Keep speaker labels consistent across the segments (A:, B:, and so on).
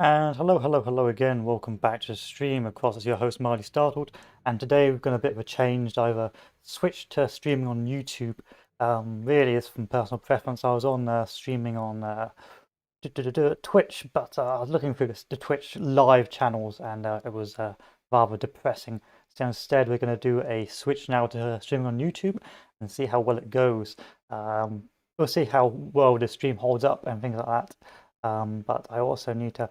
A: And hello again. Welcome back to the stream. Of course, it's your host Marley Startled, and today we've got a bit of a change. I've switched to streaming on YouTube. Really, it's from personal preference. I was on streaming on Twitch, but I was looking through the Twitch live channels, and it was rather depressing. So instead, we're going to do a switch now to streaming on YouTube and see how well it goes. We'll see how well the stream holds up and things like that. But I also need to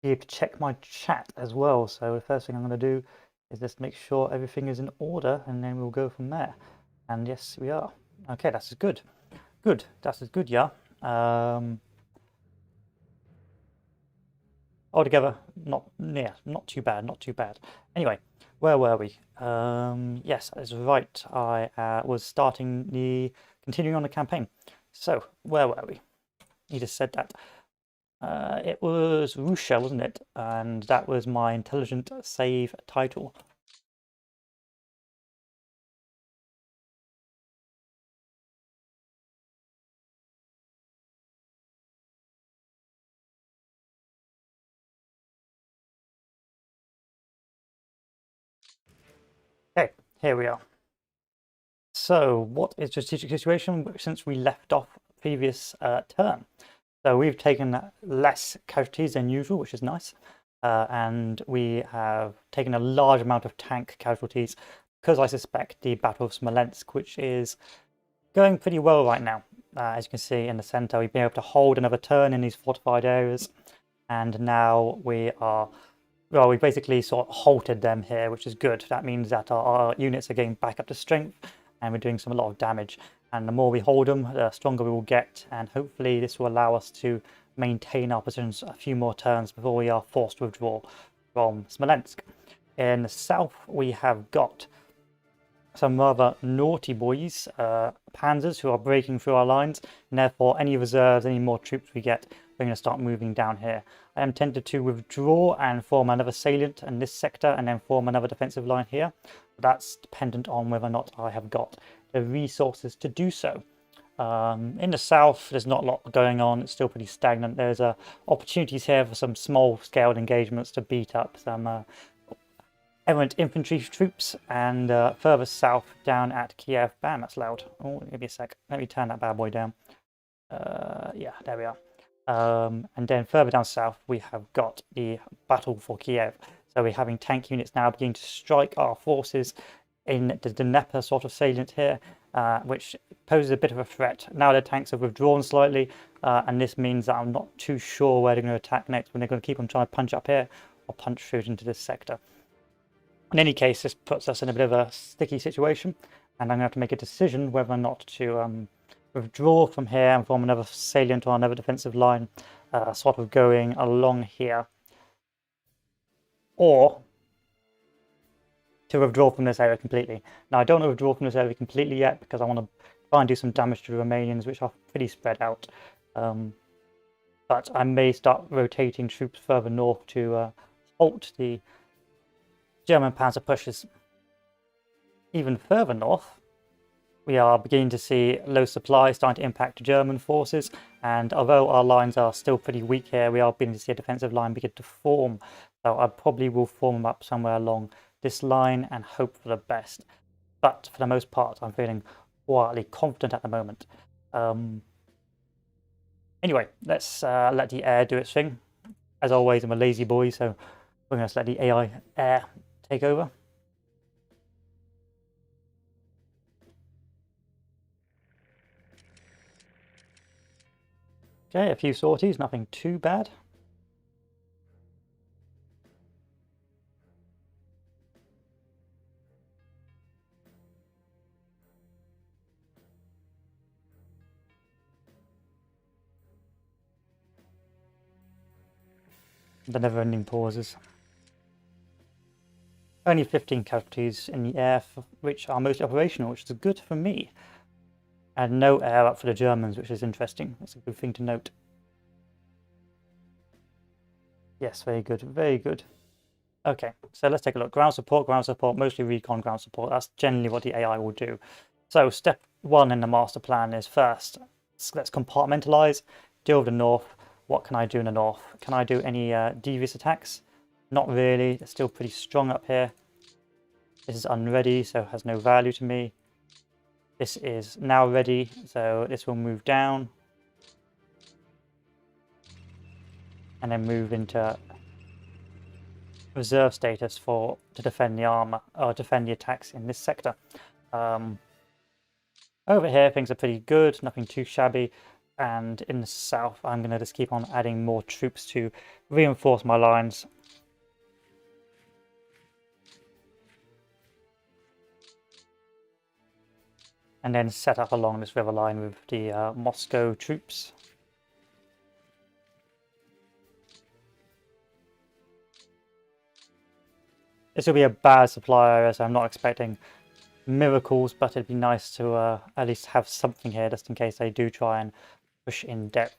A: be able to check my chat as well. So the first thing I'm going to do is just make sure everything is in order, and then we'll go from there. And yes, we are. Okay, that's good. Good. That's good, yeah. Altogether, not too bad, not too bad. Anyway, where were we? Yes, that's right. I was continuing on the campaign. So, where were we? You just said that. It was Russia, wasn't it? And that was my intelligent save title. Okay, here we are. So, what is the strategic situation since we left off previous turn? So we've taken less casualties than usual, which is nice. And we have taken a large amount of tank casualties because I suspect the Battle of Smolensk, which is going pretty well right now. As you can see in the center, we've been able to hold another turn in these fortified areas. And now we basically sort of halted them here, which is good. That means that our units are getting back up to strength and we're doing a lot of damage. And the more we hold them, the stronger we will get. And hopefully this will allow us to maintain our positions a few more turns before we are forced to withdraw from Smolensk. In the south, we have got some rather naughty boys, panzers, who are breaking through our lines. And therefore, any reserves, any more troops we get, we're going to start moving down here. I am tempted to withdraw and form another salient in this sector and then form another defensive line here. But that's dependent on whether or not I have got the resources to do so. In the south, there's not a lot going on. It's still pretty stagnant. There's opportunities here for some small-scale engagements to beat up some errant infantry troops, and further south down at Kiev. Bam, that's loud. Oh, give me a sec. Let me turn that bad boy down. Yeah, there we are. And then further down south, we have got the battle for Kiev. So we're having tank units now beginning to strike our forces in the Dnieper sort of salient here, which poses a bit of a threat. Now the tanks have withdrawn slightly, and this means that I'm not too sure where they're going to attack next, when they're going to keep on trying to punch up here or punch through into this sector. In any case, this puts us in a bit of a sticky situation, and I'm going to have to make a decision whether or not to withdraw from here and form another salient or another defensive line, sort of going along here, or to withdraw from this area completely. Now, I don't want to withdraw from this area completely yet because I want to try and do some damage to the Romanians, which are pretty spread out. But I may start rotating troops further north to halt the German panzer pushes. Even further north, we are beginning to see low supply starting to impact German forces, and although our lines are still pretty weak here, we are beginning to see a defensive line begin to form. So I probably will form them up somewhere along this line and hope for the best. But for the most part, I'm feeling quietly confident at the moment. Anyway, let's let the air do its thing. As always, I'm a lazy boy, so we're going to let the AI air take over. Okay, a few sorties, nothing too bad. The never-ending pauses. Only 15 casualties in the air, which are mostly operational, which is good for me. And no air up for the Germans, which is interesting. That's a good thing to note. Yes, very good, very good. Okay, so let's take a look. Ground support, mostly recon ground support. That's generally what the AI will do. So step one in the master plan is first, let's compartmentalize, deal with the north, What can I do in the north? Can I do any devious attacks? Not really. It's still pretty strong up here. This is unready, so has no value to me. This is now ready, so this will move down. And then move into reserve status to defend the armor, or defend the attacks in this sector. Over here, things are pretty good, nothing too shabby. And in the south, I'm going to just keep on adding more troops to reinforce my lines. And then set up along this river line with the Moscow troops. This will be a bad supply area, so I'm not expecting miracles, but it'd be nice to at least have something here just in case they do try and push in depth.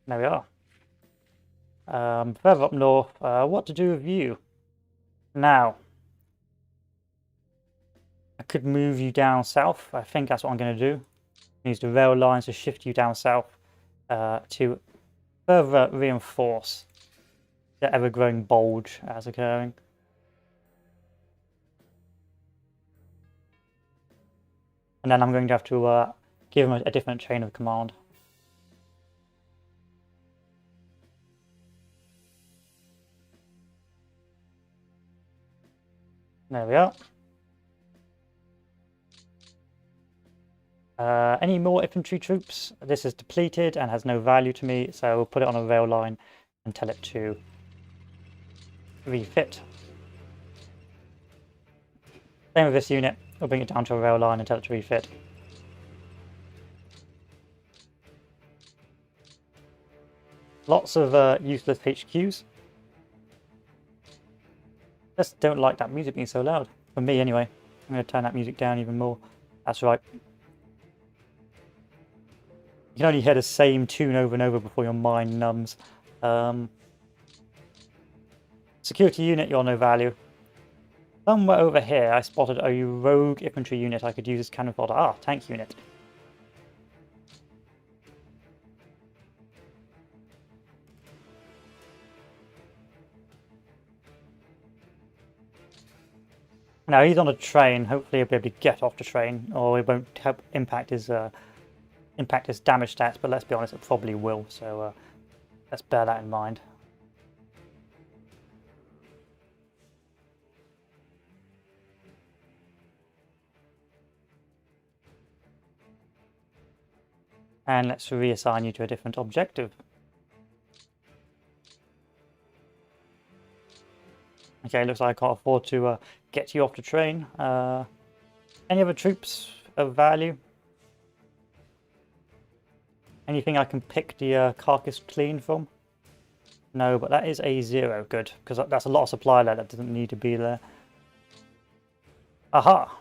A: There we are. Further up north, what to do with you? Now, I could move you down south. I think that's what I'm going to do. Use the rail lines to shift you down south to further reinforce the ever-growing bulge that's occurring. And then I'm going to have to give them a different chain of command. There we are. Any more infantry troops? This is depleted and has no value to me, so we'll put it on a rail line and tell it to refit. Same with this unit. We'll bring it down to a rail line and tell it to refit. Lots of useless HQs. Just don't like that music being so loud. For me, anyway. I'm going to turn that music down even more. That's right. You can only hear the same tune over and over before your mind numbs. Security unit, you're no value. Somewhere over here, I spotted a rogue infantry unit I could use as cannon fodder. Ah, tank unit. Now he's on a train. Hopefully he'll be able to get off the train, or it won't help impact his damage stats. But let's be honest, it probably will. So let's bear that in mind. And let's reassign you to a different objective. Okay, looks like I can't afford to get you off the train. Any other troops of value? Anything I can pick the carcass clean from? No, but that is a 0. Good, because that's a lot of supply there that doesn't need to be there. Aha!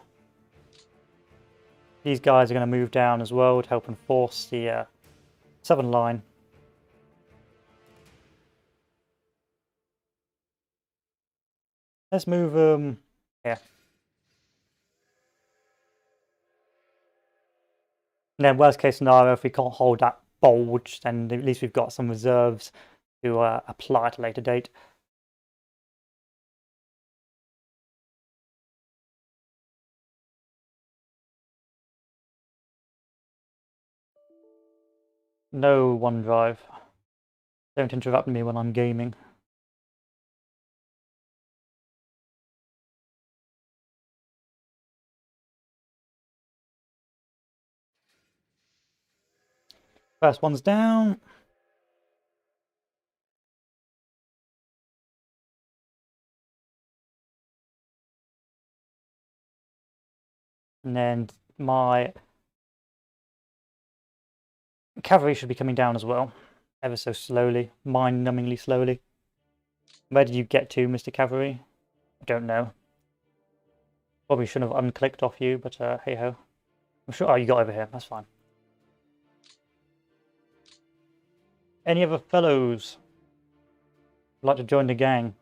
A: These guys are going to move down as well to help enforce the southern line. Let's move here. And then worst case scenario, if we can't hold that bulge, then at least we've got some reserves to apply at a later date. No OneDrive. Don't interrupt me when I'm gaming. First one's down. And then my cavalry should be coming down as well. Ever so slowly. Mind-numbingly slowly. Where did you get to, Mr. Cavalry? I don't know. Probably shouldn't have unclicked off you, but hey-ho. I'm sure... Oh, you got over here. That's fine. Any other fellows would like to join the gang?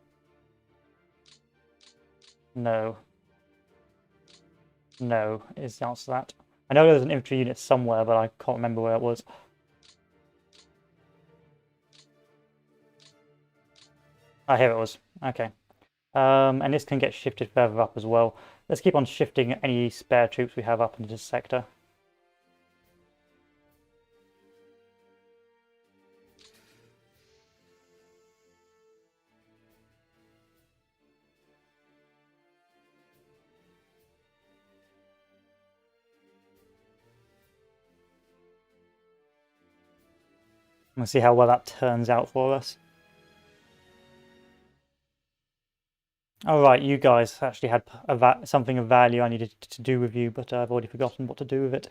A: No. No is the answer to that. I know there's an infantry unit somewhere, but I can't remember where it was. Ah, here it was. Okay. And this can get shifted further up as well. Let's keep on shifting any spare troops we have up into this sector. We'll see how well that turns out for us. Alright, you guys actually had something of value I needed to do with you, but I've already forgotten what to do with it.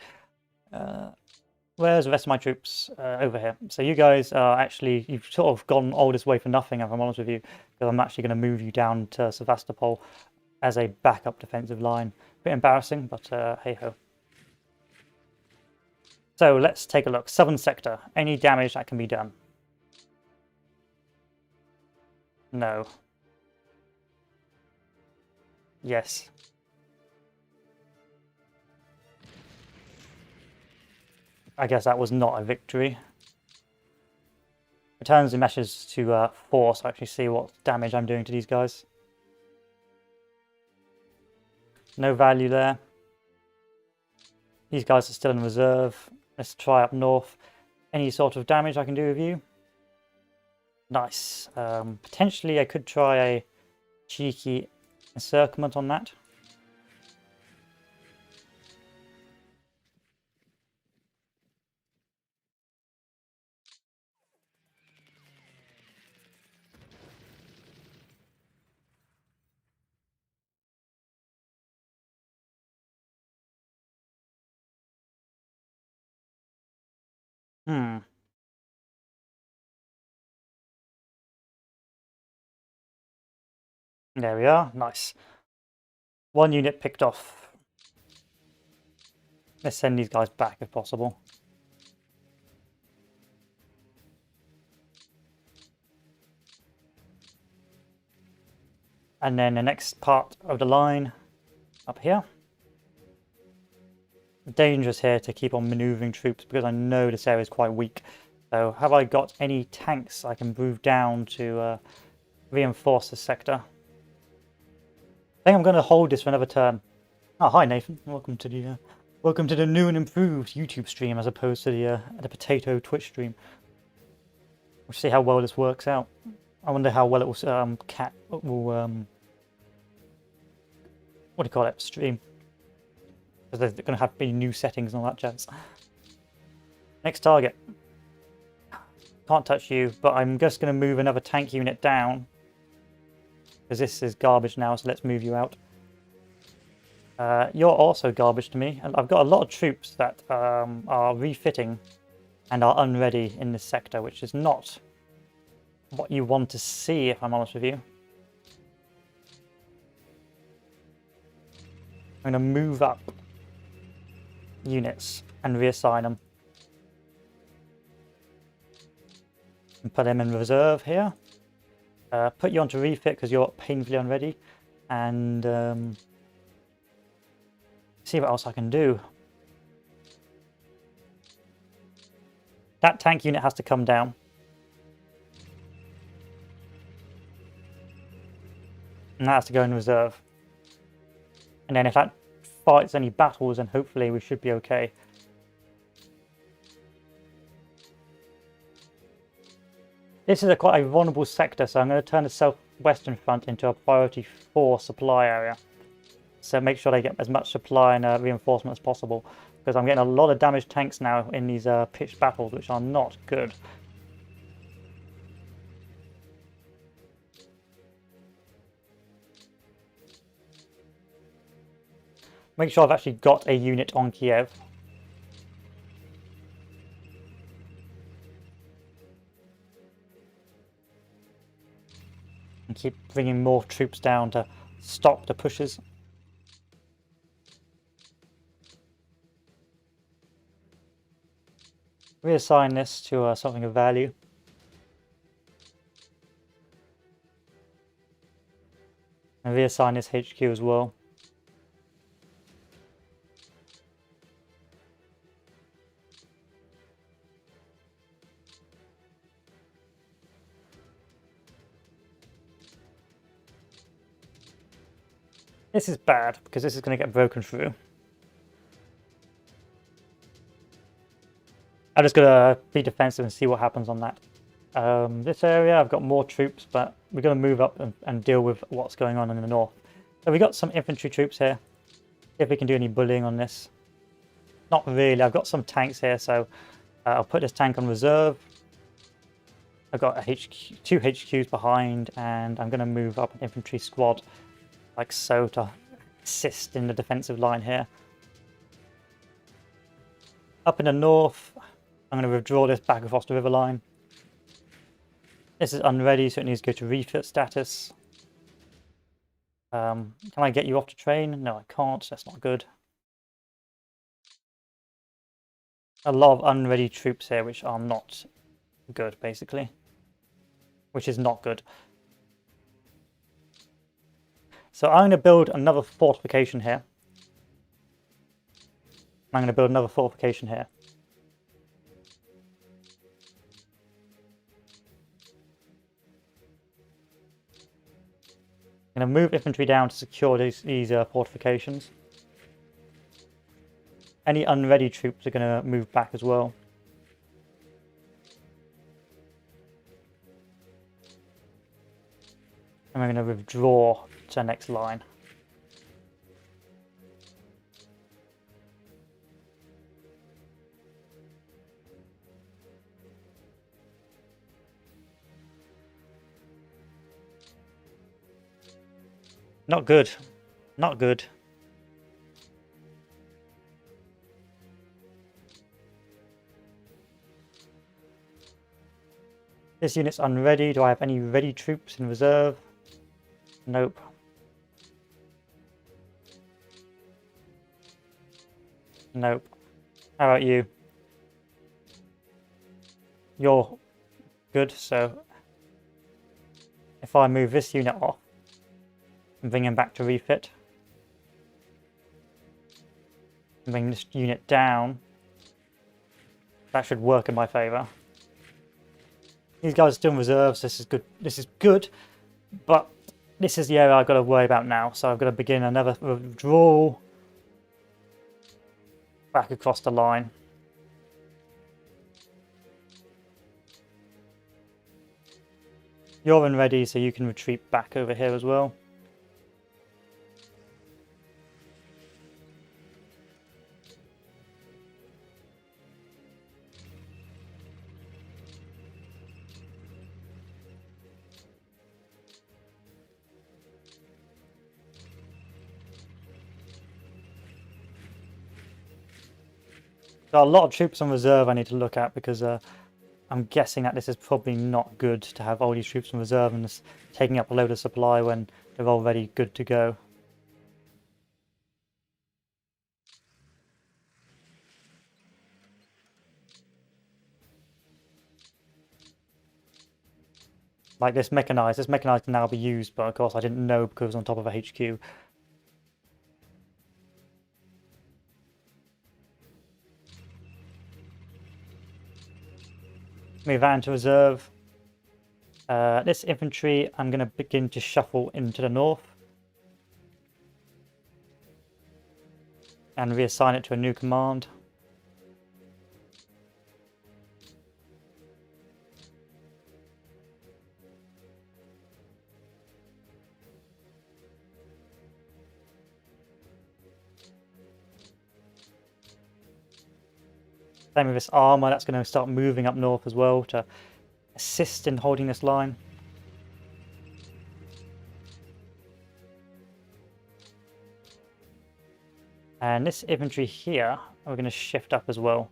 A: Where's the rest of my troops? Over here. So you guys are actually, you've sort of gone all this way for nothing, if I'm honest with you, because I'm actually going to move you down to Sevastopol as a backup defensive line. Bit embarrassing, but hey-ho. So let's take a look. Southern sector. Any damage that can be done? No. Yes. I guess that was not a victory. Returns the meshes to 4, so I actually see what damage I'm doing to these guys. No value there. These guys are still in reserve. Let's try up north. Any sort of damage I can do with you? Nice. Potentially I could try a cheeky encirclement on that. Hmm. There we are. Nice. 1 unit picked off. Let's send these guys back if possible. And then the next part of the line up here. Dangerous here to keep on maneuvering troops because I know this area is quite weak. So have I got any tanks I can move down to reinforce this sector? I think I'm going to hold this for another turn. Oh, hi Nathan. Welcome to the new and improved YouTube stream as opposed to the potato Twitch stream. We'll see how well this works out. I wonder how well it will what do you call it? Stream. Because there's going to have to be new settings and all that jazz. Next target. Can't touch you, but I'm just going to move another tank unit down. Because this is garbage now, so let's move you out. You're also garbage to me. And I've got a lot of troops that are refitting and are unready in this sector, which is not what you want to see, if I'm honest with you. I'm going to move up units and reassign them. And put them in reserve here. Put you onto refit because you're painfully unready. And see what else I can do. That tank unit has to come down. And that has to go in reserve. And then if that fights any battles, then hopefully we should be okay. This is quite a vulnerable sector, so I'm going to turn the southwestern front into a priority 4 supply area. So make sure they get as much supply and reinforcement as possible, because I'm getting a lot of damaged tanks now in these pitched battles, which are not good. Make sure I've actually got a unit on Kiev. And keep bringing more troops down to stop the pushes. Reassign this to something of value. And reassign this HQ as well. This is bad because this is going to get broken through. I'm just going to be defensive and see what happens on that. This area, I've got more troops, but we're going to move up and deal with what's going on in the north. So we got some infantry troops here. See if we can do any bullying on this. Not really. I've got some tanks here, so I'll put this tank on reserve. I've got two HQs behind, and I'm going to move up an infantry squad like so to assist in the defensive line here. Up in the north, I'm going to withdraw this back across the river line. This is unready, so it needs to go to refit status. Can I get you off the train? No, I can't. That's not good. A lot of unready troops here, which are not good, basically. Which is not good. So I'm going to build another fortification here. I'm going to build another fortification here. I'm going to move infantry down to secure these fortifications. Any unready troops are going to move back as well. And we're going to withdraw to the next line. Not good. Not good. This unit's unready. Do I have any ready troops in reserve? Nope. Nope. How about you? You're good, so if I move this unit off and bring him back to refit, and bring this unit down, that should work in my favour. These guys are still in reserves. This is good. This is good, but this is the area I've got to worry about now. So I've got to begin another withdrawal back across the line. You're in ready, so you can retreat back over here as well. Got a lot of troops on reserve I need to look at because I'm guessing that this is probably not good to have all these troops on reserve and just taking up a load of supply when they're already good to go. Like this mechanized can now be used, but of course I didn't know because it was on top of a HQ. Move that into reserve. This infantry I'm going to begin to shuffle into the north and reassign it to a new command. Same with this armour, that's going to start moving up north as well to assist in holding this line. And this infantry here, we're going to shift up as well.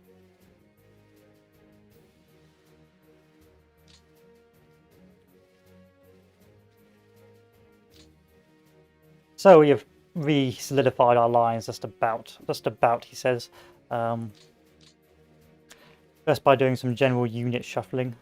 A: So we have re-solidified our lines just about, he says. Just by doing some general unit shuffling.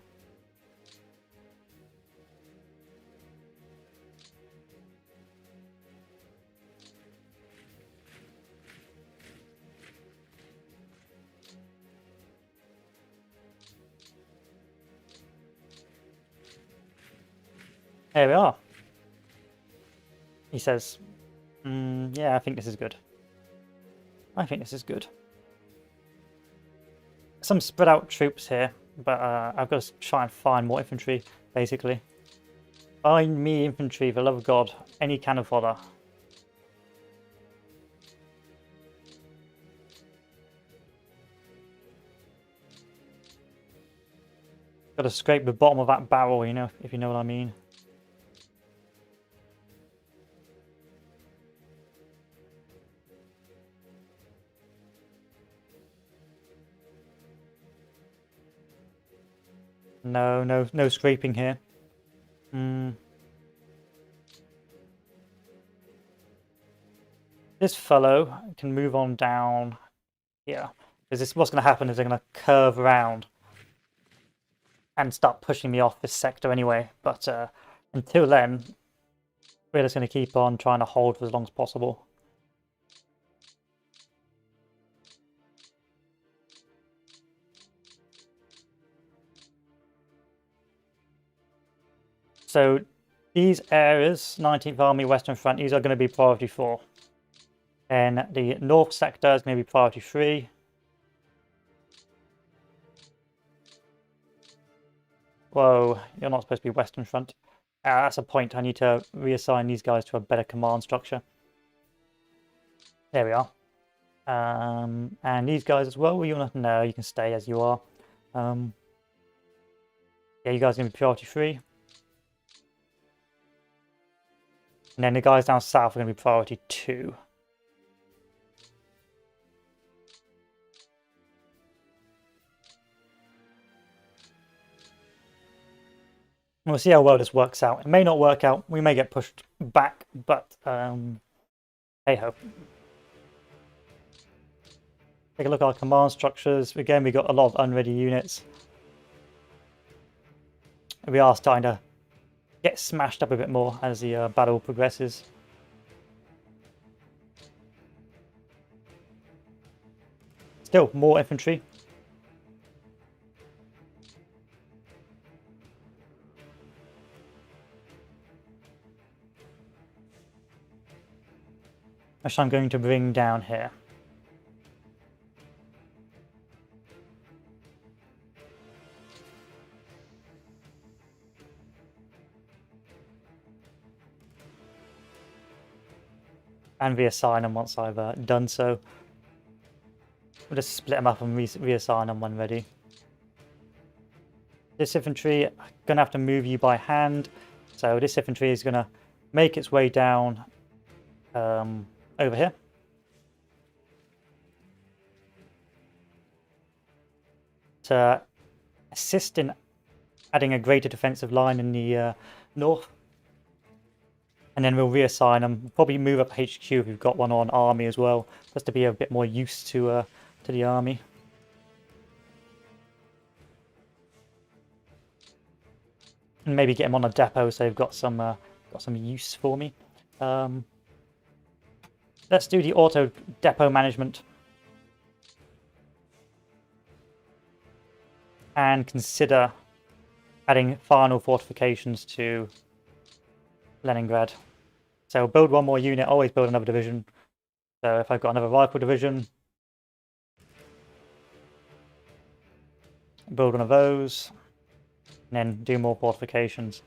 A: There we are. He says, yeah, I think this is good. I think this is good. Some spread out troops here, but I've got to try and find more infantry, basically. Find me infantry, for the love of God. Any cannon fodder. Got to scrape the bottom of that barrel, you know, if you know what I mean. No scraping here. This fellow can move on down here. Because this, what's going to happen is they're going to curve around and start pushing me off this sector anyway. But until then, we're just going to keep on trying to hold for as long as possible. So these areas, 19th Army, Western Front, these are going to be priority 4. And the North sector is going to be priority 3. Whoa, you're not supposed to be Western Front. That's a point. I need to reassign these guys to a better command structure. There we are. And these guys as well, you want to know, you can stay as you are. Yeah, you guys are going to be priority 3. And then the guys down south are going to be priority 2. We'll see how well this works out. It may not work out. We may get pushed back, but hey ho. Take a look at our command structures. Again, we got a lot of unready units. We are starting to get smashed up a bit more as the battle progresses. Still, more infantry. Which I'm going to bring down here. And reassign them once I've done so. We'll just split them up and reassign them when ready. This infantry, I'm going to have to move you by hand. So this infantry is going to make its way down over here. To assist in adding a greater defensive line in the north. And then we'll reassign them. Probably move up HQ if we've got one on army as well, just to be a bit more used to the army. And maybe get them on a depot so they've got some use for me. Let's do the auto depot management. And consider adding final fortifications to Leningrad. So build one more unit, always build another division. So if I've got another rifle division, build one of those, and then do more fortifications.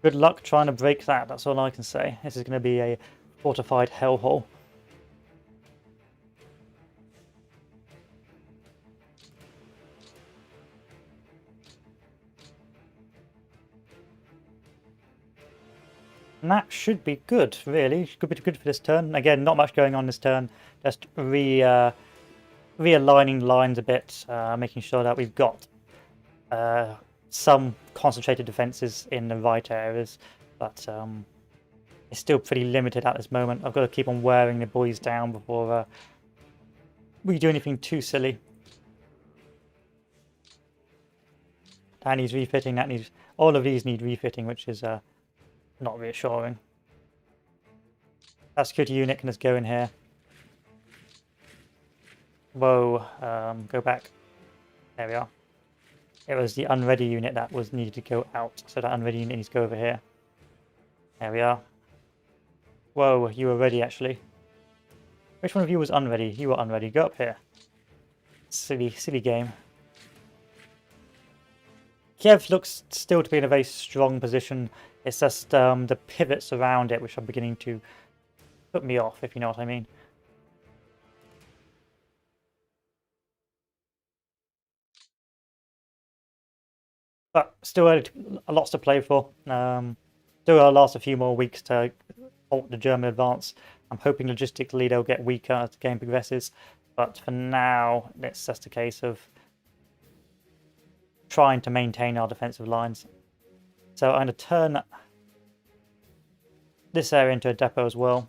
A: Good luck trying to break that, that's all I can say. This is going to be a fortified hellhole. And that should be good, really. Should be good for this turn. Again, not much going on this turn. Just realigning lines a bit, making sure that we've got some concentrated defenses in the right areas, but it's still pretty limited at this moment. I've got to keep on wearing the boys down before we do anything too silly. That needs refitting. That needs all of these need refitting, which is not reassuring. That security unit can just go in here. Whoa, go back. There we are. It was the unready unit that was needed to go out, so that unready unit needs to go over here. There we are. Whoa, you were ready actually. Which one of you was unready? You were unready. Go up here. Silly game. Kiev looks still to be in a very strong position. It's just the pivots around it which are beginning to put me off, if you know what I mean. But still lots to play for. Still will last a few more weeks to halt the German advance. I'm hoping logistically they'll get weaker as the game progresses. But for now, it's just a case of trying to maintain our defensive lines. So I'm going to turn this area into a depot as well.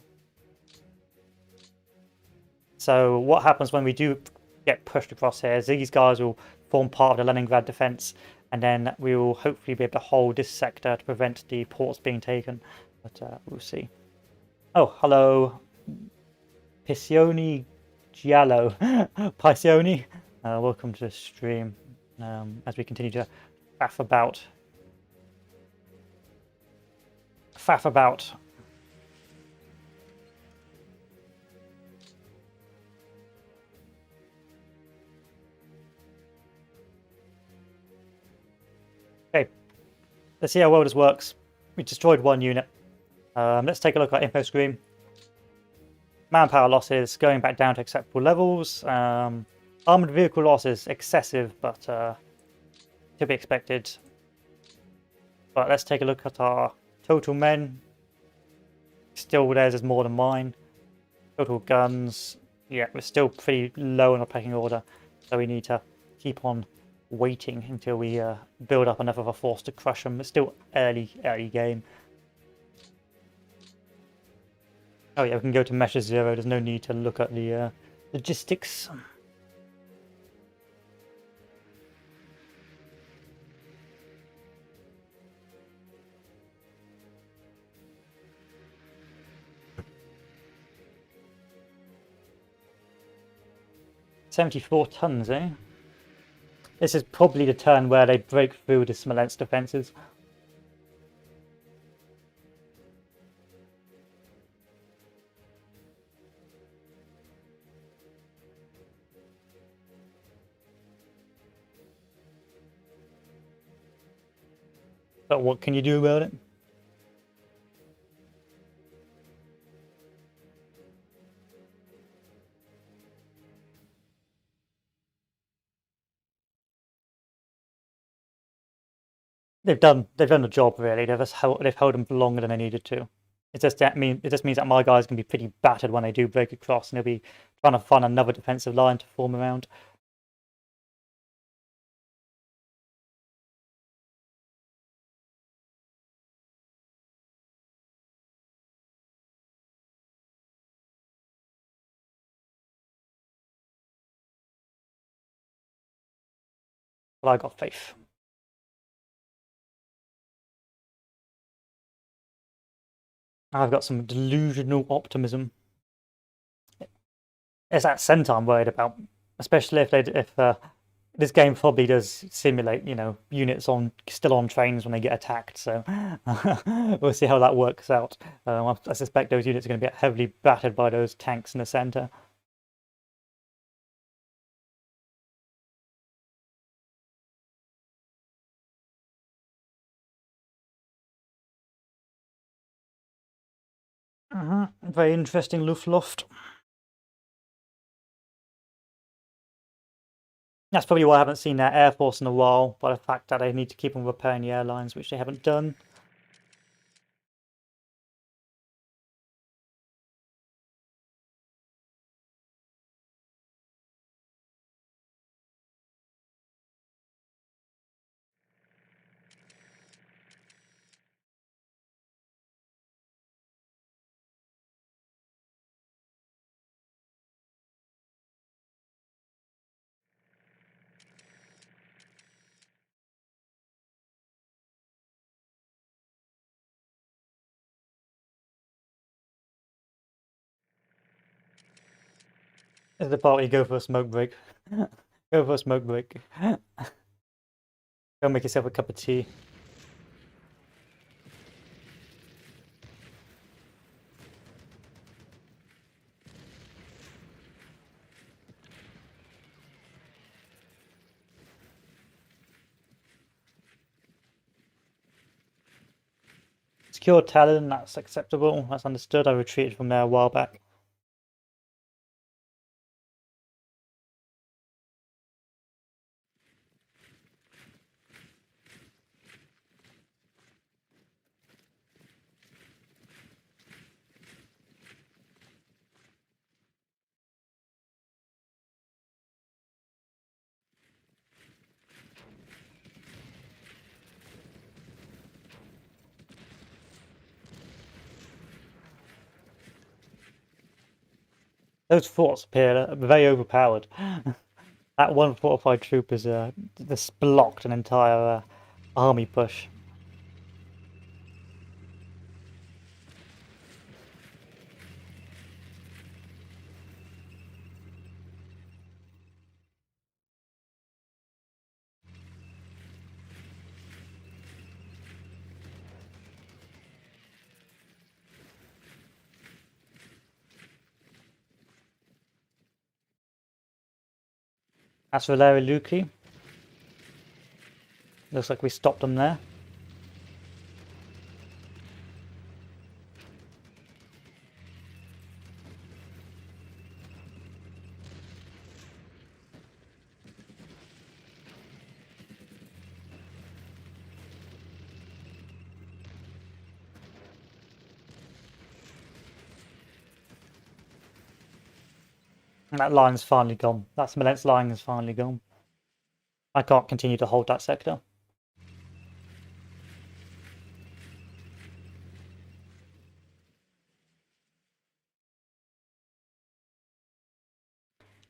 A: So what happens when we do get pushed across here is these guys will form part of the Leningrad defense, and then we will hopefully be able to hold this sector to prevent the ports being taken. But we'll see. Oh, hello, Pisioni Giallo. Pisioni, welcome to the stream as we continue to faff about. Okay, let's see how well this works. We destroyed one unit. Let's take a look at info screen. Manpower losses going back down to acceptable levels. Armored vehicle losses excessive, but to be expected. But let's take a look at our total men. Still, theirs is more than mine. Total guns. Yeah, we're still pretty low in our pecking order, so we need to keep on waiting until we build up enough of a force to crush them. It's still early game. Oh yeah, we can go to measure 0. There's no need to look at the logistics. $74 tons, eh? This is probably the turn where they break through the Smolensk defences. But what can you do about it? They've done the job really. They've held them longer than they needed to. It just means that my guys can be pretty battered when they do break across, and they'll be trying to find another defensive line to form around. But I got faith. I've got some delusional optimism. It's that center I'm worried about, especially if this game probably does simulate, units still on trains when they get attacked. So we'll see how that works out. I suspect those units are going to get heavily battered by those tanks in the center. Very interesting Luftluft. That's probably why I haven't seen their Air Force in a while, by the fact that they need to keep on repairing the airlines, which they haven't done. This is the part where you go for a smoke break. Go for a smoke break. Go make yourself a cup of tea. Secure Talon, that's acceptable. That's understood. I retreated from there a while back. Those forts appear very overpowered. That one fortified troop is this blocked an entire army push. That's Valeri Luki. Looks like we stopped them there. And that line's finally gone. That Smolensk line is finally gone. I can't continue to hold that sector.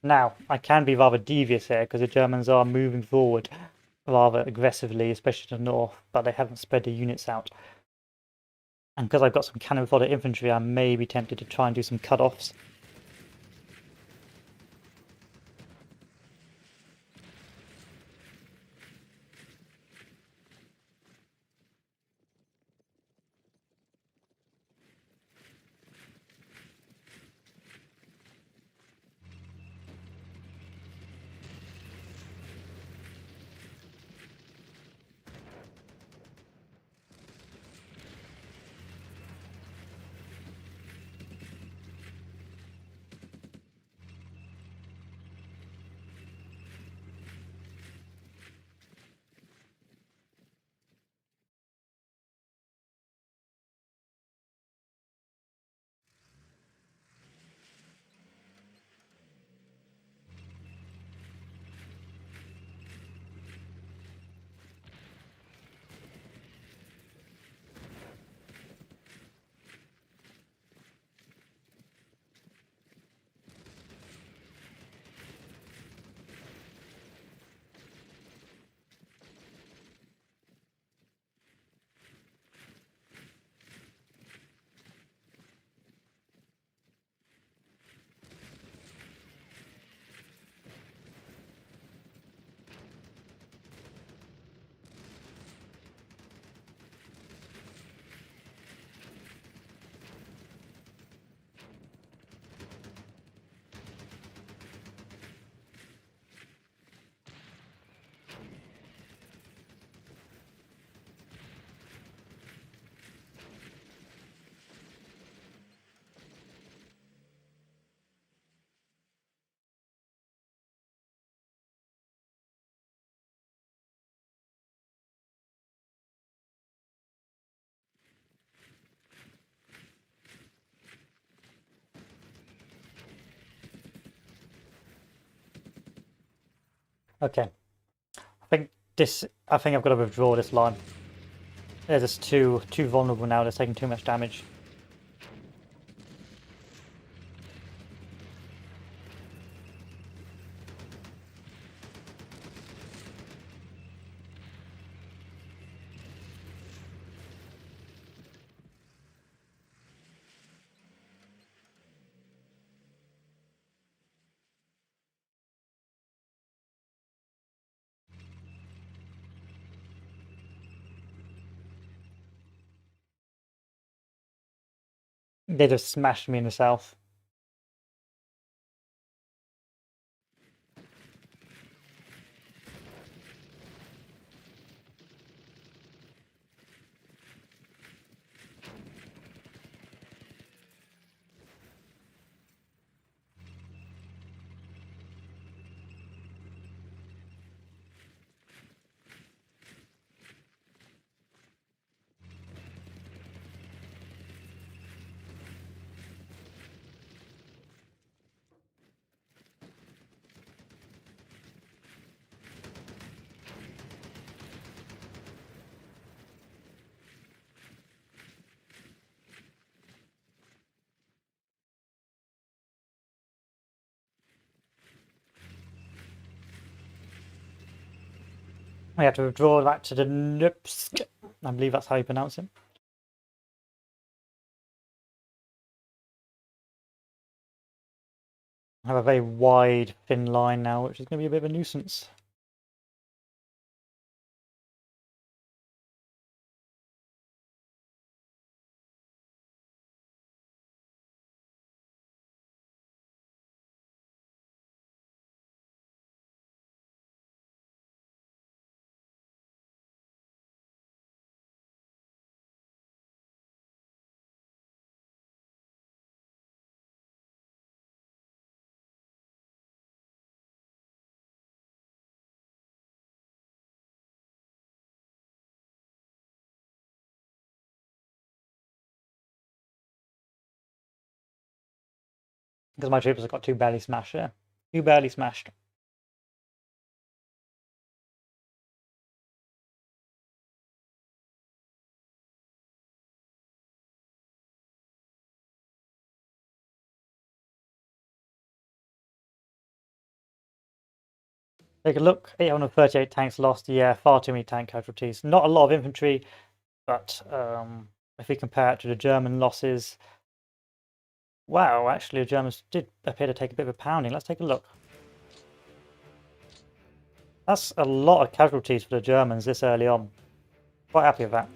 A: Now, I can be rather devious here because the Germans are moving forward rather aggressively, especially to the north, but they haven't spread the units out. And because I've got some cannon fodder infantry, I may be tempted to try and do some cut-offs. Okay. I think I've got to withdraw this line. They're just too vulnerable now, they're taking too much damage. They just smashed me in the south. We have to withdraw that to the Nupsk. I believe that's how you pronounce it. I have a very wide, thin line now, which is going to be a bit of a nuisance. Because my troops have got 2 barely smashed there. 2 barely smashed. Take a look. 838 tanks lost. Yeah, far too many tank casualties. Not a lot of infantry, but if we compare it to the German losses, wow, actually the Germans did appear to take a bit of a pounding. Let's take a look. That's a lot of casualties for the Germans this early on. Quite happy with that.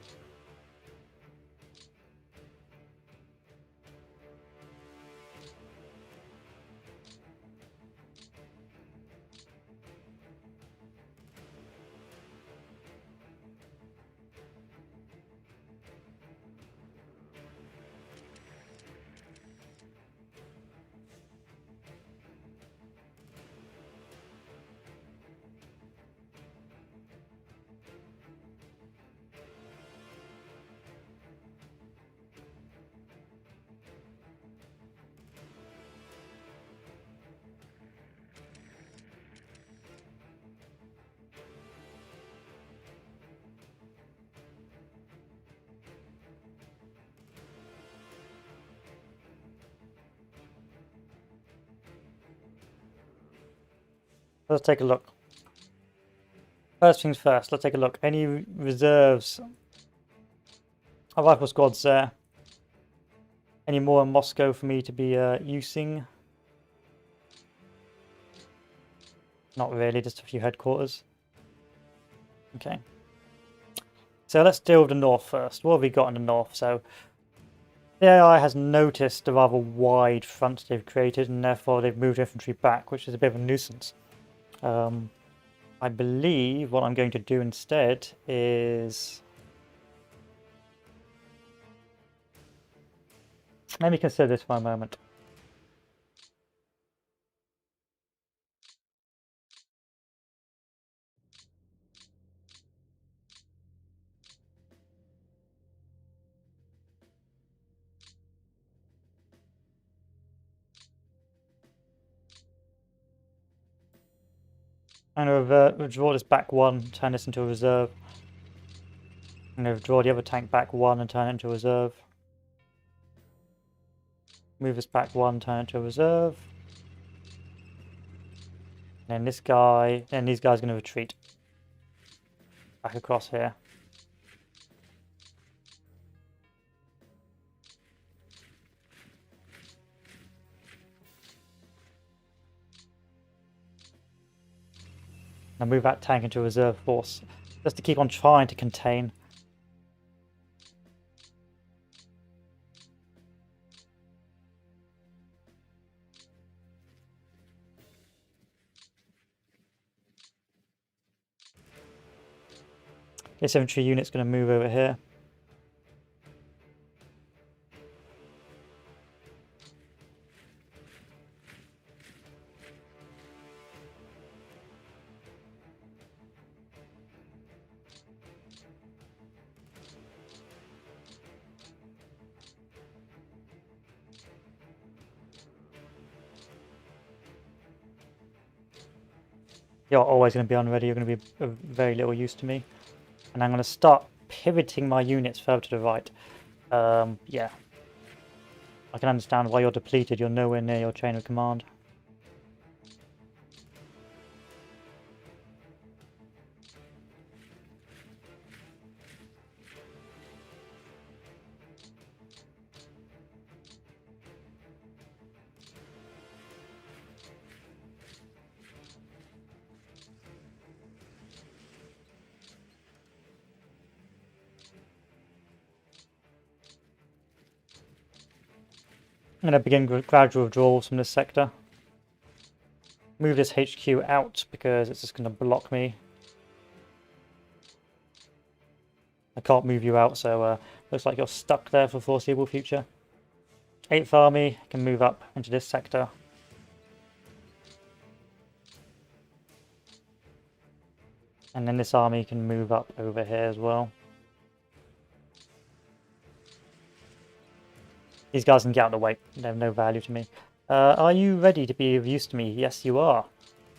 A: Let's take a look. First things first, let's take a look. Any reserves of rifle squads there? Any more in Moscow for me to be using? Not really, just a few headquarters. Okay. So let's deal with the north first. What have we got in the north? So the AI has noticed the rather wide front they've created, and therefore they've moved infantry back, which is a bit of a nuisance. I believe what I'm going to do instead is... Let me consider this for a moment. I'm going to withdraw this back 1, turn this into a reserve. I'm going to withdraw the other tank back 1 and turn it into a reserve. Move this back 1, turn it into a reserve. And then this guy, and these guys are going to retreat back across here. Now move that tank into a reserve force, just to keep on trying to contain. This infantry unit's going to move over here. You're always going to be on ready. You're going to be of very little use to me. And I'm going to start pivoting my units further to the right. Yeah. I can understand why you're depleted. You're nowhere near your chain of command. I'm going to begin gradual withdrawals from this sector. Move this HQ out because it's just going to block me. I can't move you out, so looks like you're stuck there for the foreseeable future. 8th Army can move up into this sector. And then this army can move up over here as well. These guys can get out of the way. They have no value to me. Are you ready to be of use to me? Yes, you are.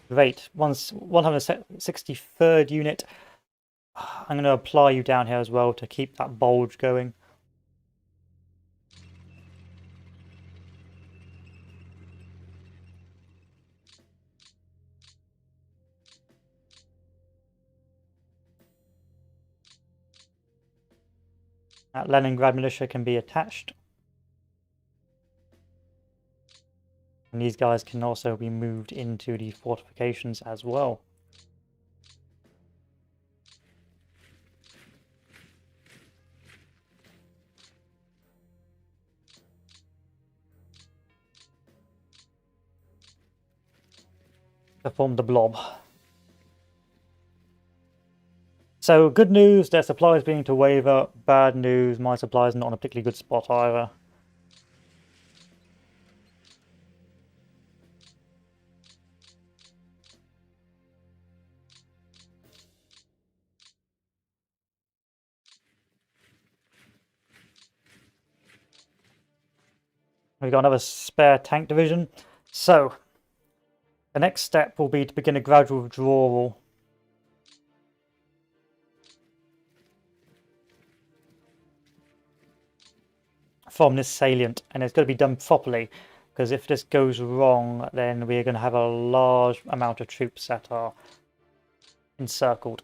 A: Great. 163rd unit. I'm going to apply you down here as well to keep that bulge going. That Leningrad militia can be attached. And these guys can also be moved into the fortifications as well. To form the blob. So good news, their supplies beginning to waver. Bad news, my supplies not in a particularly good spot either. We've got another spare tank division. So, the next step will be to begin a gradual withdrawal. From this salient, and it's got to be done properly, because if this goes wrong, then we're going to have a large amount of troops that are encircled.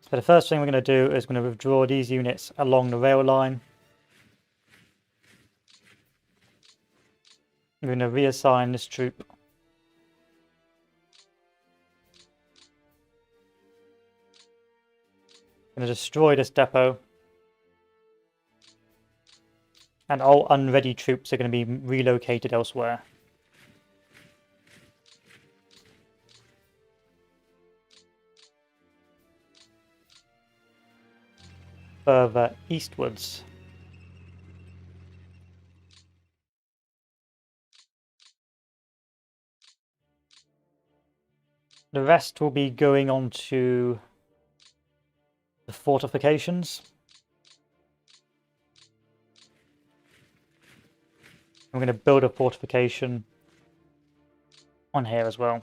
A: So the first thing we're going to do is going to withdraw these units along the rail line. We're going to reassign this troop. Going to destroy this depot. And all unready troops are going to be relocated elsewhere. Further eastwards. The rest will be going on to the fortifications. I'm going to build a fortification on here as well.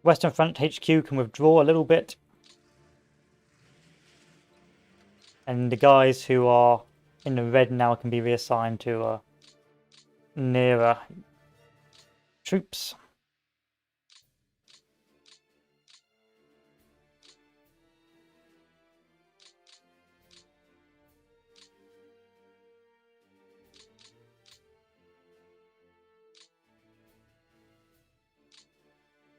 A: Western Front HQ can withdraw a little bit. And the guys who are in the red now can be reassigned to nearer troops.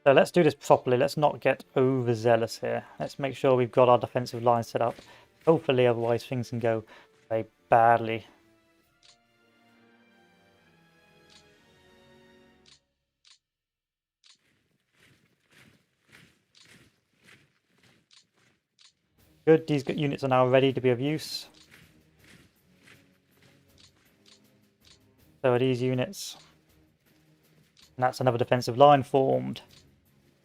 A: So let's do this properly. Let's not get overzealous here. Let's make sure we've got our defensive line set up. Hopefully, otherwise things can go very badly. Good, these units are now ready to be of use. So are these units. And that's another defensive line formed.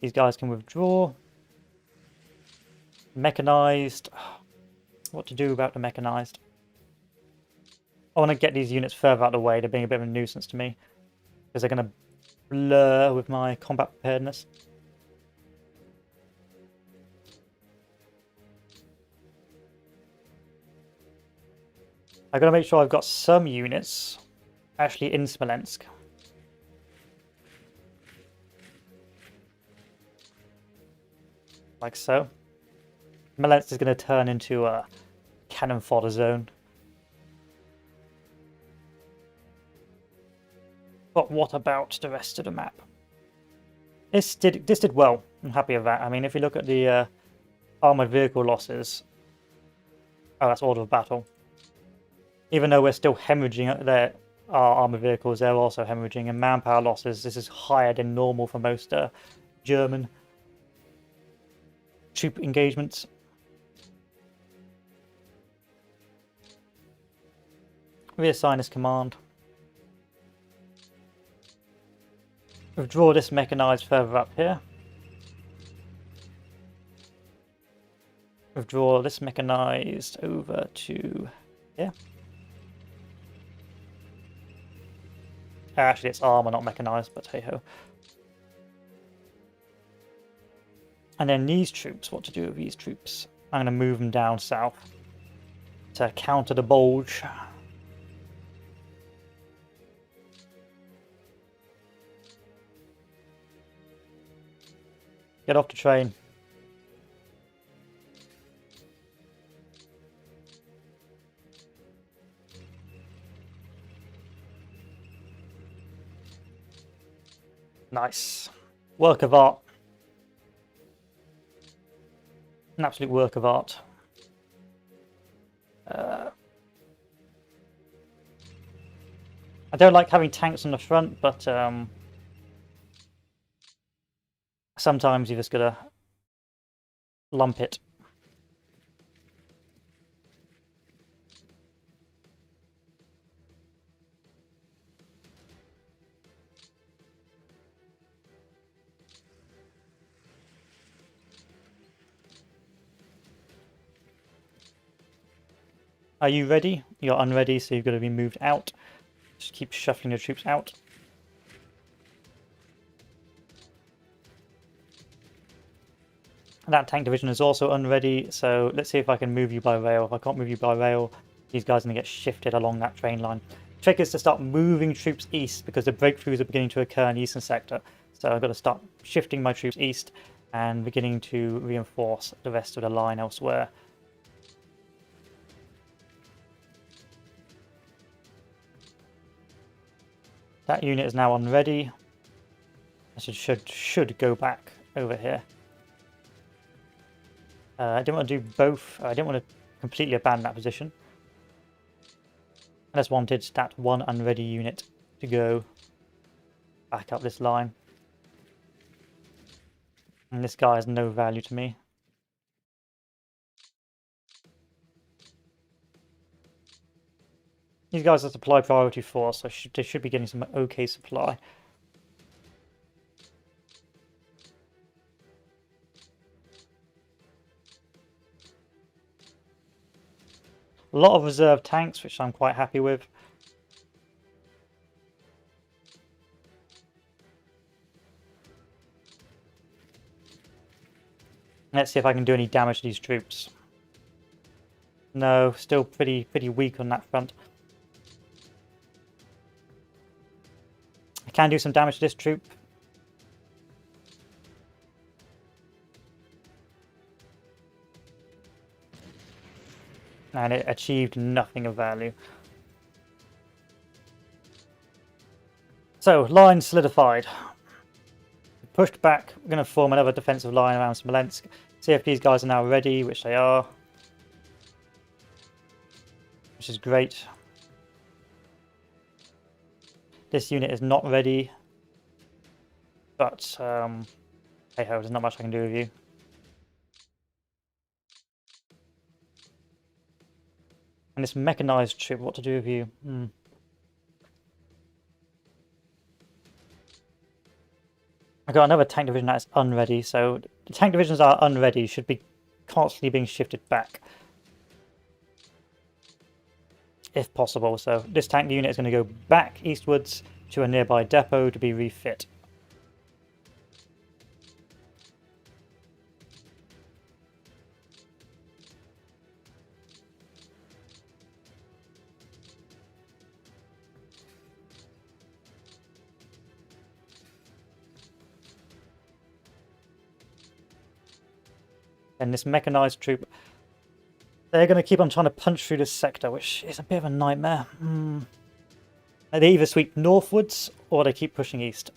A: These guys can withdraw. Mechanized. What to do about the mechanized? I want to get these units further out of the way. They're being a bit of a nuisance to me. Because they're going to blur with my combat preparedness. I've got to make sure I've got some units actually in Smolensk. Like so. Smolensk is going to turn into a cannon fodder zone. But what about the rest of the map? This did well. I'm happy with that. I mean, if you look at the armored vehicle losses... Oh, that's order of battle. Even though we're still hemorrhaging our armored vehicles, they're also hemorrhaging. And manpower losses, this is higher than normal for most German troop engagements. Reassign this command. Withdraw this mechanized further up here. Withdraw this mechanized over to here. Actually, it's armor, not mechanized, but hey ho. And then these troops, what to do with these troops? I'm going to move them down south to counter the bulge. Get off the train. Nice. Work of art. An absolute work of art. I don't like having tanks on the front, but sometimes you just gotta lump it. Are you ready? You're unready, so you've got to be moved out. Just keep shuffling your troops out. That tank division is also unready, so let's see if I can move you by rail. If I can't move you by rail, these guys are going to get shifted along that train line. The trick is to start moving troops east, because the breakthroughs are beginning to occur in the eastern sector. So I've got to start shifting my troops east and beginning to reinforce the rest of the line elsewhere. That unit is now unready. I should go back over here. I didn't want to do both. I didn't want to completely abandon that position. I just wanted that one unready unit to go back up this line. And this guy has no value to me. These guys are supply priority 4, so they should be getting some okay supply. A lot of reserve tanks, which I'm quite happy with. Let's see if I can do any damage to these troops. No, still pretty weak on that front. I can do some damage to this troop. And it achieved nothing of value. So, line solidified. Pushed back. We're going to form another defensive line around Smolensk. See if these guys are now ready, which they are. Which is great. This unit is not ready. But, hey ho, there's not much I can do with you. And this mechanized troop, what to do with you? I got another tank division that's unready, so the tank divisions that are unready should be constantly being shifted back. If possible, so this tank unit is going to go back eastwards to a nearby depot to be refit. And this mechanized troop, they're going to keep on trying to punch through this sector, which is a bit of a nightmare. They either sweep northwards or they keep pushing east.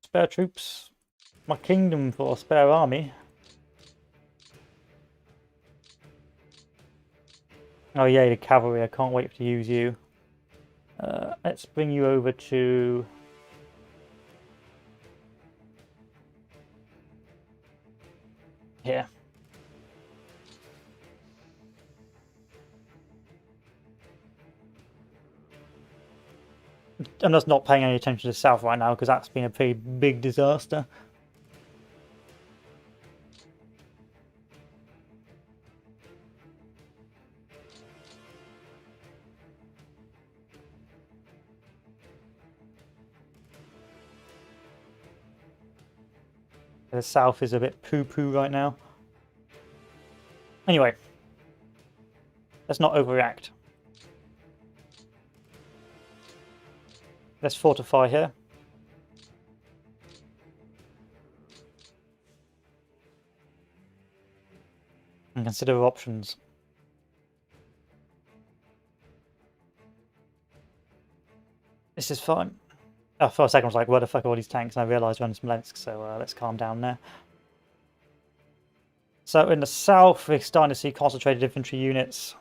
A: Spare troops. My kingdom for a spare army. Oh yeah, the cavalry. I can't wait to use you. Let's bring you over to... here. I'm just not paying any attention to the south right now because that's been a pretty big disaster. The south is a bit poo-poo right now. Anyway, let's not overreact. Let's fortify here. And consider options. This is fine. Oh, for a second I was like, where the fuck are all these tanks? And I realised we're in Smolensk, so let's calm down there. So in the south, we're starting to see concentrated infantry units.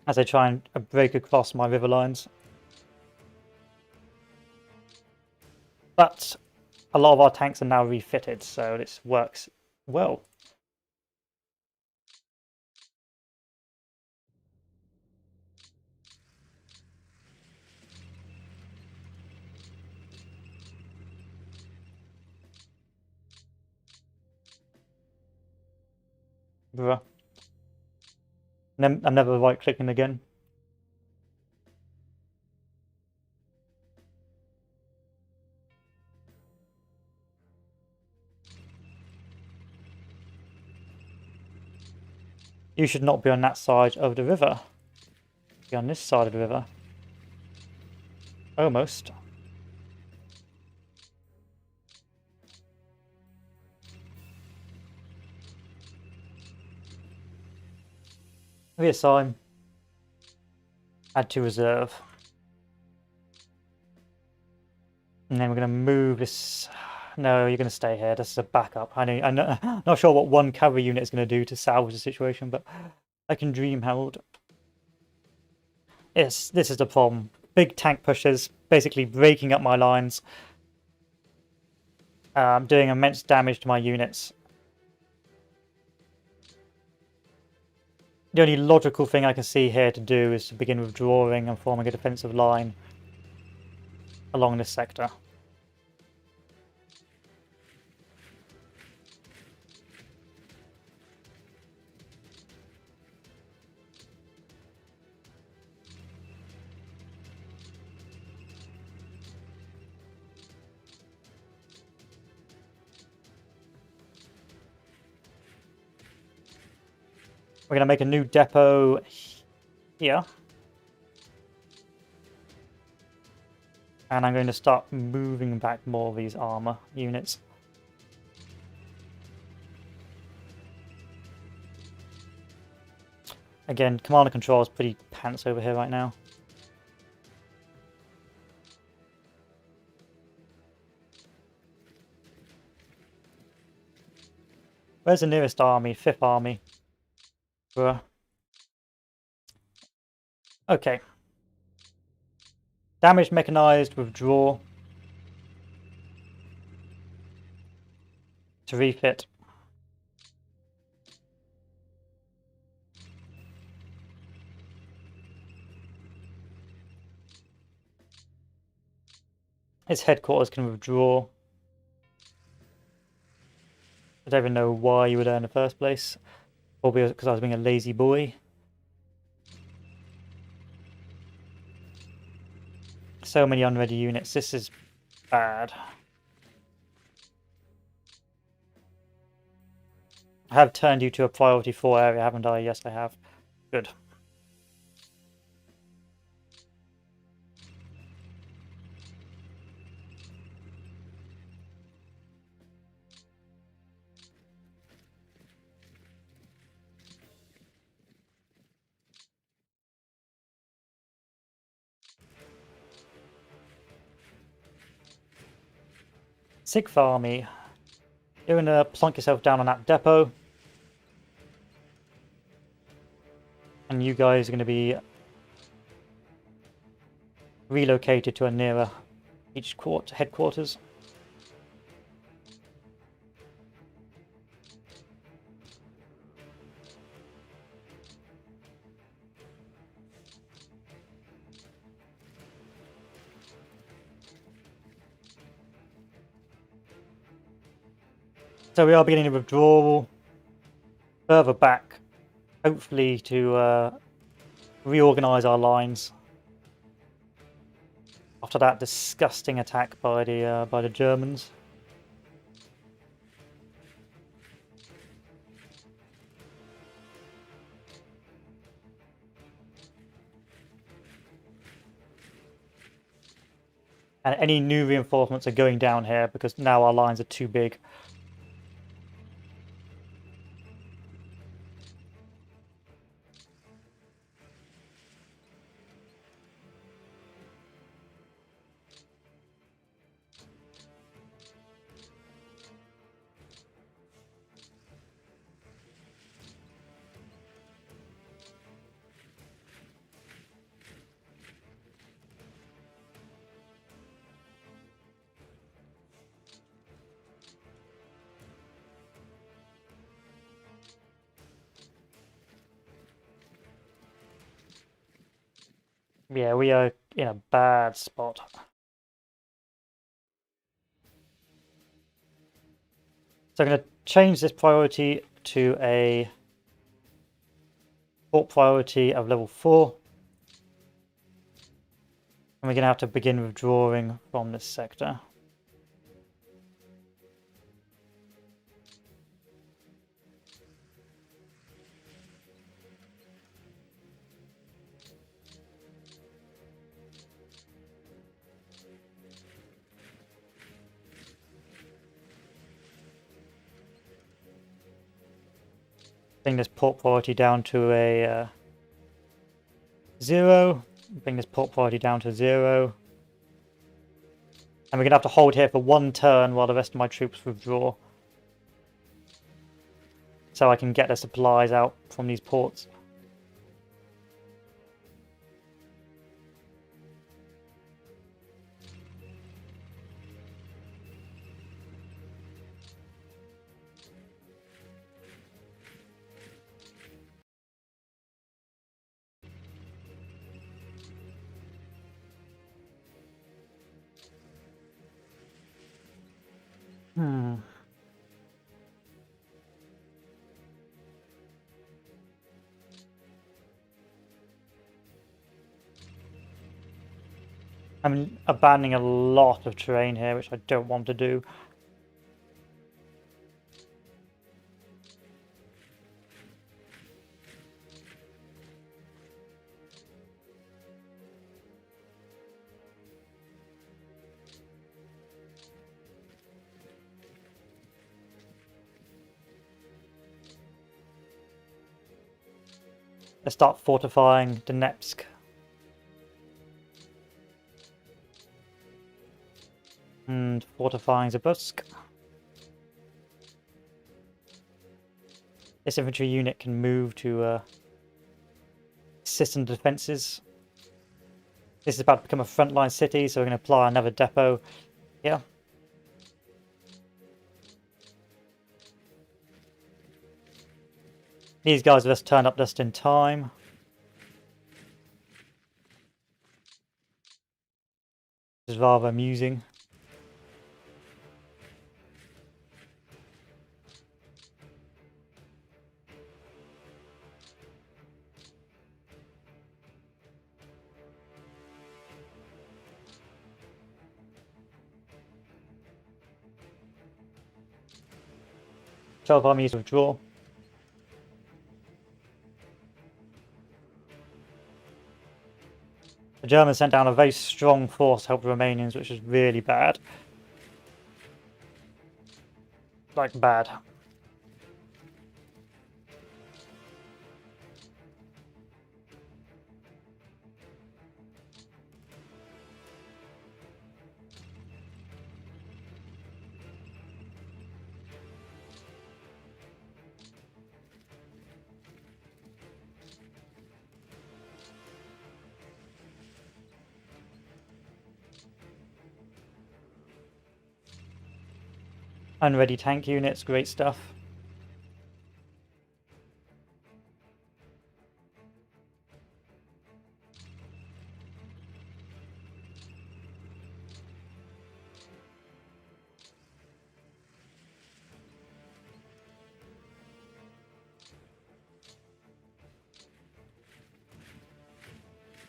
A: As they try and break across my river lines. But a lot of our tanks are now refitted, so this works well. Bruh. I'm never right-clicking again. You should not be on that side of the river. Be on this side of the river. Almost. Reassign. Add to reserve. And then we're going to move this... No, you're going to stay here. This is a backup. I'm not sure what one cavalry unit is going to do to salvage the situation, but I can dream, Harold. Yes, this is the problem. Big tank pushers, basically breaking up my lines. Doing immense damage to my units. The only logical thing I can see here to do is to begin withdrawing and forming a defensive line along this sector. We're going to make a new depot here. And I'm going to start moving back more of these armor units. Again, command and control is pretty pants over here right now. Where's the nearest army? 5th Army. Bruh. Okay. Damaged mechanized, withdraw. To refit. Its headquarters can withdraw. I don't even know why you were there in the first place. Probably because I was being a lazy boy. So many unready units. This is bad. I have turned you to a priority 4 area, haven't I? Yes, I have. Good. Sixth Army. You're going to plunk yourself down on that depot. And you guys are going to be relocated to a nearer each headquarters. So we are beginning a withdrawal further back, hopefully to reorganize our lines after that disgusting attack by the Germans. And any new reinforcements are going down here because now our lines are too big. Yeah, we are in a bad spot. So I'm going to change this priority to a port priority of level 4. And we're going to have to begin withdrawing from this sector. Bring this port priority down to a 0. Bring this port priority down to 0. And we're going to have to hold here for 1 turn while the rest of my troops withdraw. So I can get the supplies out from these ports. I'm abandoning a lot of terrain here, which I don't want to do. Let's start fortifying Donetsk. And fortifying Zabusk. This infantry unit can move to assist in the defences. This is about to become a frontline city, so we're going to apply another depot here. These guys have just turned up just in time. Which is rather amusing. Twelve armies withdraw. The Germans sent down a very strong force to help the Romanians, which is really bad. Like, bad. Unready tank units, great stuff.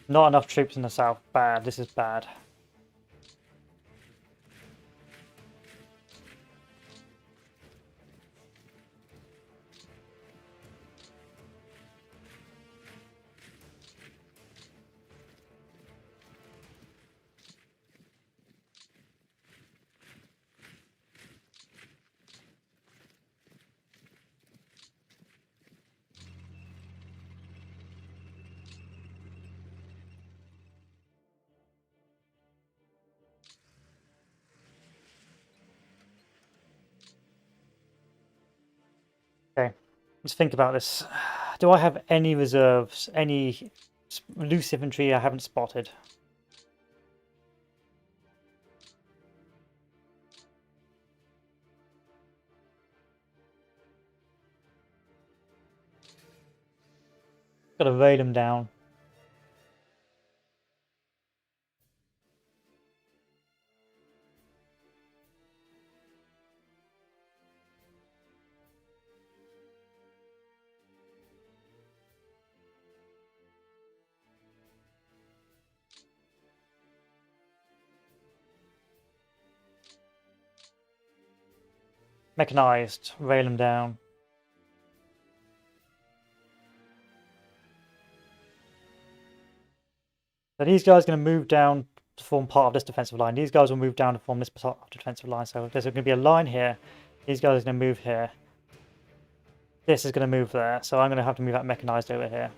A: Not enough troops in the south. Bad. This is bad. Okay, let's think about this. Do I have any reserves? Any loose infantry I haven't spotted? Got to raid them down. Mechanized, rail them down. So these guys are going to move down to form part of this defensive line. These guys will move down to form this part of the defensive line. So there's going to be a line here. These guys are going to move here. This is going to move there. So I'm going to have to move that mechanized over here.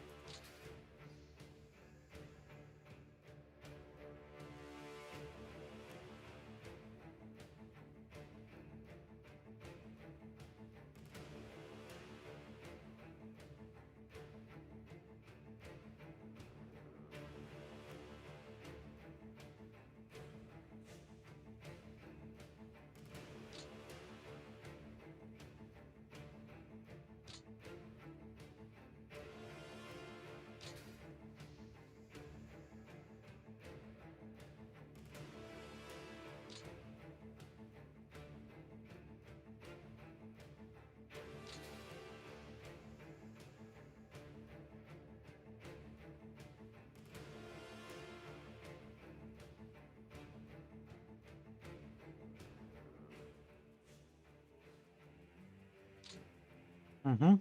A: Mm-hmm.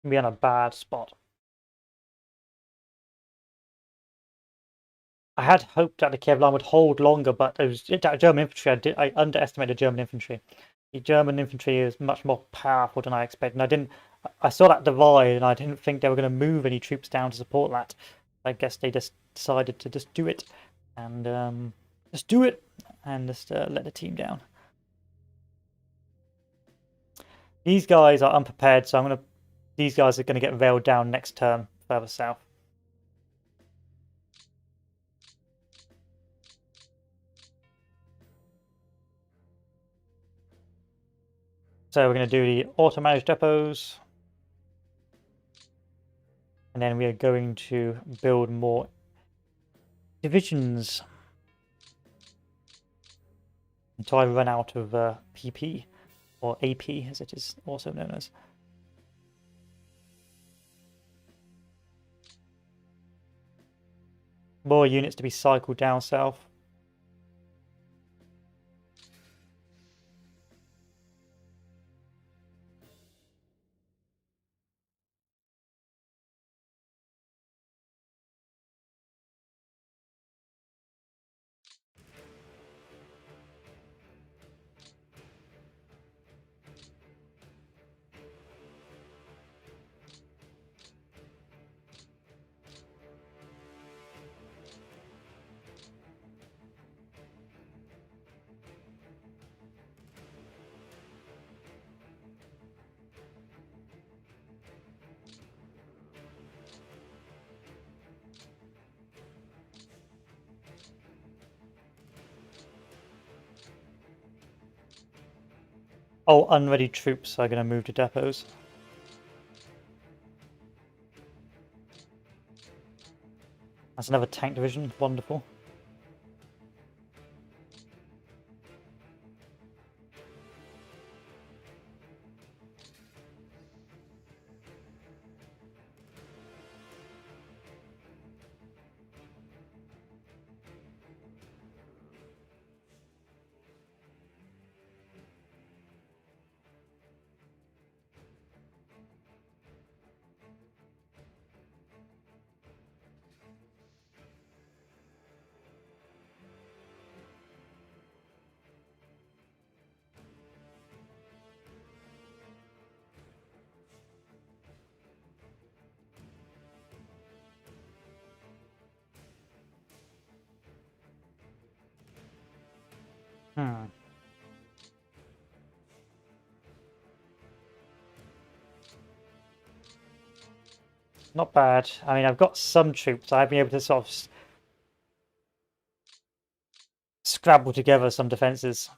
A: Be on a bad spot. I had hoped that the Kiev line would hold longer, but it was that German infantry. I underestimated German infantry. The German infantry is much more powerful than I expected. And I saw that divide, and I didn't think they were going to move any troops down to support that. I guess they just decided to just do it, and just do it, and just let the team down. These guys are unprepared, so these guys are going to get veiled down next turn further south. So we're going to do the auto-managed depots. And then we are going to build more divisions until I run out of PP, or AP as it is also known as. More units to be cycled down south. Oh, unready troops are going to move to depots. That's another tank division. Wonderful. Not bad. I mean, I've got some troops. I've been able to sort of scrabble together some defenses.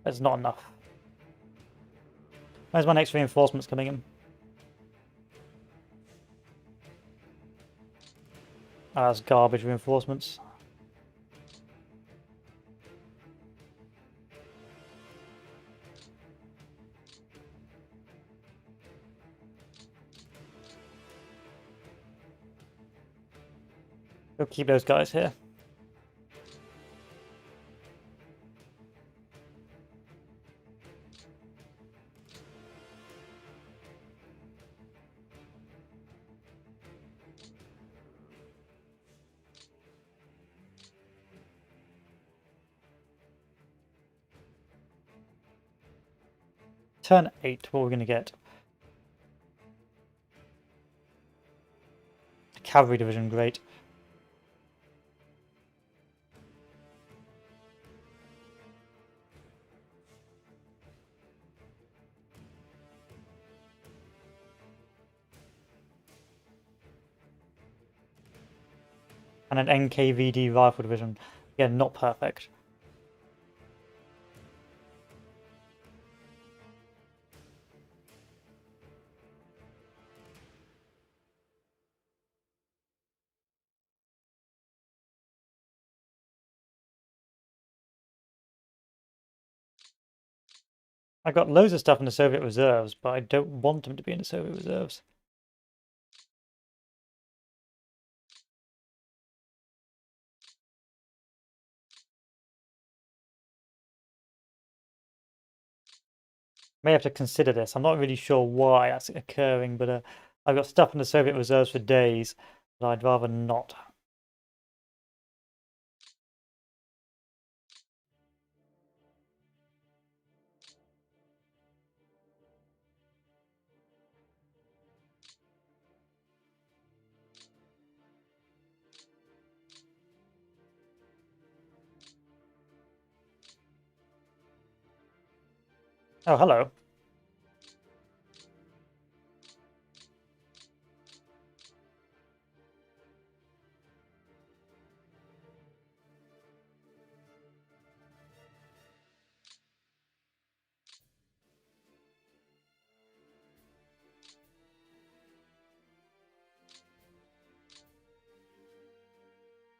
A: That's not enough. Where's my next reinforcements coming in? Ah, that's garbage reinforcements. We'll keep those guys here. Turn 8, what are we going to get? Cavalry division, great. And an NKVD rifle division. Again, not perfect. I got loads of stuff in the Soviet reserves, but I don't want them to be in the Soviet reserves. May have to consider this. I'm not really sure why that's occurring, but I've got stuff in the Soviet reserves for days that I'd rather not. Oh, hello.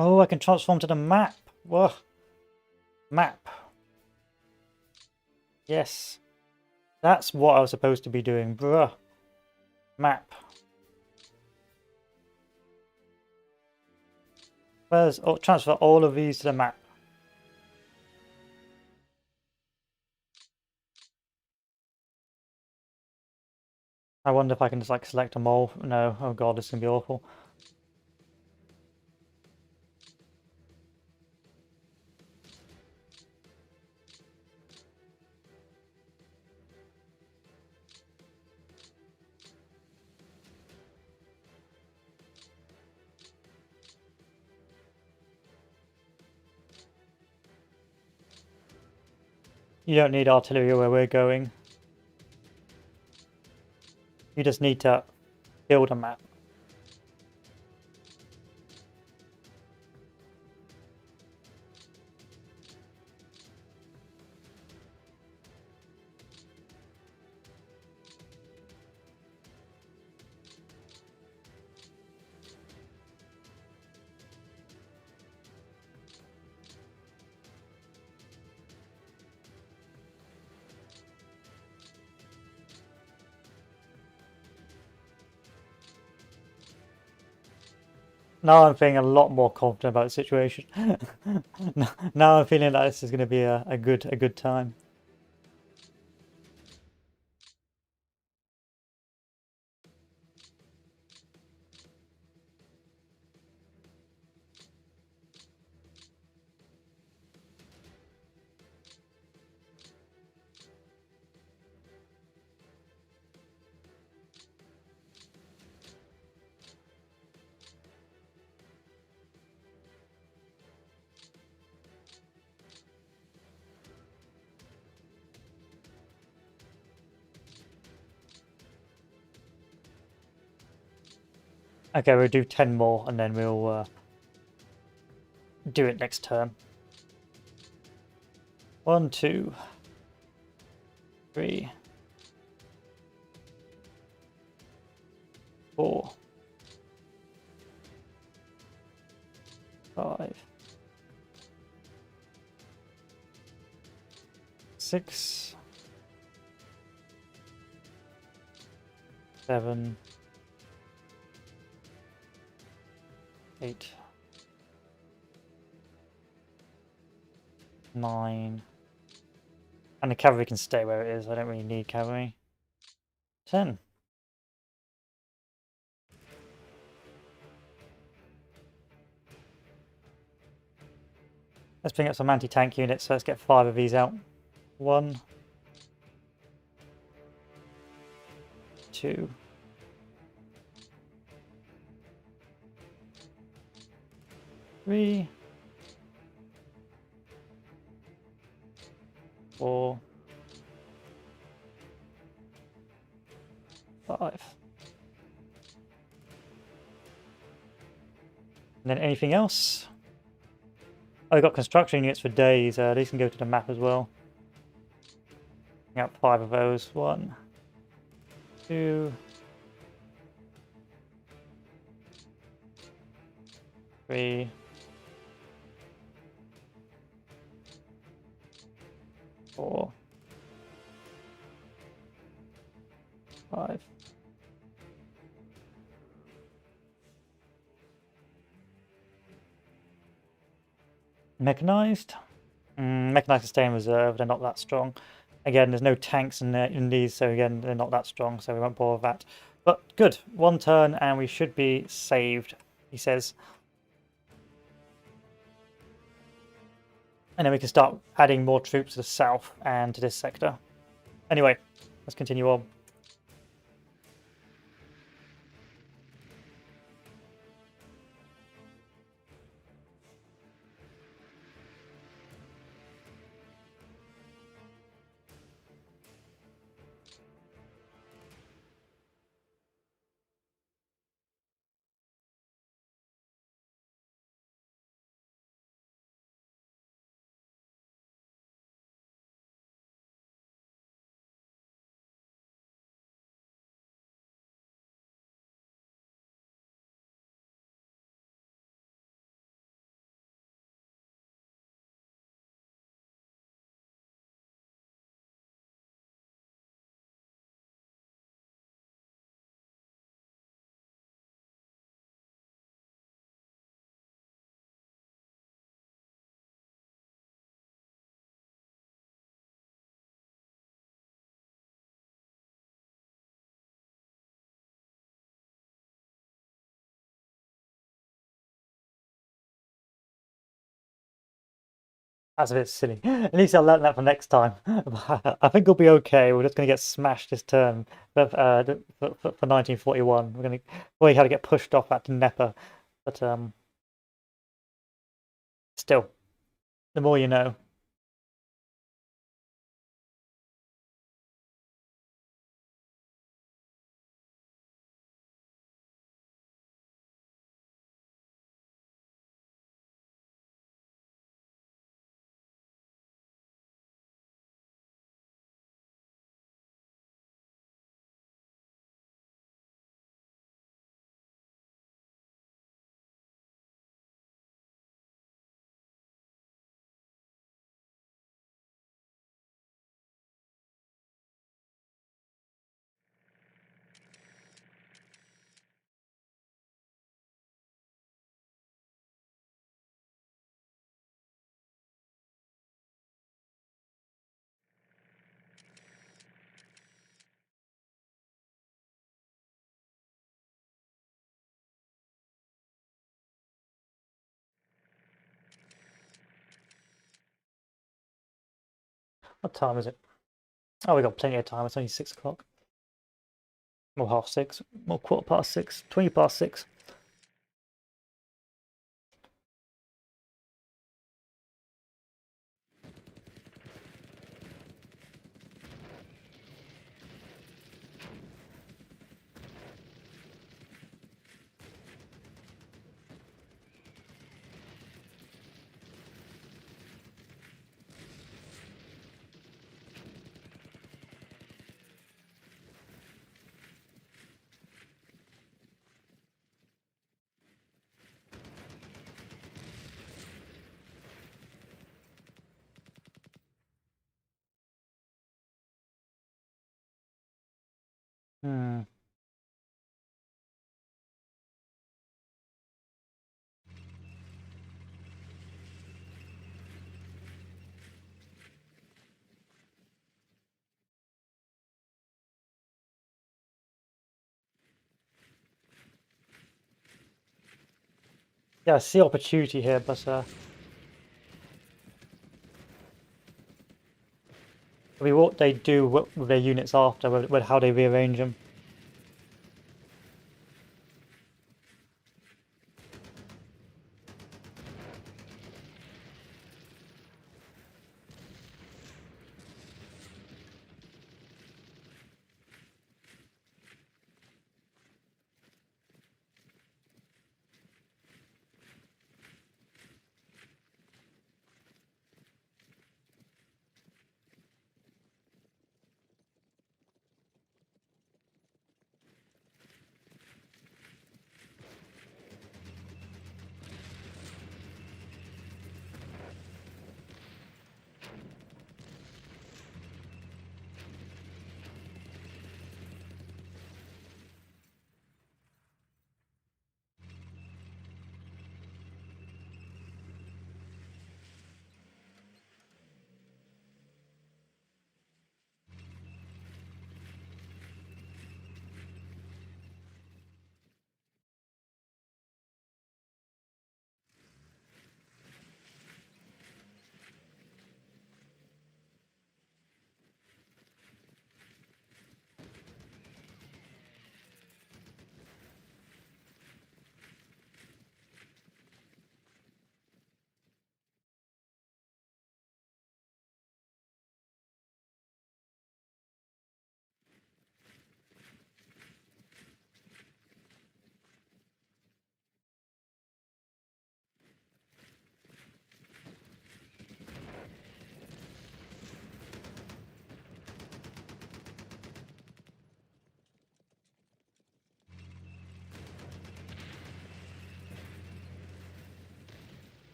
A: Oh, I can transform to the map. Whoa. Map. Yes. That's what I was supposed to be doing, bruh. Map. Where's... Oh, transfer all of these to the map. I wonder if I can just like select them all. No. Oh god, this is gonna be awful. You don't need artillery where we're going. You just need to build a map. Now I'm feeling a lot more confident about the situation. Now I'm feeling like this is going to be a good time. Okay, we'll do 10 more and then we'll do it next turn. 1, 2, 3, 4, 5, 6, 7, 8, 9, and the cavalry can stay where it is. I don't really need cavalry. 10. Let's bring up some anti-tank units, so let's get 5 of these out. 1, 2, 3, 4, 5. And then anything else? Oh, we've got construction units for days. These can go to the map as well. Bring out 5 of those. 1, 2, 3, 4, 5. Mechanized. Mechanized can stay in reserve. They're not that strong. Again, there's no tanks in these, so again, they're not that strong, so we won't bother with that. But good. 1 turn, and we should be saved, he says. And then we can start adding more troops to the south and to this sector. Anyway, let's continue on. That's a bit silly. At least I'll learn that for next time. I think we'll be okay. We're just going to get smashed this turn for 1941. We're going to we had to get pushed off at Dnieper, but still, the more you know. What time is it? Oh, we got plenty of time. It's only 6 o'clock. Or 6:30. Or 6:15. 20 past 6. Hmm. Yeah, I see opportunity here, but it'll be what they do with their units after, with how they rearrange them.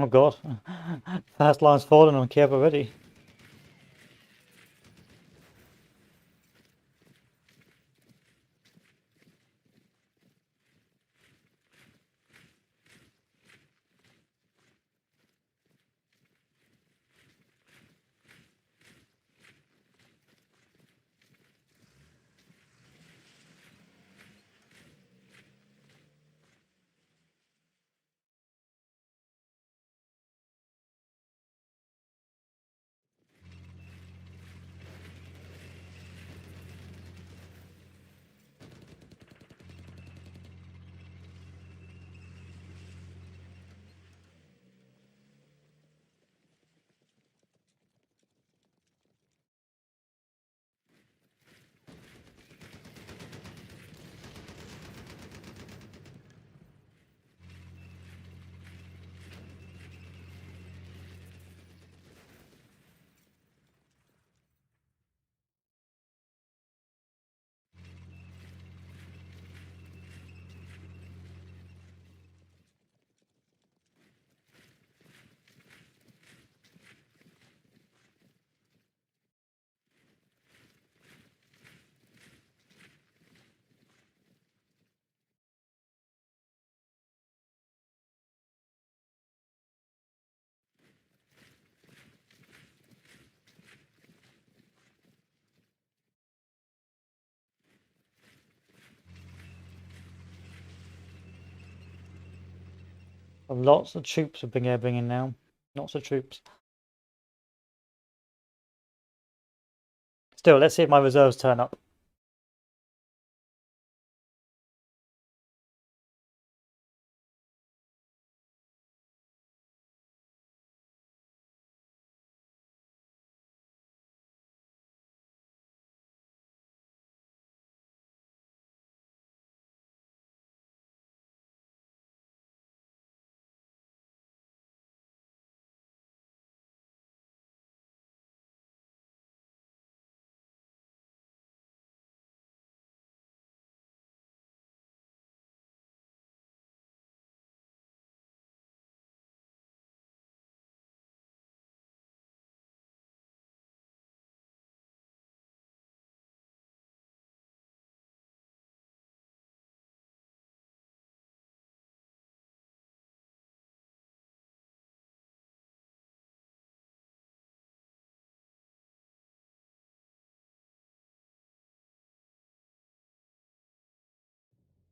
A: Oh god. First line's fallen on Kiev already. Lots of troops are bringing now. Lots of troops. Still, let's see if my reserves turn up.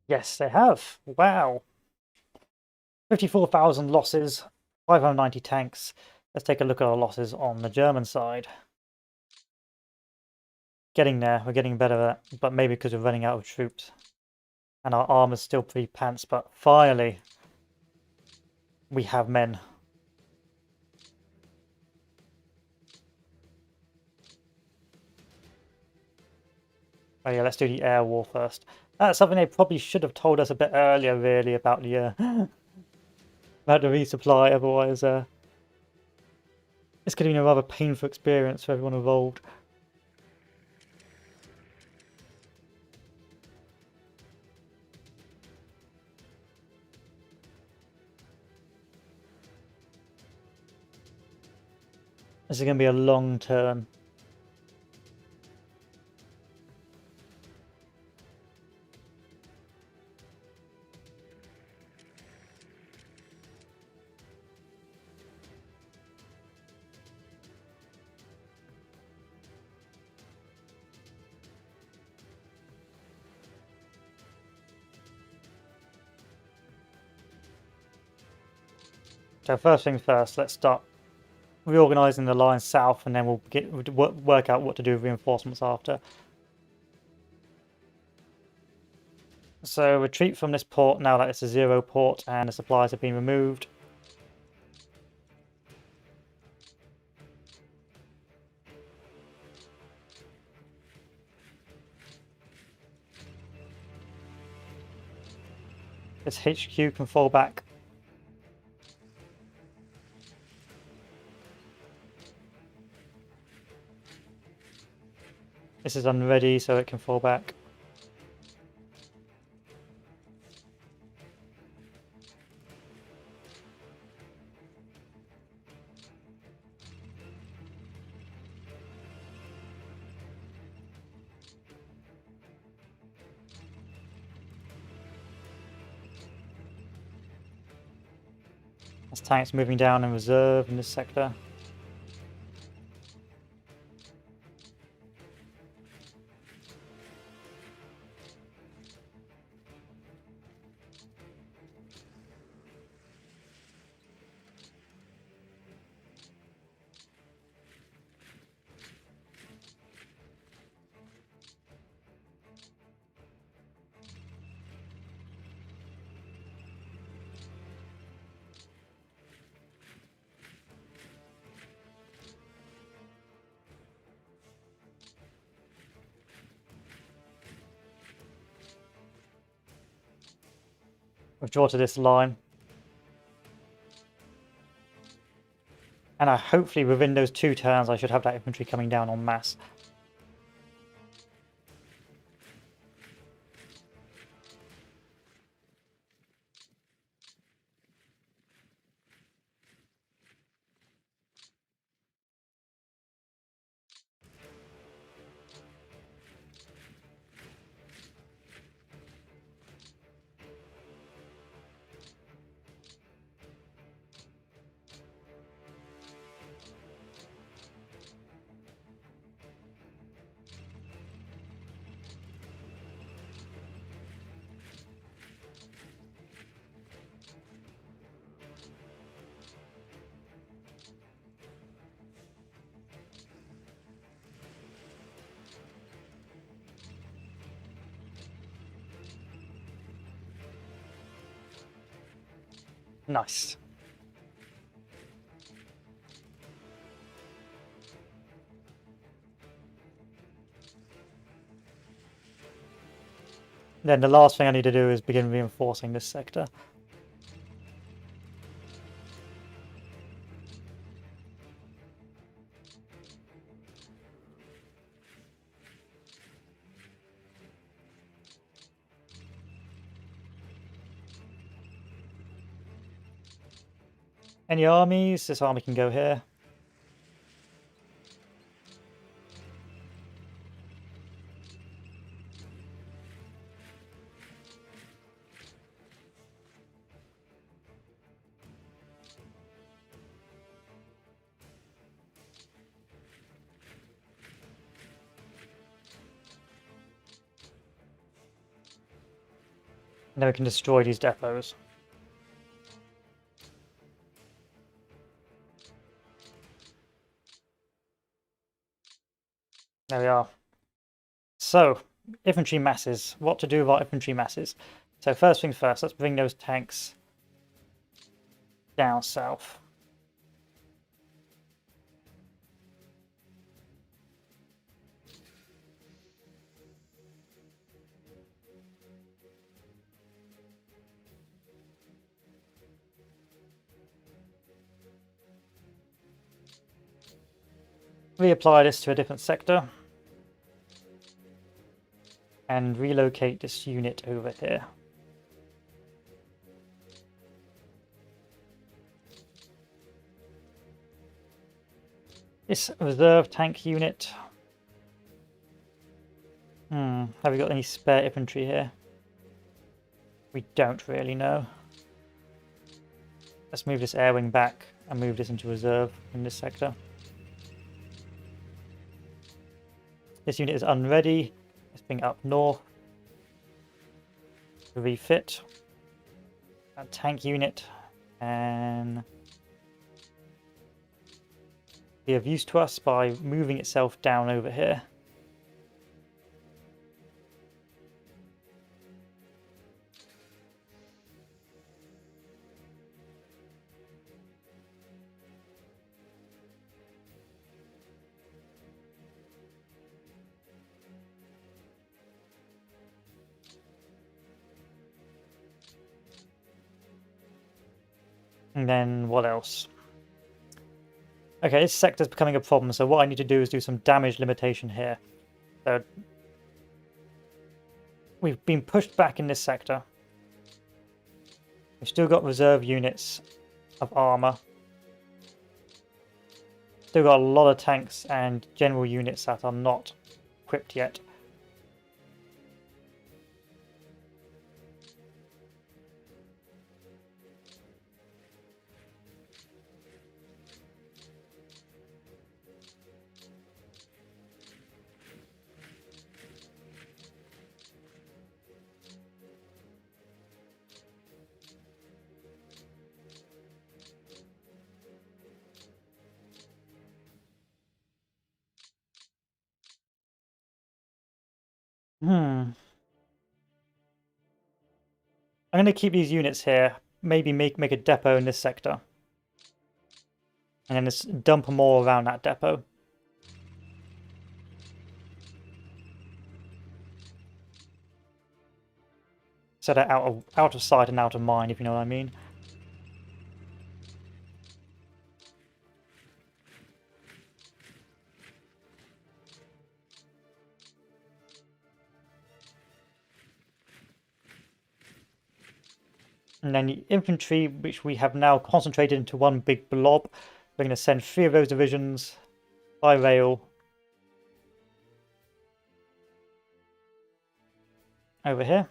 A: Yes, they have. Wow. 54,000 losses, 590 tanks. Let's take a look at our losses on the German side. Getting there, we're getting better at it, but maybe because we're running out of troops. And our armor's still pretty pants, but finally we have men. Oh yeah, let's do the air war first. That's something they probably should have told us a bit earlier, really, about the about the resupply. Otherwise, it's going to be a rather painful experience for everyone involved. This is going to be a long turn. So first things first, let's start reorganising the line south, and then we'll work out what to do with reinforcements after. So retreat from this port now that it's a zero port and the supplies have been removed. This HQ can fall back. This is unready, so it can fall back. As tanks moving down in reserve in this sector. Withdraw to this line. And hopefully within those 2 turns I should have that infantry coming down en masse. Nice. Then the last thing I need to do is begin reinforcing this sector. Any armies? This army can go here. And then we can destroy these depots. There we are. So, infantry masses. What to do with our infantry masses? So first things first, let's bring those tanks down south. Reapply this to a different sector. And relocate this unit over here. This reserve tank unit. Have we got any spare infantry here? We don't really know. Let's move this air wing back and move this into reserve in this sector. This unit is unready. Let's bring it up north. Refit. A tank unit and be of use to us by moving itself down over here. And then what else? Okay, this sector's becoming a problem, so what I need to do is do some damage limitation here. So we've been pushed back in this sector. We've still got reserve units of armor. Still got a lot of tanks and general units that are not equipped yet. I'm going to keep these units here. Maybe make a depot in this sector. And then just dump them all around that depot. So they're out of sight and out of mind, if you know what I mean. And then the infantry, which we have now concentrated into one big blob. We're going to send 3 of those divisions by rail over here.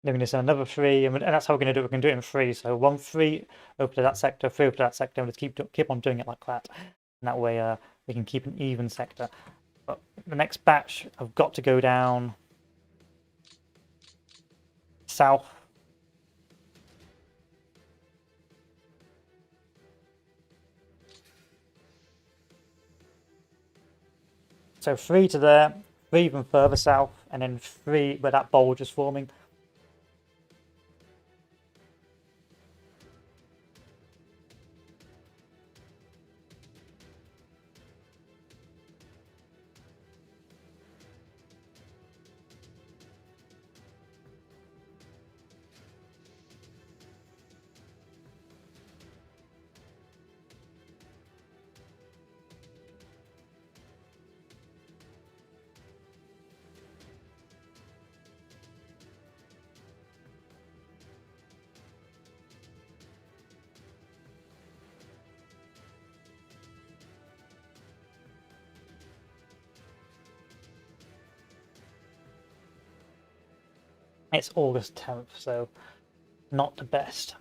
A: Then we're going to send another 3, and that's how we're going to do it. We're going to do it in 3. So 1, 3 over to that sector, 3 over to that sector, and just keep on doing it like that. And that way we can keep an even sector. But the next batch have got to go down south. So 3 to there, 3 even further south, and then 3 where that bulge is forming. It's August 10th, so not the best.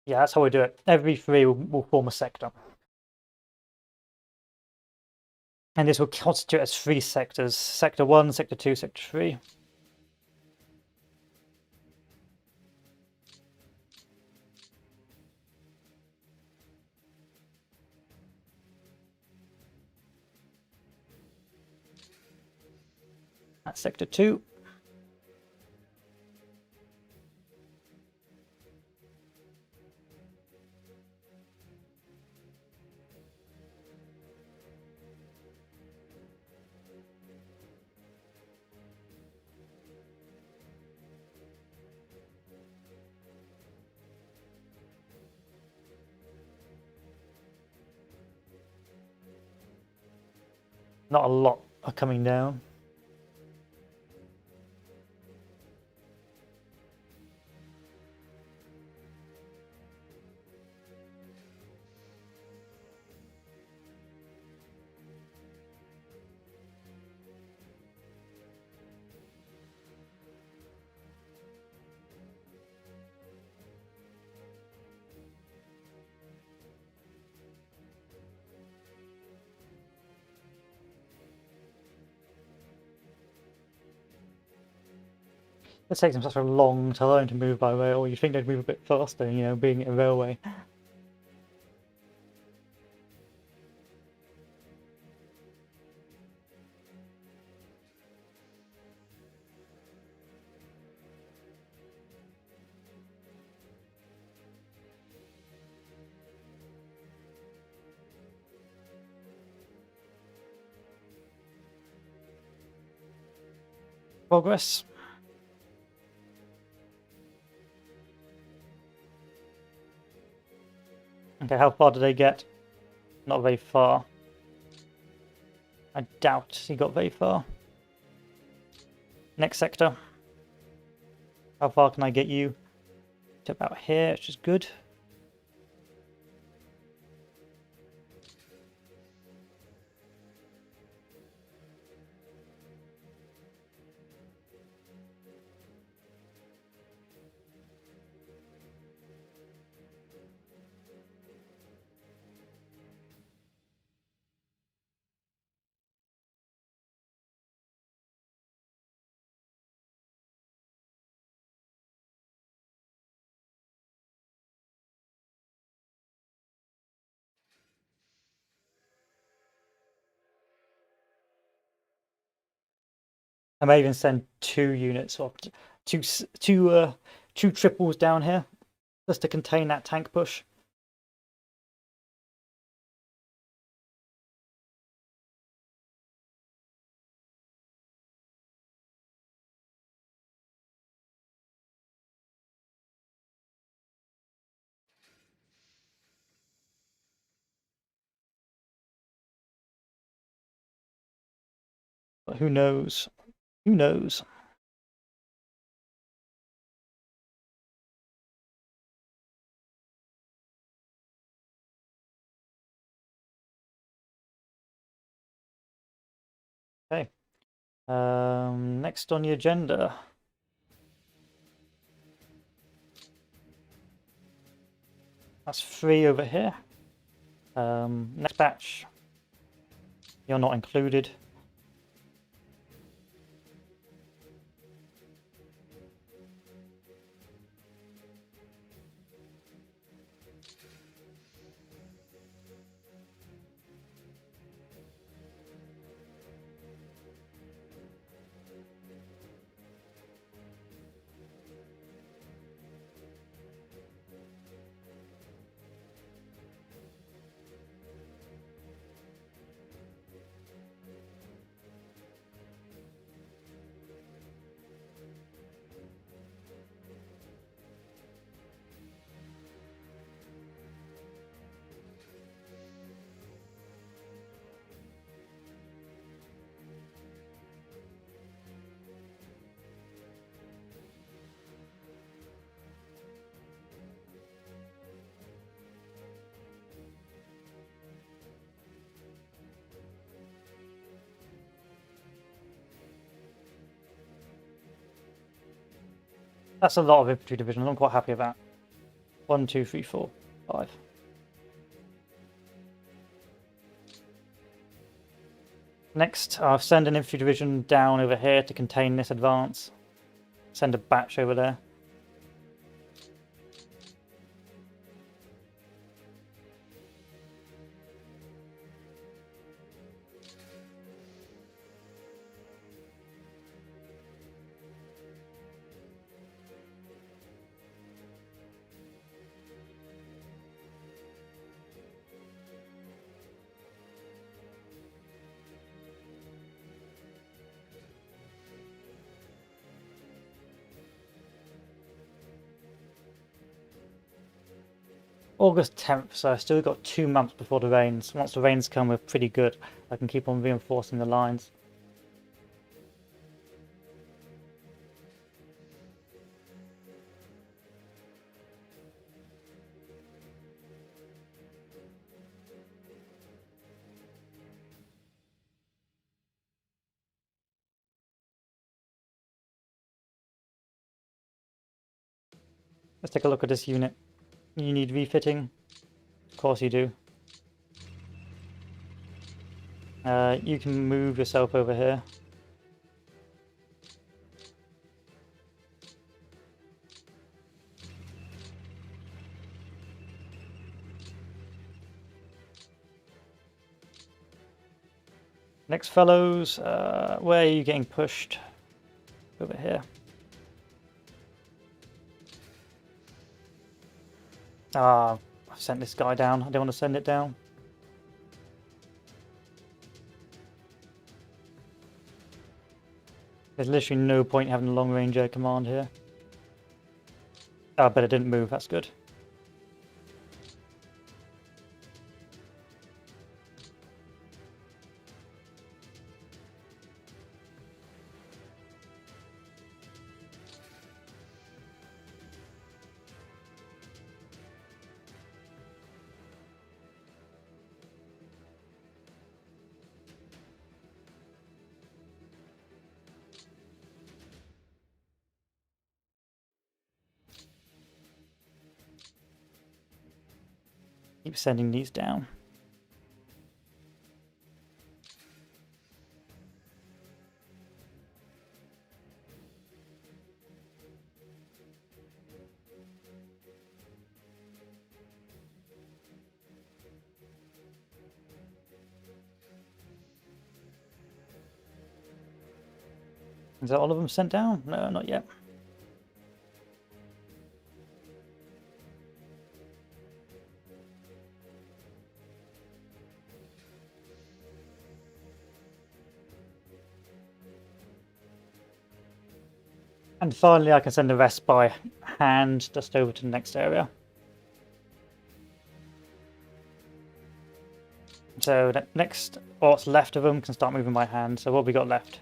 A: Yeah, that's how we do it. Every 3 will form a sector. And this will constitute as 3 sectors. Sector 1, Sector 2, Sector 3. That's Sector 2. Not a lot are coming down. It takes them such a long time to move by rail. You think they'd move a bit faster, you know, being a railway. Progress. Okay, how far did they get? Not very far. I doubt he got very far. Next sector. How far can I get you? To about here, which is good. I may even send 2 units or two triples down here just to contain that tank push. But who knows? Who knows? Okay. Next on the agenda. That's 3 over here. Next batch. You're not included. That's a lot of infantry divisions. I'm quite happy about. 1, 2, 3, 4, 5. Next, I'll send an infantry division down over here to contain this advance. Send a batch over there. August 10th, so I've still got 2 months before the rains. Once the rains come, we're pretty good. I can keep on reinforcing the lines. Let's take a look at this unit. You need refitting? Of course you do. You can move yourself over here. Next fellows, where are you getting pushed? Over here. Ah, I've sent this guy down. I don't want to send it down. There's literally no point having a long-range air command here. Oh, but it didn't move. That's good. Keep sending these down. Is that all of them sent down? No, not yet. And finally, I can send the rest by hand just over to the next area. So the next, what's left of them can start moving by hand. So what have we got left?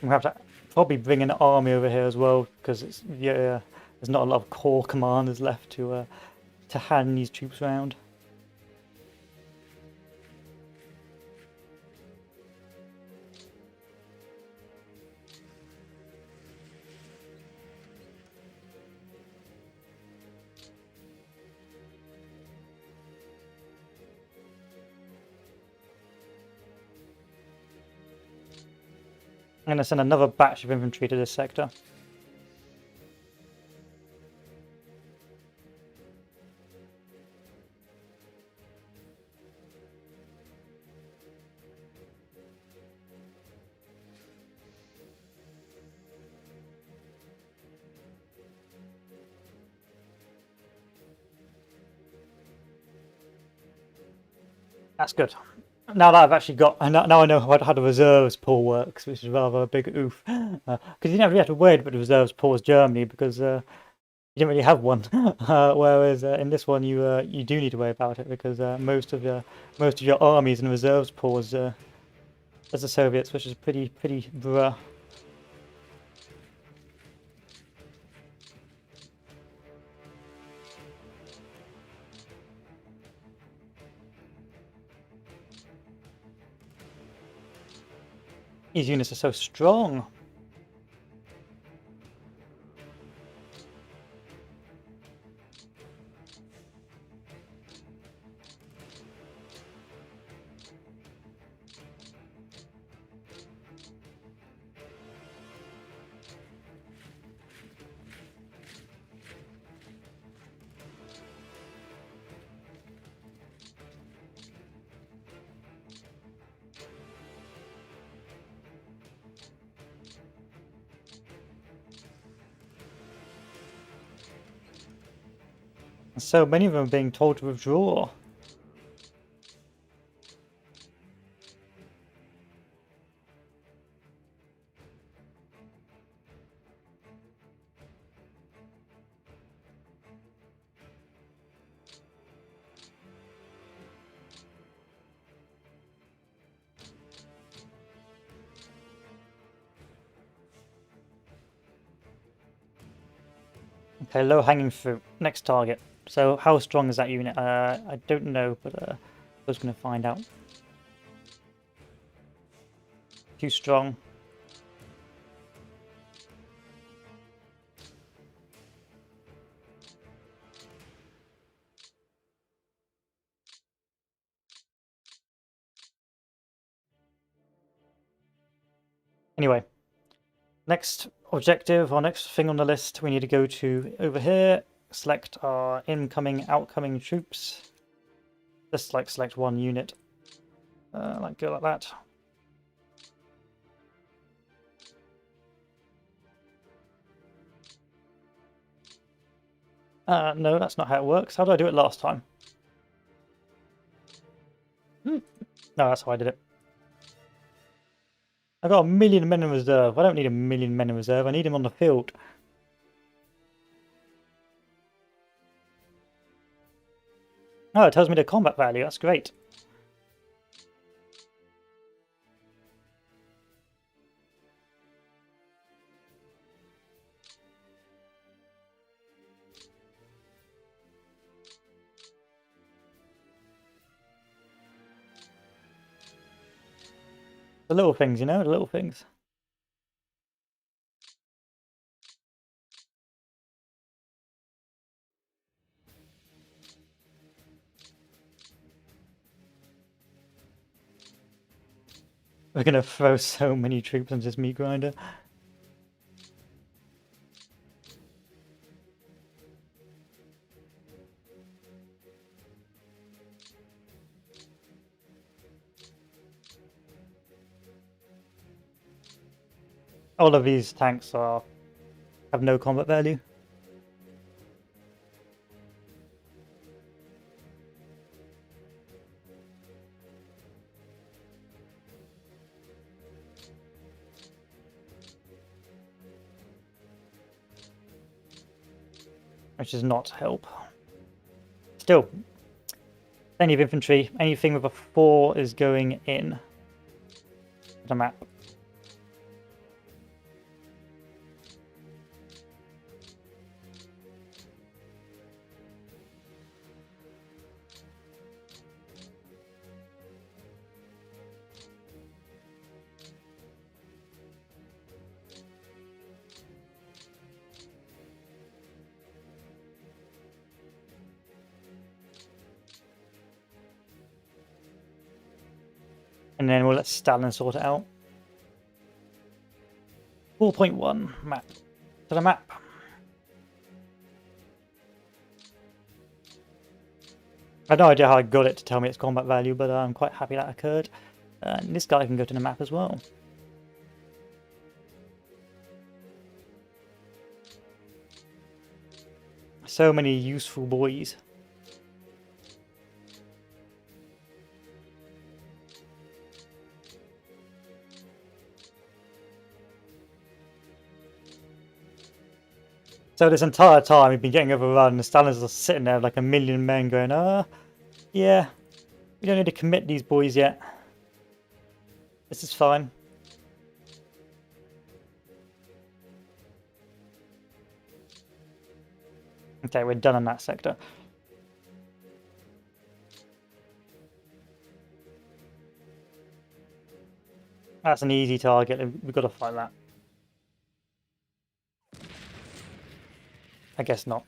A: We have to probably bring an army over here as well, because it's there's not a lot of core commanders left to hand these troops around. I'm going to send another batch of infantry to this sector. That's good. Now that I've actually got, now I know how the reserves pool works, which is rather a big oof. Because you didn't really have to worry about the reserves pool as Germany, because you didn't really have one. Whereas in this one, you do need to worry about it, because most of your armies and reserves pool as the Soviets, which is pretty bruh. These units are so strong. And so many of them are being told to withdraw. Okay, low-hanging fruit. Next target. So how strong is that unit? I don't know, but I was going to find out. Too strong. Anyway, next objective, or next thing on the list, we need to go to over here, select our incoming, outcoming troops. Just like select one unit, like go like that. No, that's not how it works. How did I do it last time? No, that's how I did it. I got 1,000,000 men in reserve. I don't need 1,000,000 men in reserve. I need them on the field. Oh, it tells me the combat value. That's great. The little things, you know, the little things. We're going to throw so many troops into this meat grinder. All of these tanks have no combat value. Which does not help. Still, plenty of infantry. Anything with a 4 is going in the map. And then we'll let Stalin sort it out. 4.1 map. To the map. I have no idea how I got it to tell me its combat value, but I'm quite happy that occurred. And this guy can go to the map as well. So many useful boys. So this entire time we've been getting overrun, and Stalin's just sitting there like a million men going, yeah, we don't need to commit these boys yet. This is fine. Okay, we're done in that sector. That's an easy target, we've got to fight that. I guess not.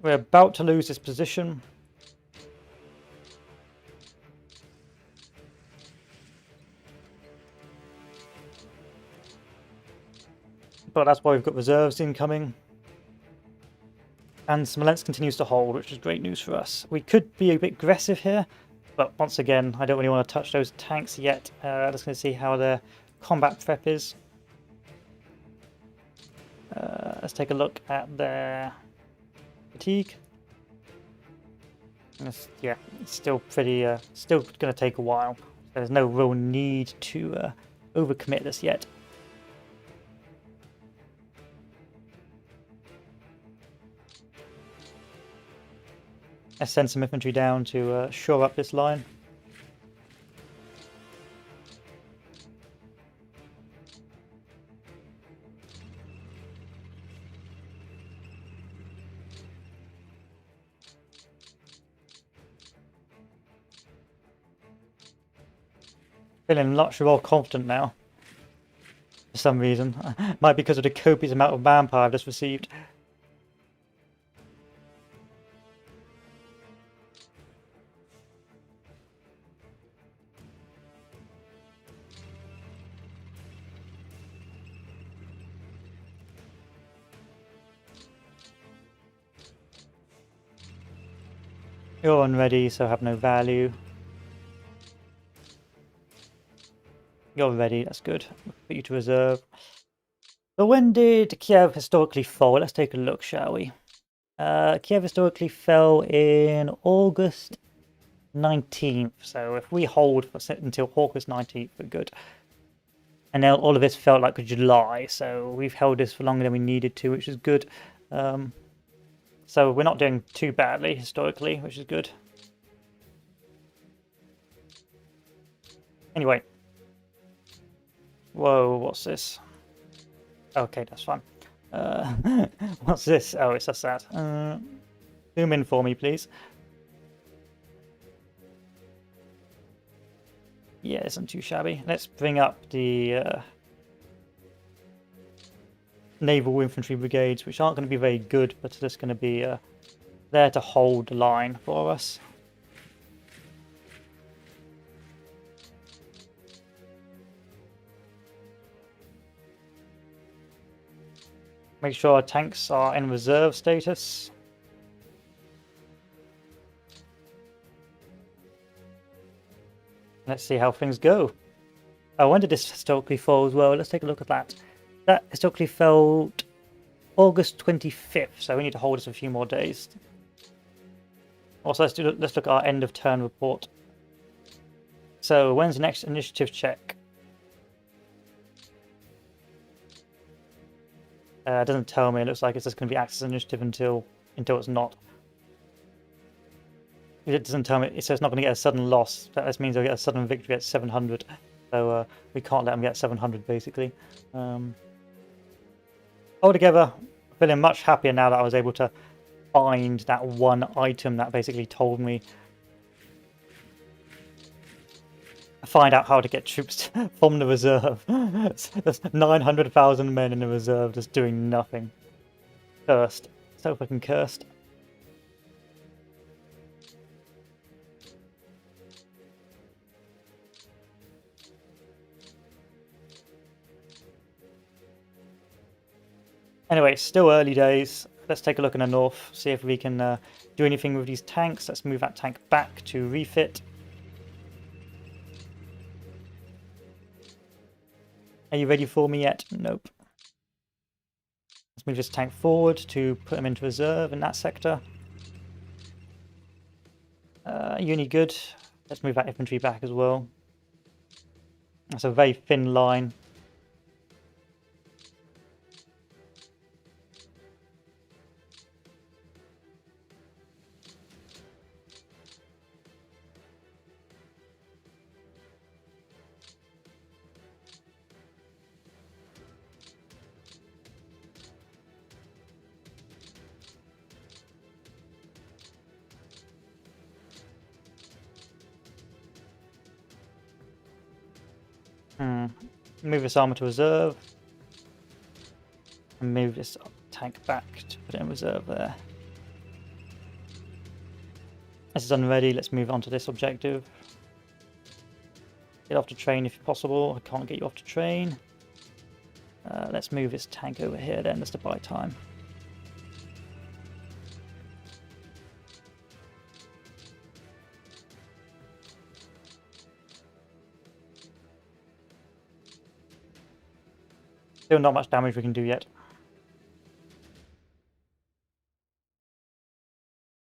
A: We're about to lose this position. But that's why we've got reserves incoming. And Smolensk continues to hold, which is great news for us. We could be a bit aggressive here, but once again, I don't really want to touch those tanks yet. Just going to see how their combat prep is. Let's take a look at their fatigue. Yeah, it's still pretty, still going to take a while. There's no real need to overcommit this yet. Let's send some infantry down to shore up this line. Feeling much more confident now. For some reason. Might be because of the copious amount of manpower I've just received. You're unready, so have no value. You're ready, that's good. We'll put you to reserve. But when did Kiev historically fall? Let's take a look, shall we? Kiev historically fell in August 19th. So if we hold until August 19th, we're good. And now all of this felt like July, so we've held this for longer than we needed to, which is good. So we're not doing too badly historically, which is good. Anyway. Whoa, what's this? Okay, that's fine. What's this? Oh, it's just that. Zoom in for me, please. Yeah, isn't too shabby. Let's bring up the naval infantry brigades, which aren't going to be very good, but are just going to be there to hold the line for us. Make sure our tanks are in reserve status. Let's see how things go. Oh, when did this historically fall as well? Let's take a look at that. That historically fell August 25th, so we need to hold this a few more days. Also, let's look at our end of turn report. So, when's the next initiative check? It doesn't tell me. It looks like it's just going to be Axis initiative until it's not. It doesn't tell me. It says it's not going to get a sudden loss. That means they'll get a sudden victory at 700. So we can't let them get 700 basically. Altogether, feeling much happier now that I was able to find that one item that basically told me. Find out how to get troops from the reserve. There's 900,000 men in the reserve just doing nothing. Cursed. So fucking cursed. Anyway, still early days. Let's take a look in the north, see if we can do anything with these tanks. Let's move that tank back to refit. Are you ready for me yet? Nope. Let's move this tank forward to put him into reserve in that sector. Uni good. Let's move that infantry back as well. That's a very thin line. Move this armor to reserve. And move this tank back to put it in reserve there. This is unready. Let's move on to this objective. Get off the train if possible. I can't get you off the train. Let's move this tank over here then, just to buy time. Still not much damage we can do yet.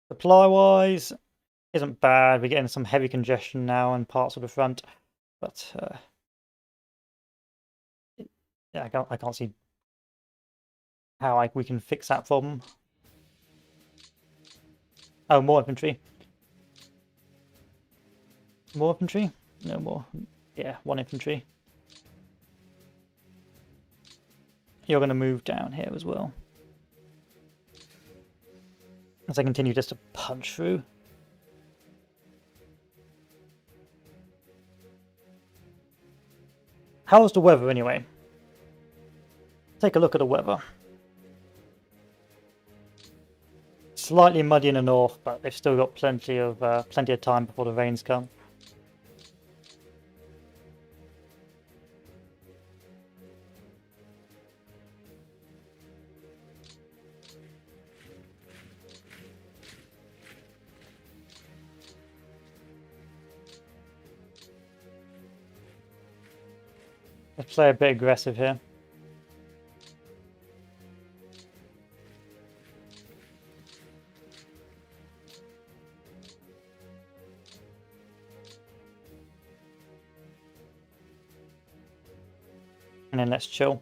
A: Supply-wise, isn't bad. We're getting some heavy congestion now in parts of the front, but yeah, I can't see how we can fix that problem. Oh, more infantry. More infantry? No more. Yeah, one infantry. You're going to move down here as well. As I continue just to punch through. How's the weather anyway? Take a look at the weather. Slightly muddy in the north, but they've still got plenty of time before the rains come. Let's play a bit aggressive here. And then let's chill.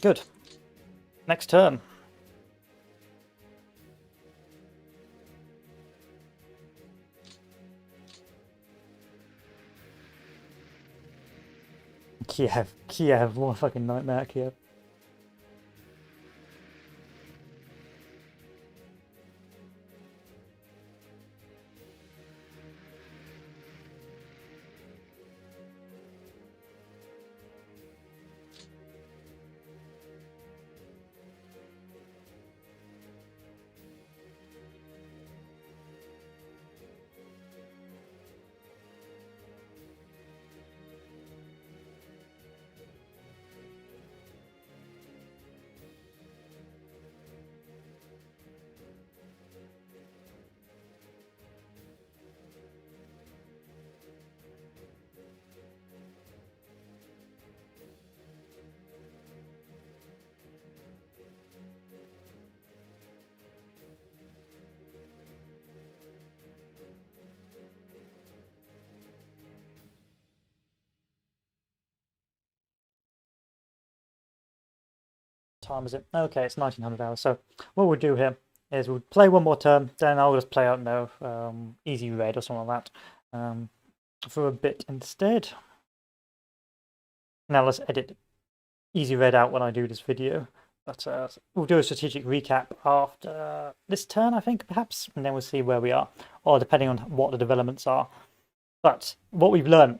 A: Good. Next turn. Kiev, what a fucking nightmare, Kiev. Time is it? Okay, it's 1900 hours. So what we'll do here is we'll play one more turn, then I'll just play out easy red or something like that for a bit instead. Now let's edit easy red out when I do this video. But we'll do a strategic recap after this turn, I think, perhaps, and then we'll see where we are, or depending on what the developments are. But what we've learned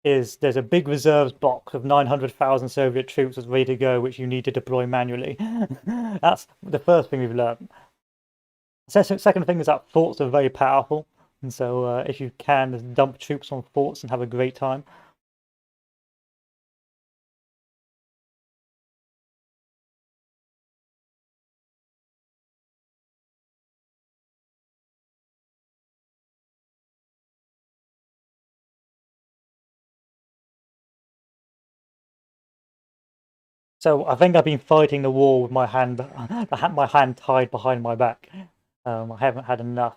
A: is there's a big reserves box of 900,000 Soviet troops that's ready to go, which you need to deploy manually. That's the first thing we've learned. Second thing is that forts are very powerful, and so if you can, just dump troops on forts and have a great time. So I think I've been fighting the war with my hand, my hand tied behind my back. I haven't had enough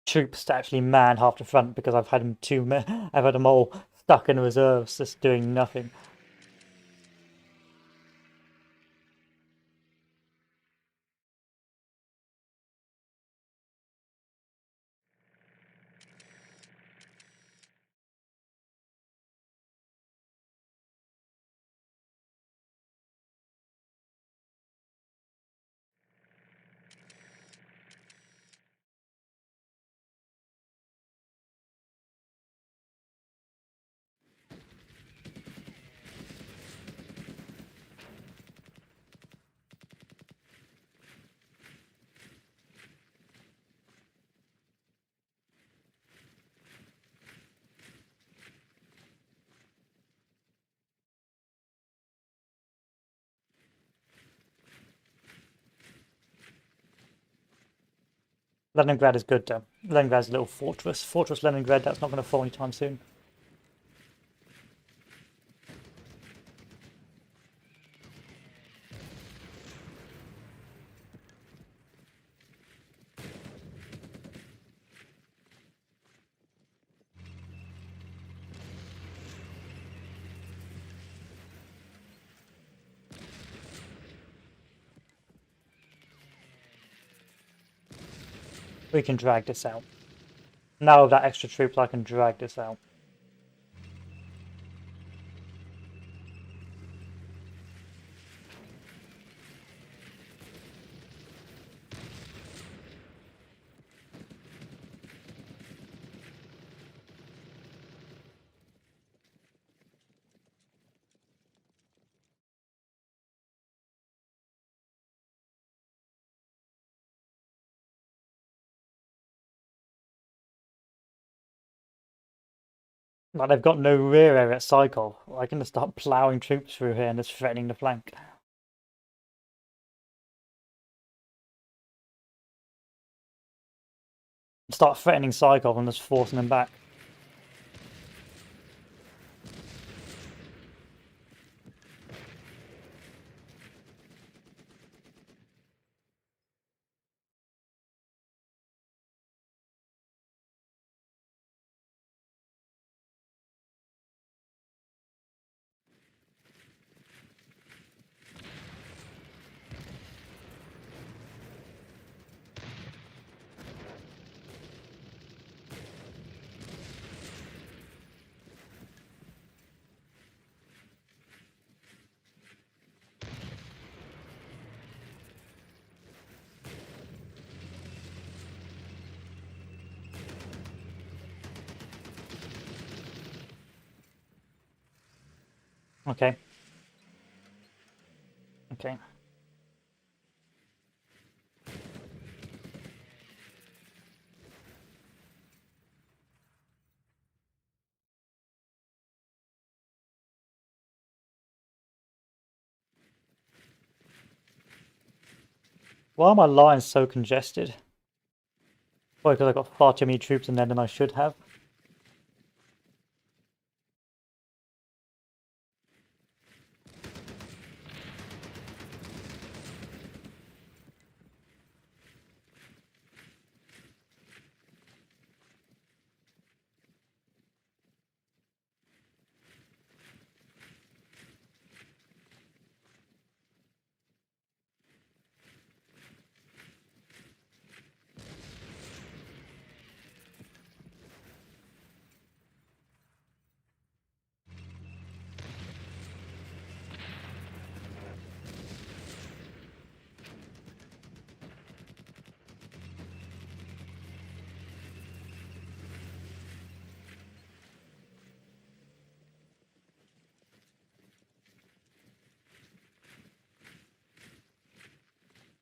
A: troops to actually man half the front because I've had I've had them all stuck in reserves, just doing nothing. Leningrad is good though. Leningrad's a little fortress. Fortress Leningrad, that's not going to fall anytime soon. We can drag this out. Now with that extra troops, I can drag this out. Like they've got no rear area cycle. I can just start ploughing troops through here and just threatening the flank. Start threatening cycle and just forcing them back. Okay. Okay. Why are my lines so congested? Probably because I've got far too many troops in there than I should have.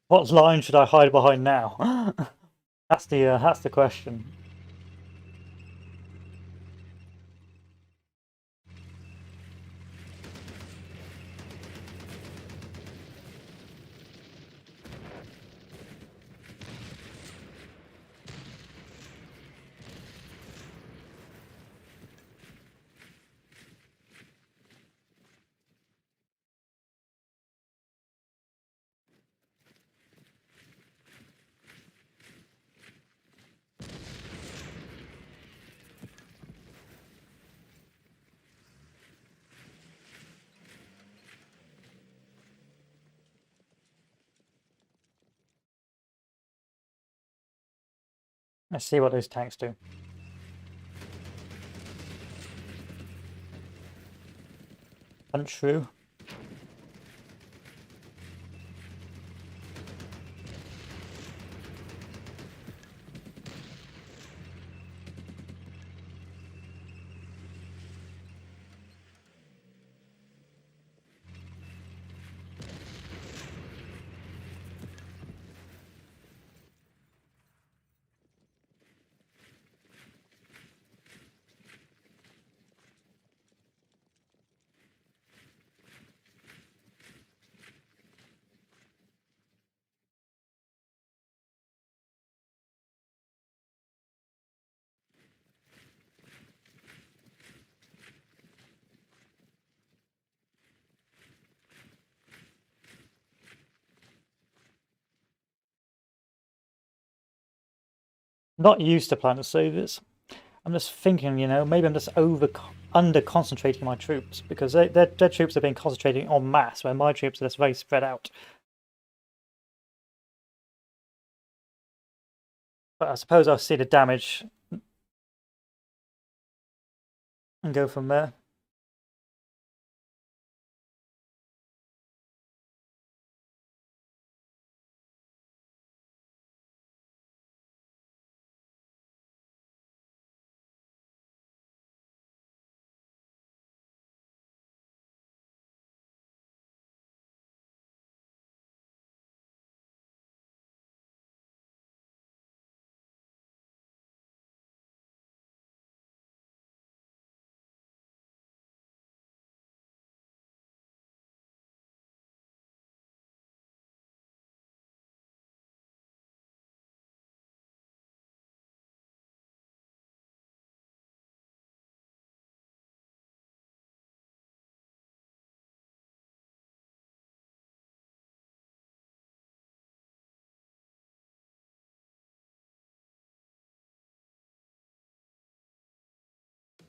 A: What line should I hide behind now? That's the question. Let's see what those tanks do. Punch through. Not used to Planet Saviors. I'm just thinking, maybe I'm just under concentrating my troops because their troops have been concentrating en masse, where my troops are just very spread out. But I suppose I'll see the damage and go from there.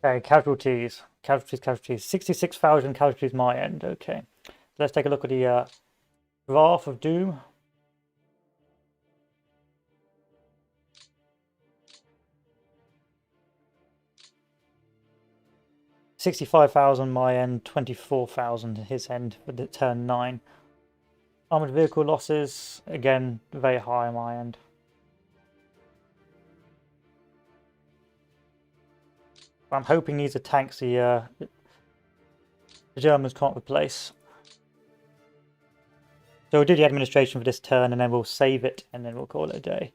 A: Okay, casualties. Casualties. 66,000 casualties my end. Okay. Let's take a look at the Graph of Doom. $65,000 my end, 24,000 his end for the turn 9. Armored vehicle losses, again, very high on my end. I'm hoping these are tanks the Germans can't replace. So we'll do the administration for this turn and then we'll save it and then we'll call it a day.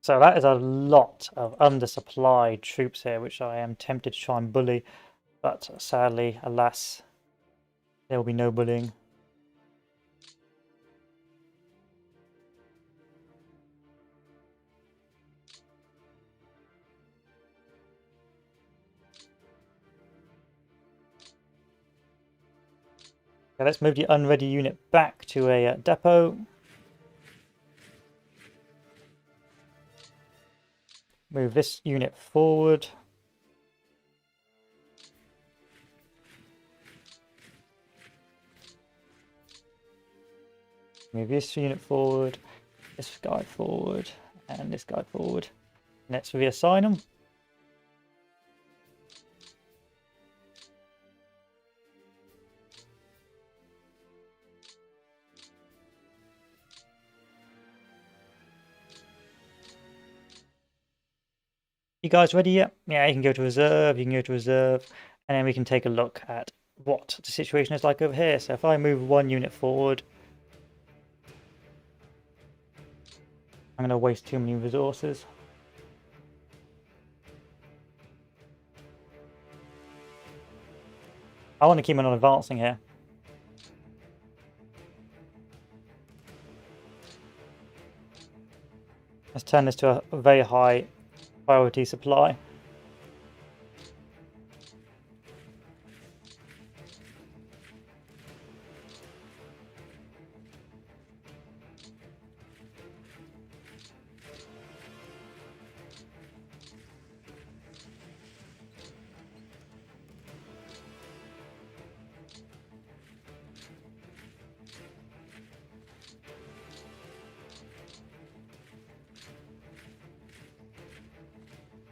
A: So that is a lot of undersupplied troops here, which I am tempted to try and bully, but sadly, alas, there will be no bullying. Okay, let's move the unready unit back to a depot. Move this unit forward. Move this unit forward, this guy forward, and this guy forward. Let's reassign them. You guys ready yet? Yeah, you can go to reserve, you can go to reserve, and then we can take a look at what the situation is like over here. So if I move one unit forward, I'm going to waste too many resources. I want to keep on advancing here. Let's turn this to a very high priority supply.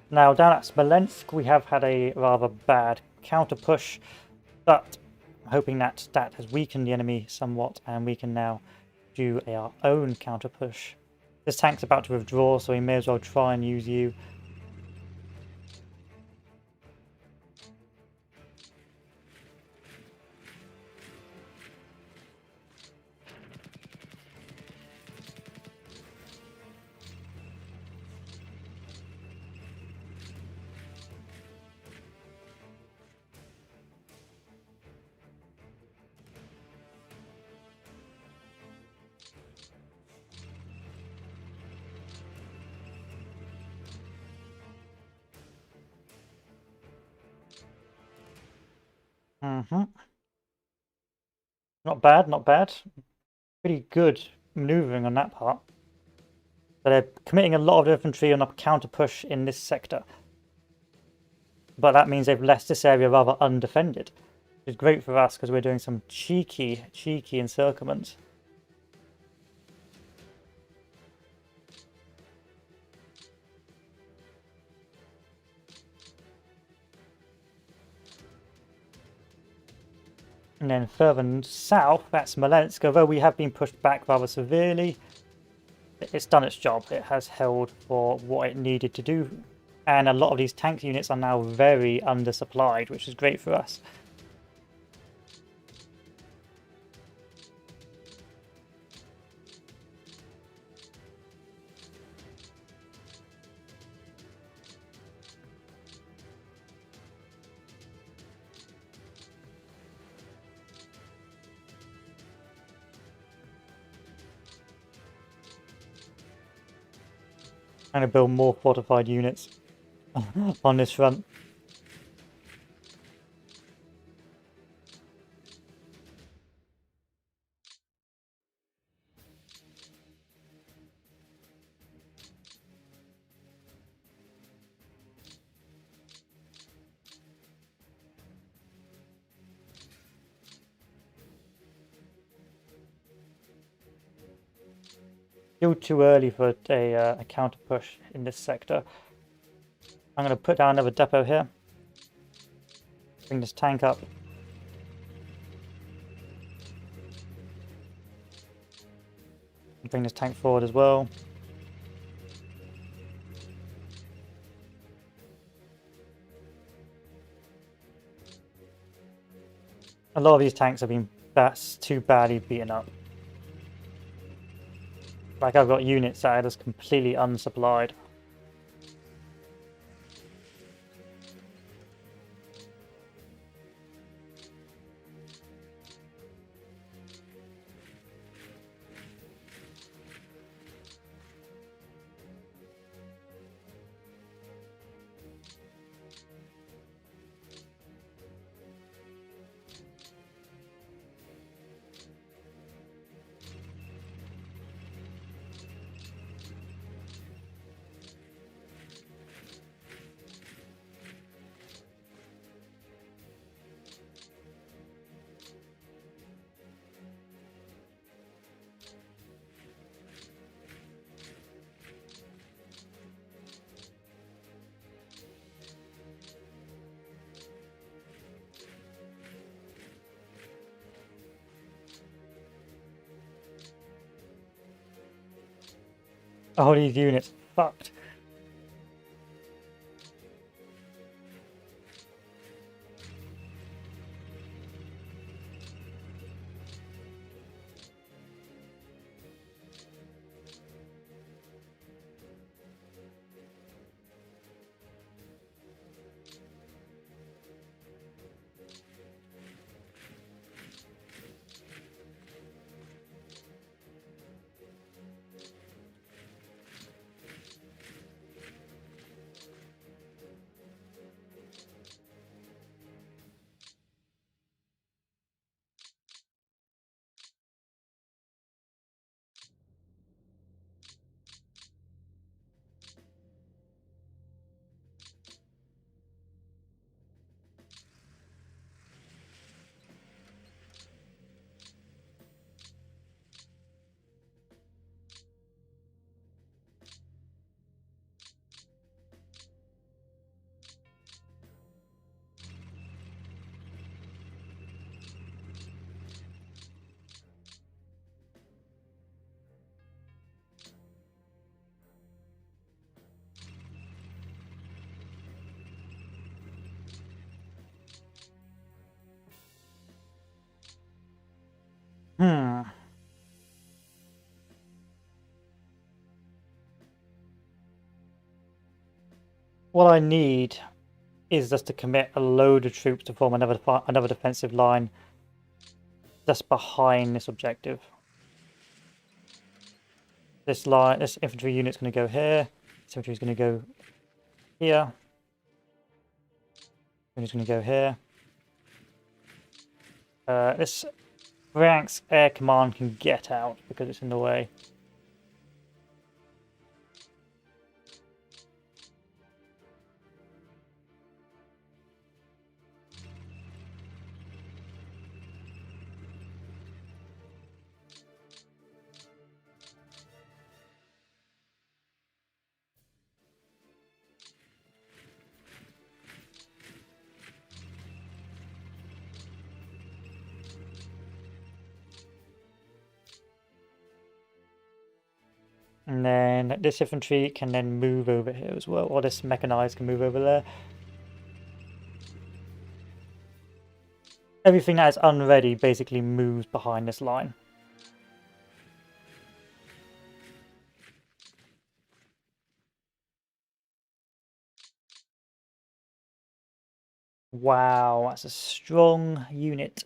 A: Now down at Smolensk we have had a rather bad counter push, but I'm hoping that that has weakened the enemy somewhat and we can now do our own counter push. This tank's about to withdraw, so we may as well try and use you. Not bad, not bad. Pretty good maneuvering on that part. So they're committing a lot of infantry on a counter push in this sector. But that means they've left this area rather undefended. Which is great for us because we're doing some cheeky encirclement. And then further south, that's Smolensk. Although we have been pushed back rather severely, it's done its job. It has held for what it needed to do. And a lot of these tank units are now very undersupplied, which is great for us. I'm going to build more fortified units. on this front. Still too early for a counter push in this sector. I'm going to put down another depot here. Bring this tank up. Bring this tank forward as well. A lot of these tanks have been too badly beaten up. Like I've got units that are just completely unsupplied. Oh, these units fucked. Hmm. What I need is just to commit a load of troops to form another defensive line just behind this objective. This infantry unit's going to go here. This infantry is going to go here. It's going to go here. This Frank's air command can get out because it's in the way. And then this infantry can then move over here as well, or this mechanized can move over there. Everything that is unready basically moves behind this line. Wow, that's a strong unit.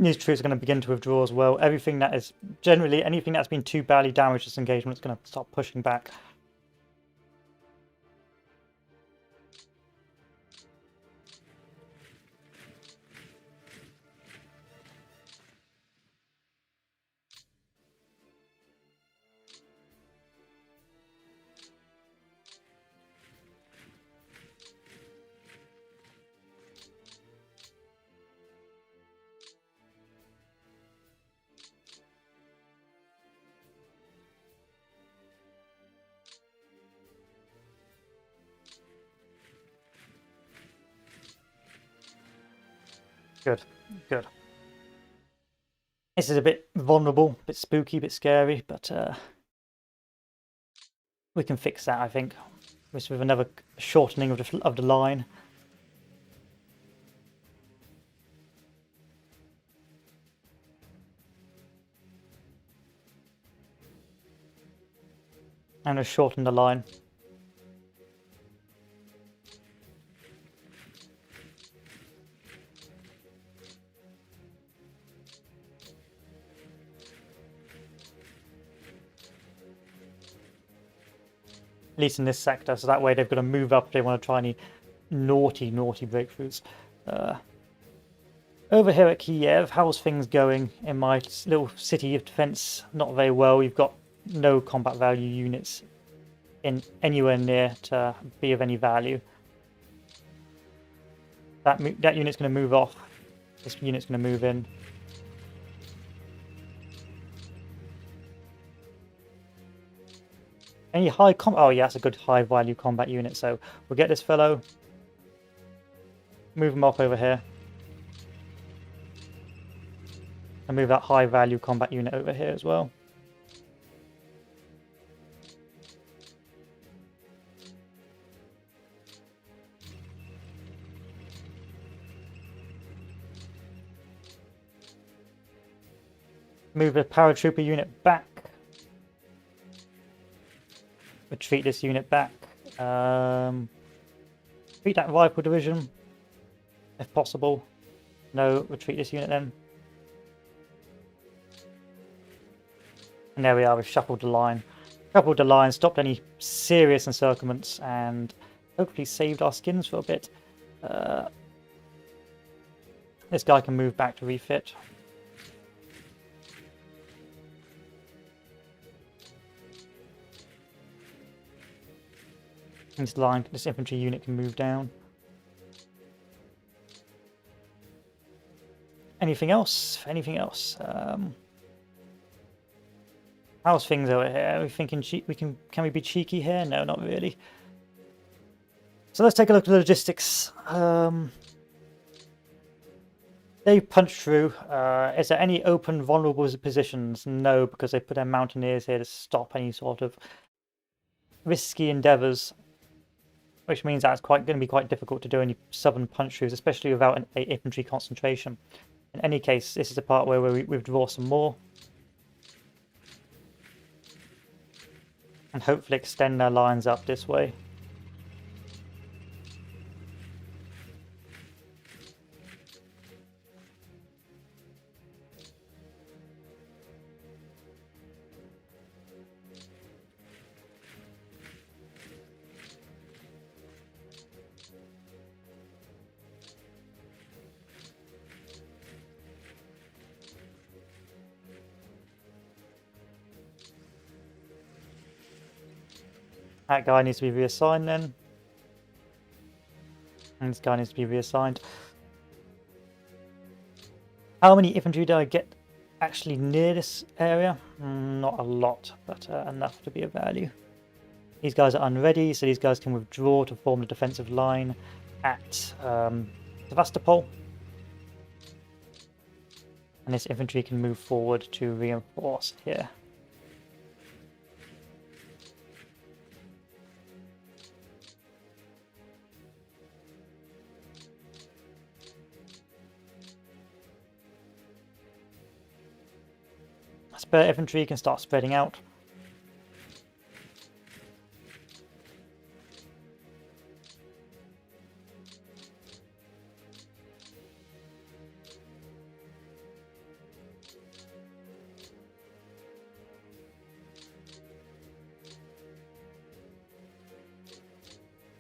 A: these troops are going to begin to withdraw as well. Everything that is generally anything that's been too badly damaged this engagement is going to start pushing back. Good, good. This is a bit vulnerable, a bit spooky, a bit scary, but we can fix that, I think, with another shortening of the line. And shorten the line. At least in this sector, so that way they've got to move up if they want to try any naughty breakthroughs. Over here at Kiev, how's things going in my little city of defense? Not very well. We've got no combat value units in anywhere near to be of any value. That unit's going to move off. This unit's going to move in. Any high oh yeah, that's a good high value combat unit. So we'll get this fellow, move him off over here, and move that high value combat unit over here as well. Move the paratrooper unit back. Retreat this unit back. Retreat that rifle division, if possible. No, retreat this unit then. And there we are, we've shuffled the line. Shuffled the line, stopped any serious encirclements, and hopefully saved our skins for a bit. This guy can move back to refit. This infantry unit can move down. Anything else? Anything else? How's things over here? Are we thinking can we be cheeky here? No, not really. So let's take a look at the logistics. They punched through. Is there any open vulnerable positions? No, because they put their mountaineers here to stop any sort of risky endeavours. Which means that it's going to be quite difficult to do any southern punch-throughs, especially without an infantry concentration. In any case, this is the part where we withdraw some more. And hopefully extend their lines up this way. That guy needs to be reassigned then. And this guy needs to be reassigned. How many infantry do I get actually near this area? Not a lot, but enough to be of value. These guys are unready, so these guys can withdraw to form the defensive line at Sevastopol. And this infantry can move forward to reinforce here. Spare infantry can start spreading out.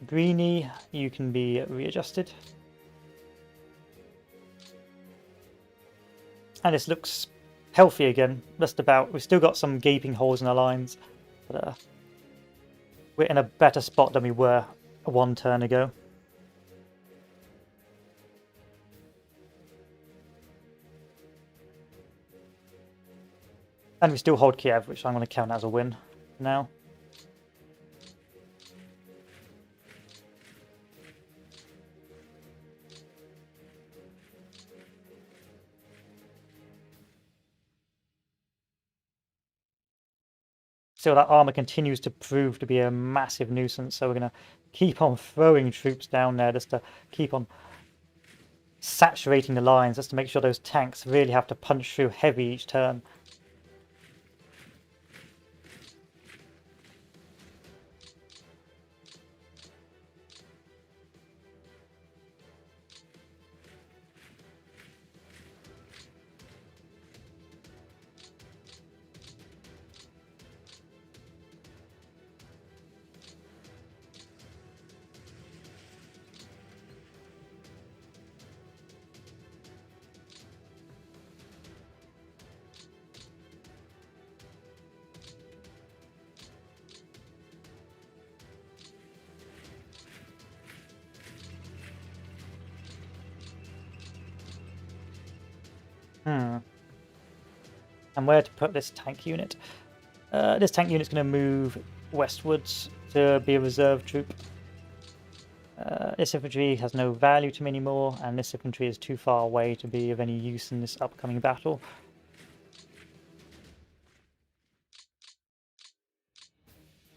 A: Greeny, you can be readjusted. And this looks healthy again, just about. We've still got some gaping holes in our lines, but we're in a better spot than we were one turn ago. And we still hold Kiev, which I'm going to count as a win now. Still, that armor continues to prove to be a massive nuisance, so we're going to keep on throwing troops down there just to keep on saturating the lines, just to make sure those tanks really have to punch through heavy each turn. And where to put this tank unit? This tank unit's going to move westwards to be a reserve troop. This infantry has no value to me anymore, and this infantry is too far away to be of any use in this upcoming battle.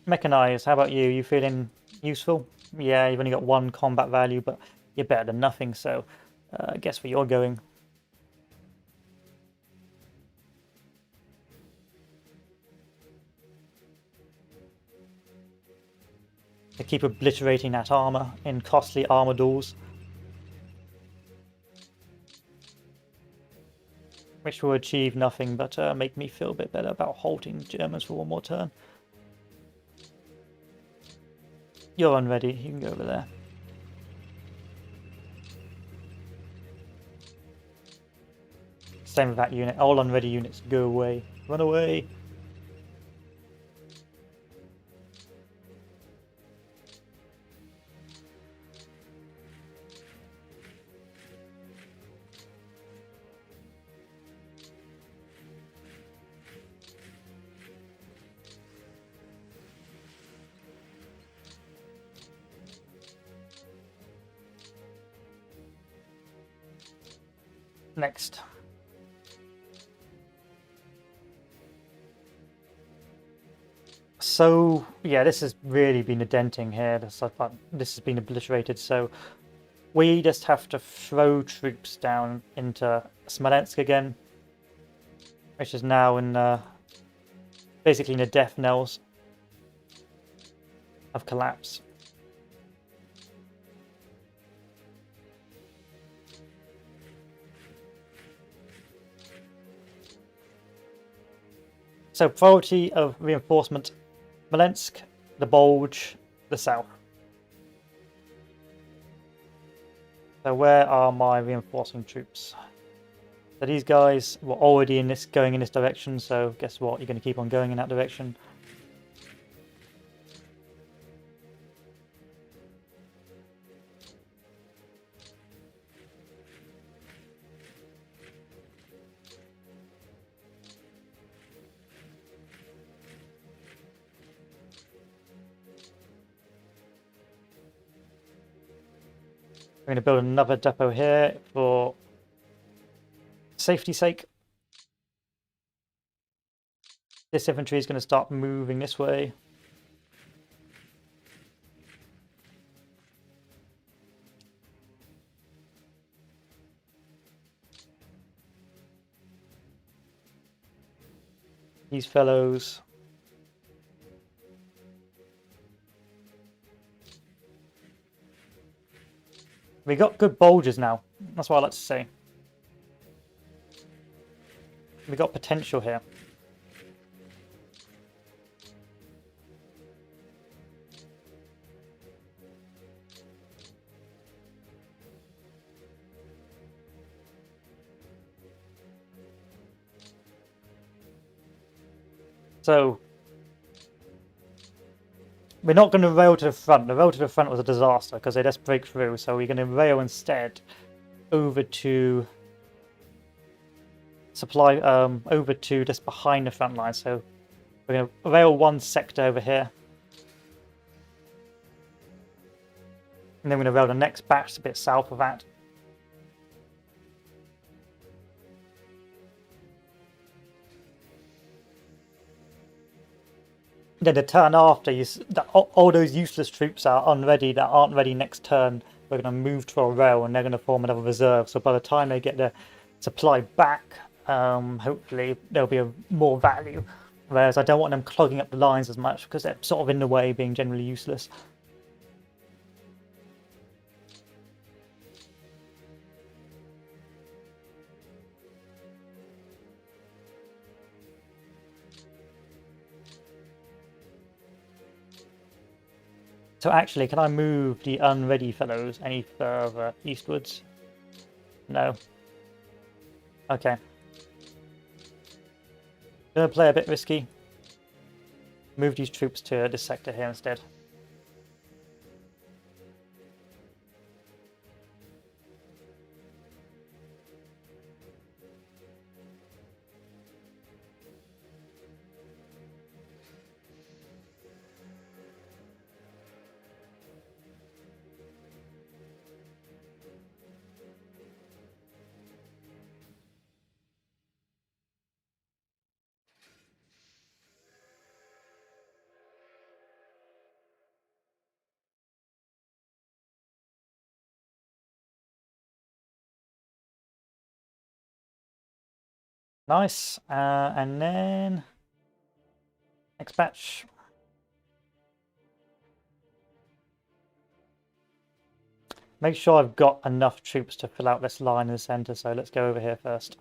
A: Mechanized, how about you? You feeling useful? Yeah, you've only got 1 combat value, but you're better than nothing, so guess where you're going. To keep obliterating that armor in costly armor duels, which will achieve nothing but make me feel a bit better about halting the Germans for 1 more turn. You're unready, you can go over there. Same with that unit, all unready units go away. Run away! Next. So, yeah, this has really been a denting here. This has been obliterated, so we just have to throw troops down into Smolensk again, which is now in basically in the death knells of collapse. So priority of reinforcement: Smolensk, the Bulge, the south. So where are my reinforcing troops? So these guys were already going in this direction, so guess what? You're going to keep on going in that direction. We're going to build another depot here for safety's sake. This infantry is going to start moving this way. These fellows. We got good bulges now. That's what I like to say. We got potential here. So we're not going to rail to the front. The rail to the front was a disaster because they just break through. So we're going to rail instead over to supply, over to just behind the front line. So we're going to rail one sector over here. And then we're going to rail the next batch a bit south of that. Then the turn after, all those useless troops are unready that aren't ready next turn. We're going to move to a rail and they're going to form another reserve. So by the time they get their supply back, hopefully there'll be more value. Whereas I don't want them clogging up the lines as much because they're sort of in the way, being generally useless. So actually, can I move the unready fellows any further eastwards? No. Okay. Gonna play a bit risky. Move these troops to this sector here instead. Nice. And then next batch. Make sure I've got enough troops to fill out this line in the center, so let's go over here first.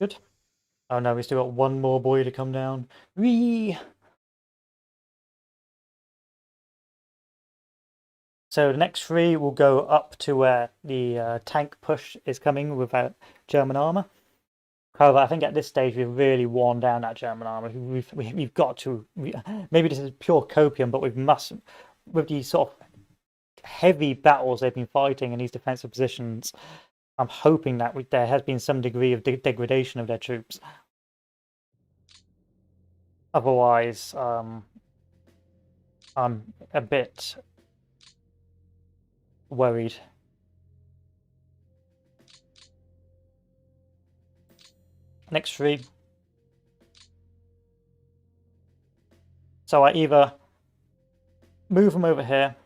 A: Good. Oh no, we still got one more boy to come down. Whee! So the next three will go up to where the tank push is coming without German armor. However, I think at this stage we've really worn down that German armor. We've got to. Maybe this is pure copium, but we must, with these sort of heavy battles they've been fighting in these defensive positions. I'm hoping that there has been some degree of degradation of their troops. Otherwise, I'm a bit worried. Next three. So I either move them over here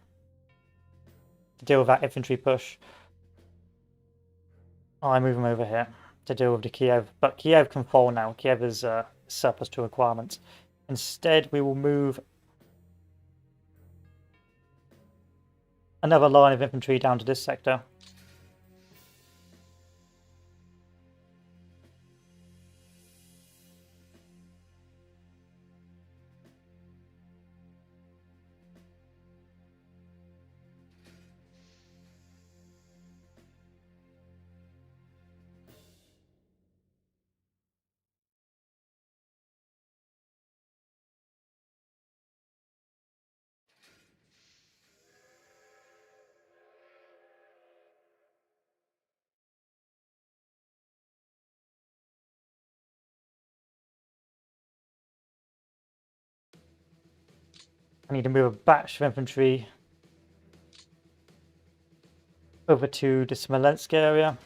A: to deal with that infantry push. I move them over here to deal with the Kiev, but Kiev can fall now. Kiev is surplus to requirements. Instead, we will move another line of infantry down to this sector. I need to move a batch of infantry over to the Smolensk area.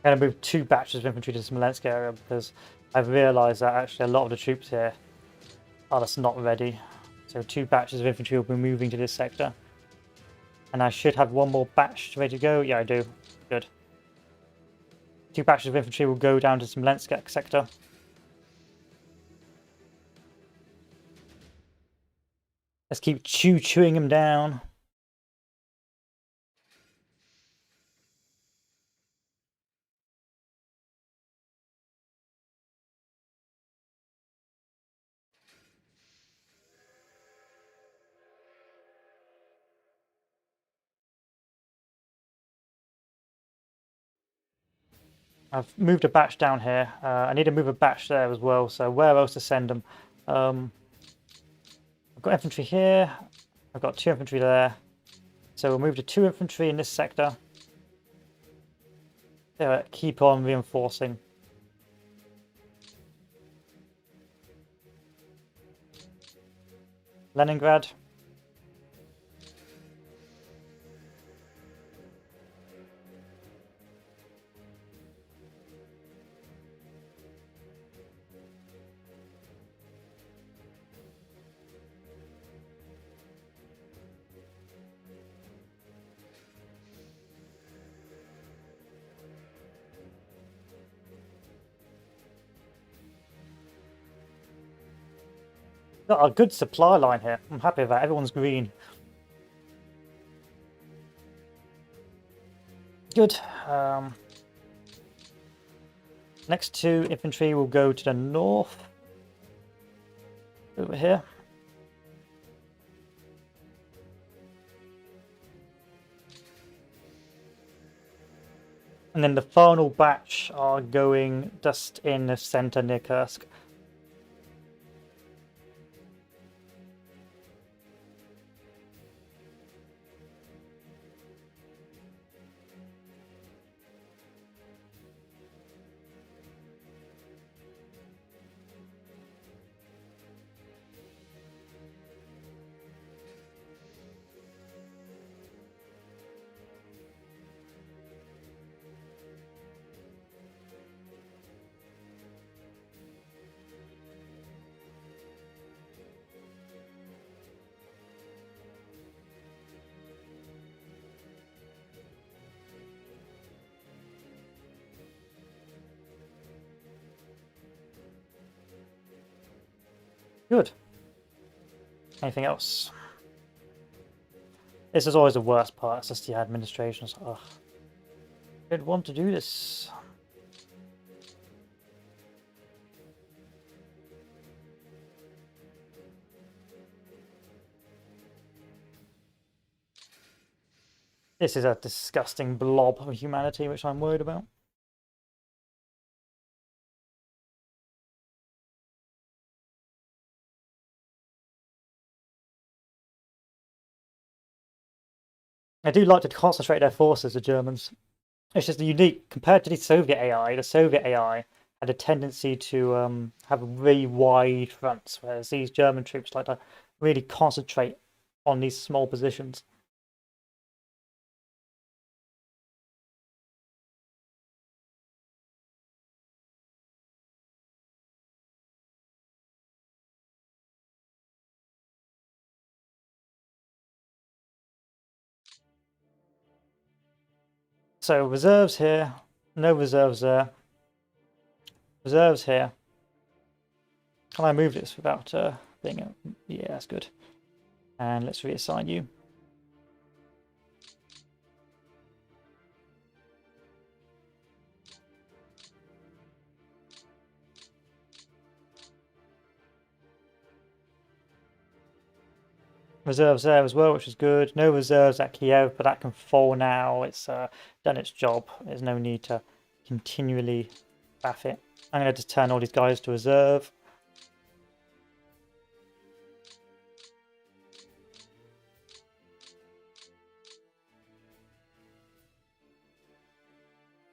A: I'm going to move 2 batches of infantry to the Smolensk area because I've realised that actually a lot of the troops here are just not ready. So 2 batches of infantry will be moving to this sector. And I should have 1 more batch ready to go. Yeah, I do. Good. 2 batches of infantry will go down to Smolensk sector. Let's keep chewing them down. I've moved a batch down here. I need to move a batch there as well. So where else to send them? I've got infantry here. I've got 2 infantry there. So we'll move to 2 infantry in this sector. Keep on reinforcing. Leningrad. Got a good supply line here. I'm happy with that. Everyone's green. Good. Next 2 infantry will go to the north. Over here. And then the final batch are going just in the center near Kursk. Good. Anything else? This is always the worst part. It's just the administration. Ugh. I didn't want to do this. This is a disgusting blob of humanity, which I'm worried about. I do like to concentrate their forces, the Germans. It's just unique compared to the Soviet AI. The Soviet AI had a tendency to have really wide fronts, whereas these German troops like to really concentrate on these small positions. So reserves here, no reserves there. Reserves here. Can I move this without being a... Yeah, that's good. And let's reassign you. reserves there as well, which is good. No reserves at Kiev, but that can fall now. It's done its job. There's no need to continually baff it. I'm going to just turn all these guys to reserve.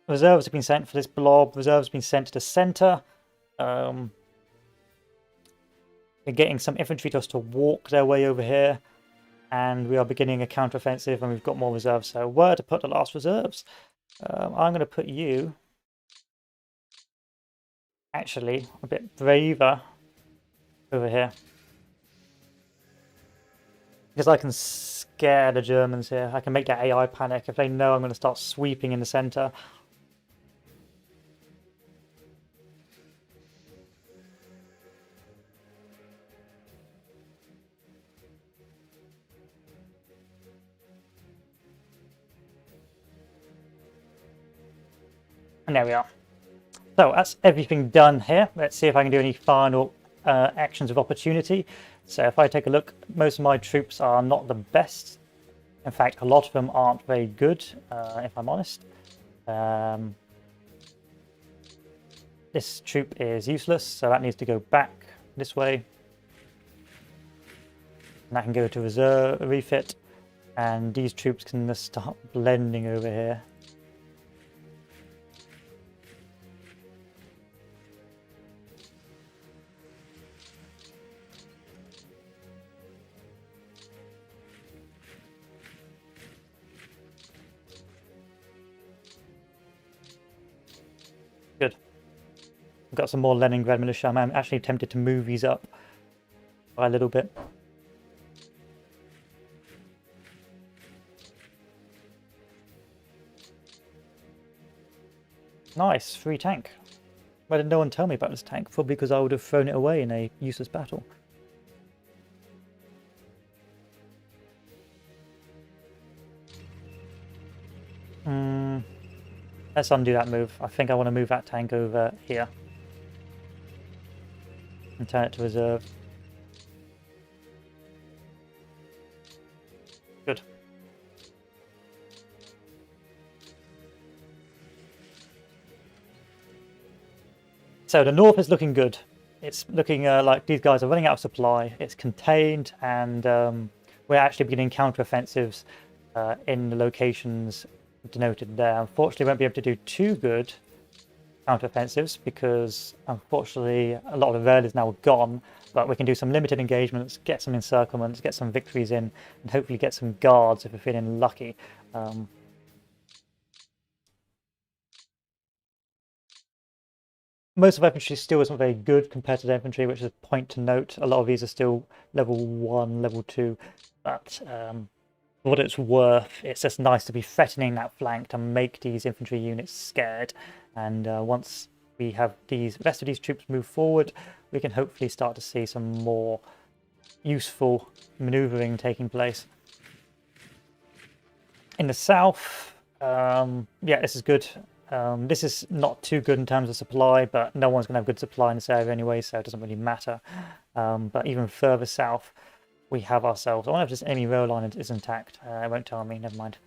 A: Reserves have been sent for this blob. Reserves have been sent to the center. We're getting some infantry just to walk their way over here. And we are beginning a counteroffensive, and we've got more reserves. So where to put the last reserves? I'm going to put you actually a bit braver over here. Because I can scare the Germans here. I can make their AI panic if they know I'm going to start sweeping in the center. And there we are. So that's everything done here. Let's see if I can do any final actions of opportunity. So if I take a look, most of my troops are not the best. In fact, a lot of them aren't very good, if I'm honest. This troop is useless, so that needs to go back this way. And that can go to reserve, refit. And these troops can just start blending over here. Good. I've got some more Leningrad militia. I'm actually tempted to move these up by a little bit. Nice, free tank. Why did no one tell me about this tank? Probably because I would have thrown it away in a useless battle. Let's undo that move. I think I want to move that tank over here. And turn it to reserve. Good. So the north is looking good. It's looking like these guys are running out of supply. It's contained, and we're actually beginning counteroffensives in the locations denoted there. Unfortunately, we won't be able to do too good counteroffensives because, unfortunately, a lot of the rail is now gone. But we can do some limited engagements, get some encirclements, get some victories in, and hopefully get some guards if we're feeling lucky. Most of infantry still isn't very good compared to the infantry, which is a point to note. A lot of these are still level 1, level 2, but for what it's worth, it's just nice to be threatening that flank to make these infantry units scared. And once we have the rest of these troops move forward, we can hopefully start to see some more useful maneuvering taking place. In the south, yeah, this is good. This is not too good in terms of supply, but no one's going to have good supply in this area anyway, so it doesn't really matter. But even further south, we have ourselves... I wonder if this enemy rail line is intact. It won't tell me, never mind.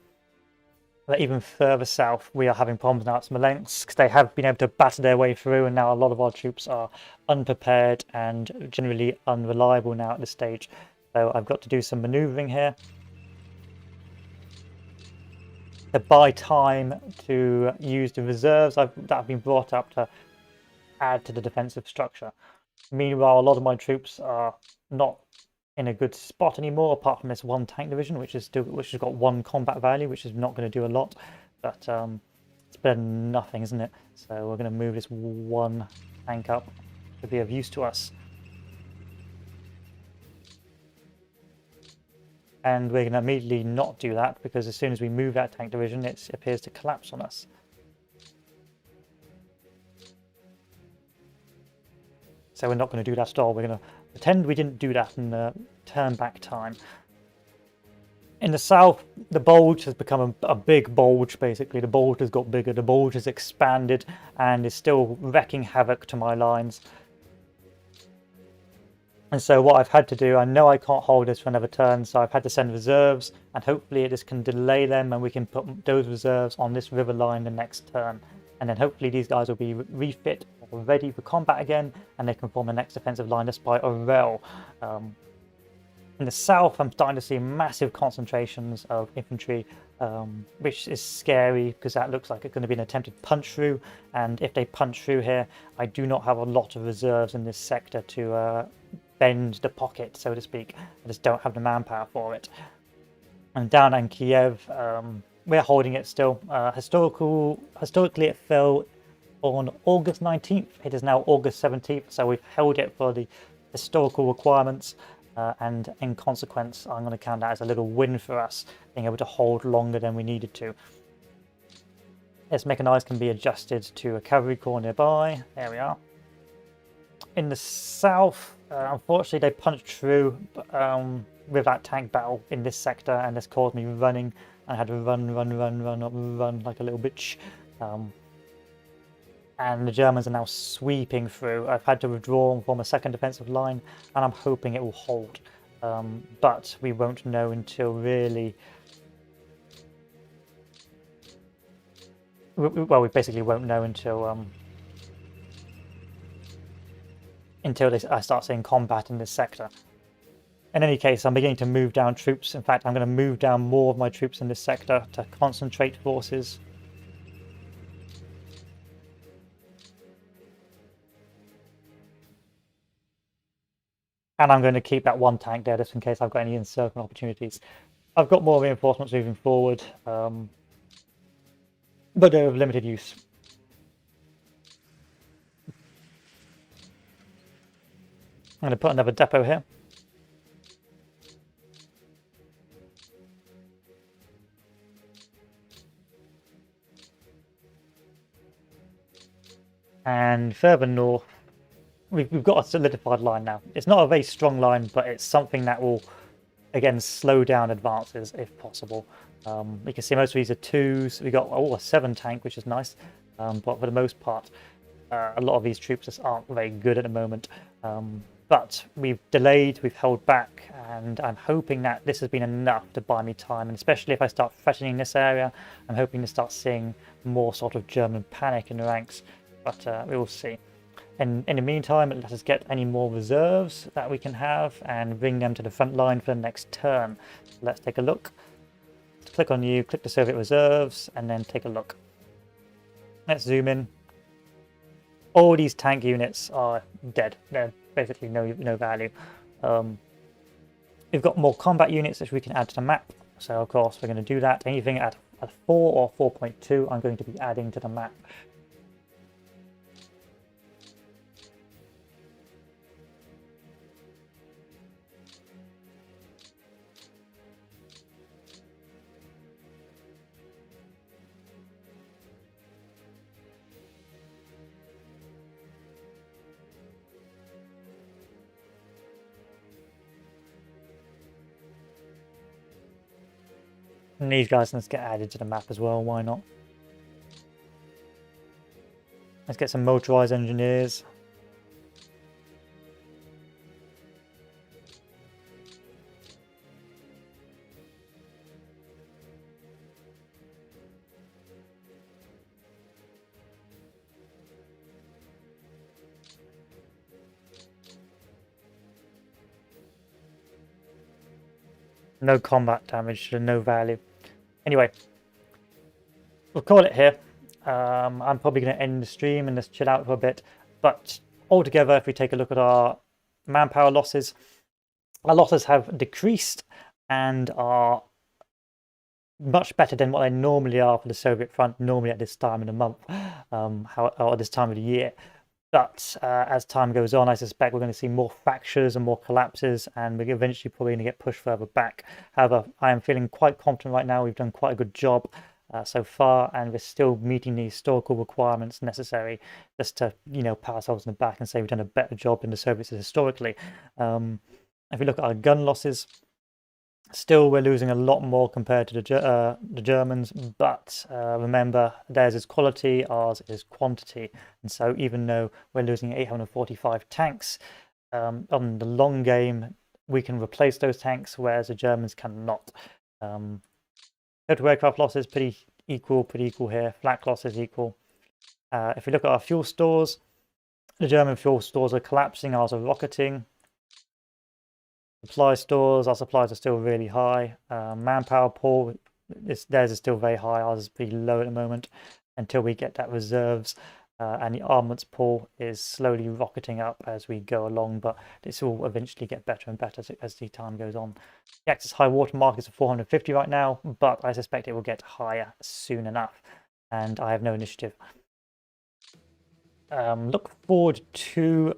A: But even further south, we are having problems now at Smolensk. They have been able to batter their way through, and now a lot of our troops are unprepared and generally unreliable now at this stage. So I've got to do some maneuvering here to buy time to use the reserves that have been brought up to add to the defensive structure. Meanwhile, a lot of my troops are not in a good spot anymore, apart from this one tank division, which has got 1 combat value, which is not going to do a lot, but it's better than nothing, isn't it? So we're going to move this 1 tank up to be of use to us. And we're going to immediately not do that, because as soon as we move that tank division, it appears to collapse on us. So we're not going to do that at all. We're going to pretend we didn't do that and turn back time. In the south, the bulge has become a big bulge, basically. The bulge has got bigger, the bulge has expanded, and is still wreaking havoc to my lines. And so what I've had to do, I know I can't hold this for another turn, so I've had to send reserves, and hopefully this can delay them and we can put those reserves on this river line the next turn. And then hopefully these guys will be refit or ready for combat again, and they can form the next defensive line despite a rel. In the south, I'm starting to see massive concentrations of infantry, which is scary because that looks like it's going to be an attempted punch through. And if they punch through here, I do not have a lot of reserves in this sector to bend the pocket, so to speak. I just don't have the manpower for it. And down in Kiev, we're holding it still. Historically, it fell on August 19th. It is now August 17th, so we've held it for the historical requirements. And in consequence, I'm going to count that as a little win for us, being able to hold longer than we needed to. This mechanized can be adjusted to a cavalry corps nearby. There we are. In the south, unfortunately, they punched through with that tank battle in this sector, and this caused me running. I had to run like a little bitch. And the Germans are now sweeping through. I've had to withdraw and form a second defensive line, and I'm hoping it will hold. But we won't know until really... Well, we basically won't know until I start seeing combat in this sector. In any case, I'm beginning to move down troops. In fact, I'm going to move down more of my troops in this sector to concentrate forces. And I'm going to keep that one tank there just in case I've got any encircling opportunities. I've got more reinforcements moving forward, but they're of limited use. I'm going to put another depot here. And further north, we've got a solidified line now. It's not a very strong line, but it's something that will, again, slow down advances if possible. You can see most of these are 2s. We got a 7 tank, which is nice, but for the most part, a lot of these troops just aren't very good at the moment. But we've delayed, we've held back, and I'm hoping that this has been enough to buy me time. And especially if I start threatening this area, I'm hoping to start seeing more sort of German panic in the ranks. But we will see. And in the meantime, let us get any more reserves that we can have and bring them to the front line for the next turn. So let's take a look. Click on you, click the Soviet reserves, and then take a look. Let's zoom in. All these tank units are dead. They're basically no value. We've got more combat units which we can add to the map. So of course we're going to do that. Anything at 4 or 4.2 I'm going to be adding to the map. And these guys, let's get added to the map as well, why not? Let's get some motorized engineers. No combat damage and no value. Anyway, we'll call it here. I'm probably going to end the stream and just chill out for a bit. But altogether, if we take a look at our manpower losses, our losses have decreased and are much better than what they normally are for the Soviet front, normally at this time in the month, or this time of the year. But as time goes on, I suspect we're going to see more fractures and more collapses, and we're eventually probably going to get pushed further back. However, I am feeling quite confident right now. We've done quite a good job so far, and we're still meeting the historical requirements necessary just to, pat ourselves in the back and say we've done a better job than the Soviets historically. If we look at our gun losses, still we're losing a lot more compared to the Germans, but remember, theirs is quality, ours is quantity. And so even though we're losing 845 tanks, On the long game, we can replace those tanks, whereas the Germans cannot. Total aircraft losses pretty equal here. Flak losses equal. If we look at our fuel stores, the German fuel stores are collapsing, ours are rocketing. Supply stores, our supplies are still really high. Manpower pool, theirs is still very high, ours is pretty low at the moment until we get that reserves. And the armaments pool is slowly rocketing up as we go along, but this will eventually get better and better as the time goes on. The Axis high water mark is at 450 right now, but I suspect it will get higher soon enough, and I have no initiative. Look forward to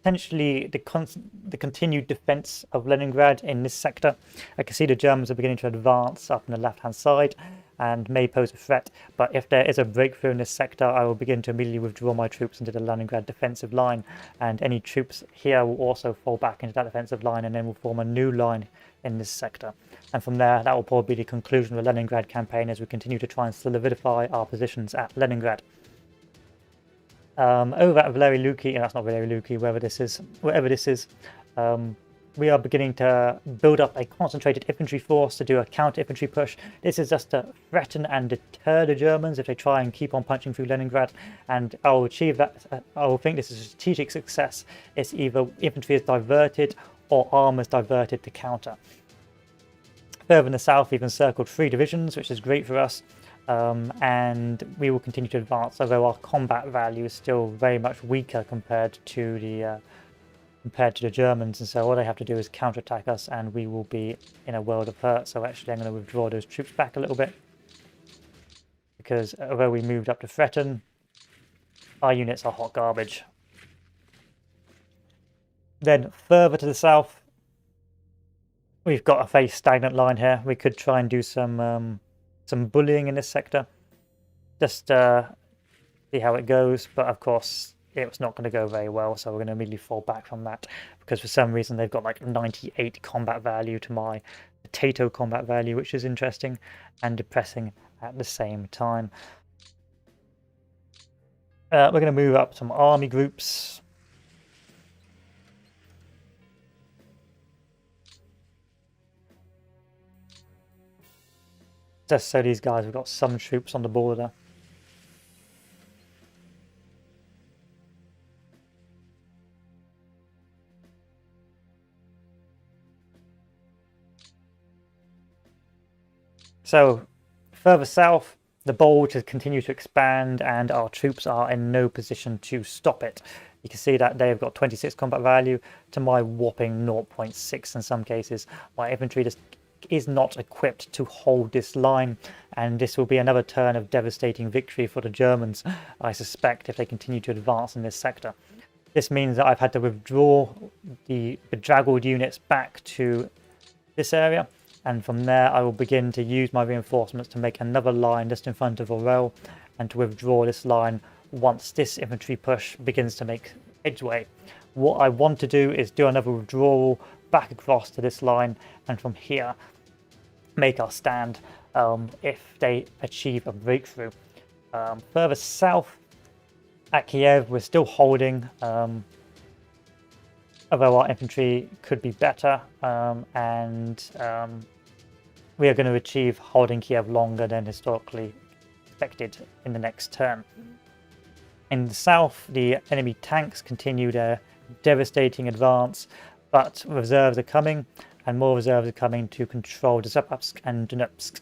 A: potentially the continued defense of Leningrad in this sector. I can see the Germans are beginning to advance up on the left-hand side and may pose a threat, but if there is a breakthrough in this sector, I will begin to immediately withdraw my troops into the Leningrad defensive line, and any troops here will also fall back into that defensive line and then will form a new line in this sector. And from there, that will probably be the conclusion of the Leningrad campaign as we continue to try and solidify our positions at Leningrad. Over at Valery Luki, and that's not Valery Luki, wherever this is, we are beginning to build up a concentrated infantry force to do a counter-infantry push. This is just to threaten and deter the Germans if they try and keep on punching through Leningrad, and I will achieve that. I will think this is a strategic success. It's either infantry is diverted or armor is diverted to counter. Further in the south, we've encircled 3 divisions, which is great for us. And we will continue to advance, although our combat value is still very much weaker compared to the Germans, and so all they have to do is counterattack us and we will be in a world of hurt. So actually I'm going to withdraw those troops back a little bit, because although we moved up to threaten, our units are hot garbage. Then further to the south, we've got a very stagnant line here. We could try and do some bullying in this sector, just see how it goes, but of course it was not going to go very well, so we're going to immediately fall back from that, because for some reason they've got like 98 combat value to my potato combat value, which is interesting and depressing at the same time. We're going to move up some army groups. Just so these guys have got some troops on the border. So further south, the bulge has continued to expand and our troops are in no position to stop it. You can see that they've got 26 combat value to my whopping 0.6 in some cases. My infantry just is not equipped to hold this line, and this will be another turn of devastating victory for the Germans, I suspect, if they continue to advance in this sector. This means that I've had to withdraw the bedraggled units back to this area, and from there I will begin to use my reinforcements to make another line just in front of Orel and to withdraw this line once this infantry push begins to make headway. What I want to do is do another withdrawal back across to this line, and from here make our stand if they achieve a breakthrough. Further south at Kiev, we're still holding, although our infantry could be better, and we are going to achieve holding Kiev longer than historically expected in the next turn. In the south, the enemy tanks continue their devastating advance, but reserves are coming, and more reserves are coming to control Zapyatsk and Donetsk.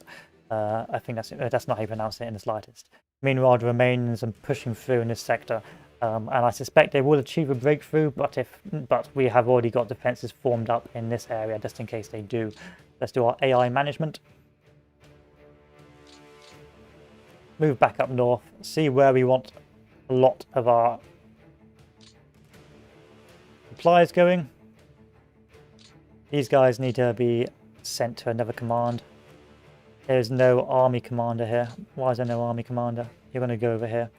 A: I think that's not how you pronounce it in the slightest. Meanwhile, the Romanians are pushing through in this sector, and I suspect they will achieve a breakthrough, but we have already got defenses formed up in this area just in case they do. Let's do our AI management. Move back up north, see where we want a lot of our supplies going. These guys need to be sent to another command. There's no army commander here. Why is there no army commander? You're going to go over here.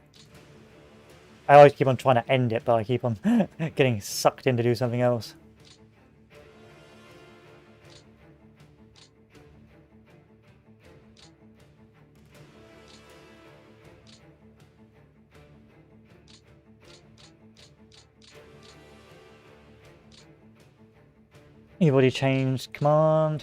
A: I always keep on trying to end it, but I keep on getting sucked in to do something else. You've already changed command.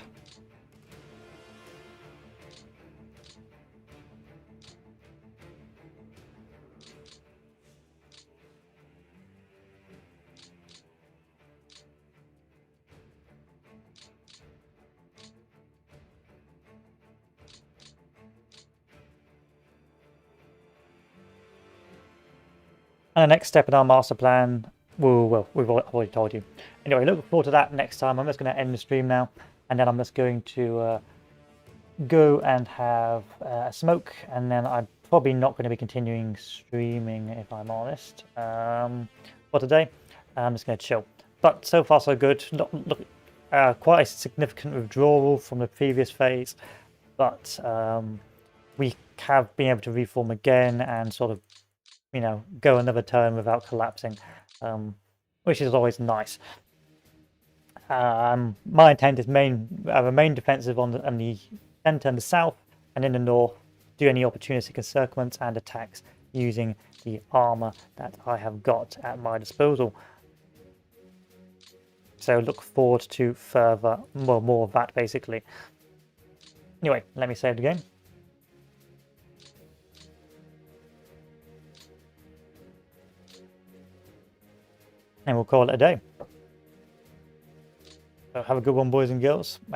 A: And the next step in our master plan, well, I've already told you. Anyway, look forward to that next time. I'm just going to end the stream now, and then I'm just going to go and have a smoke, and then I'm probably not going to be continuing streaming, if I'm honest, for today. I'm just going to chill. But so far so good. Quite a significant withdrawal from the previous phase, but we have been able to reform again and sort of, you know, go another turn without collapsing, which is always nice. My intent is remain defensive on the center and the south, and in the north do any opportunistic encirclements and attacks using the armor that I have got at my disposal. So look forward to more of that, basically. Anyway, let me save the game. And we'll call it a day. So have a good one, boys and girls.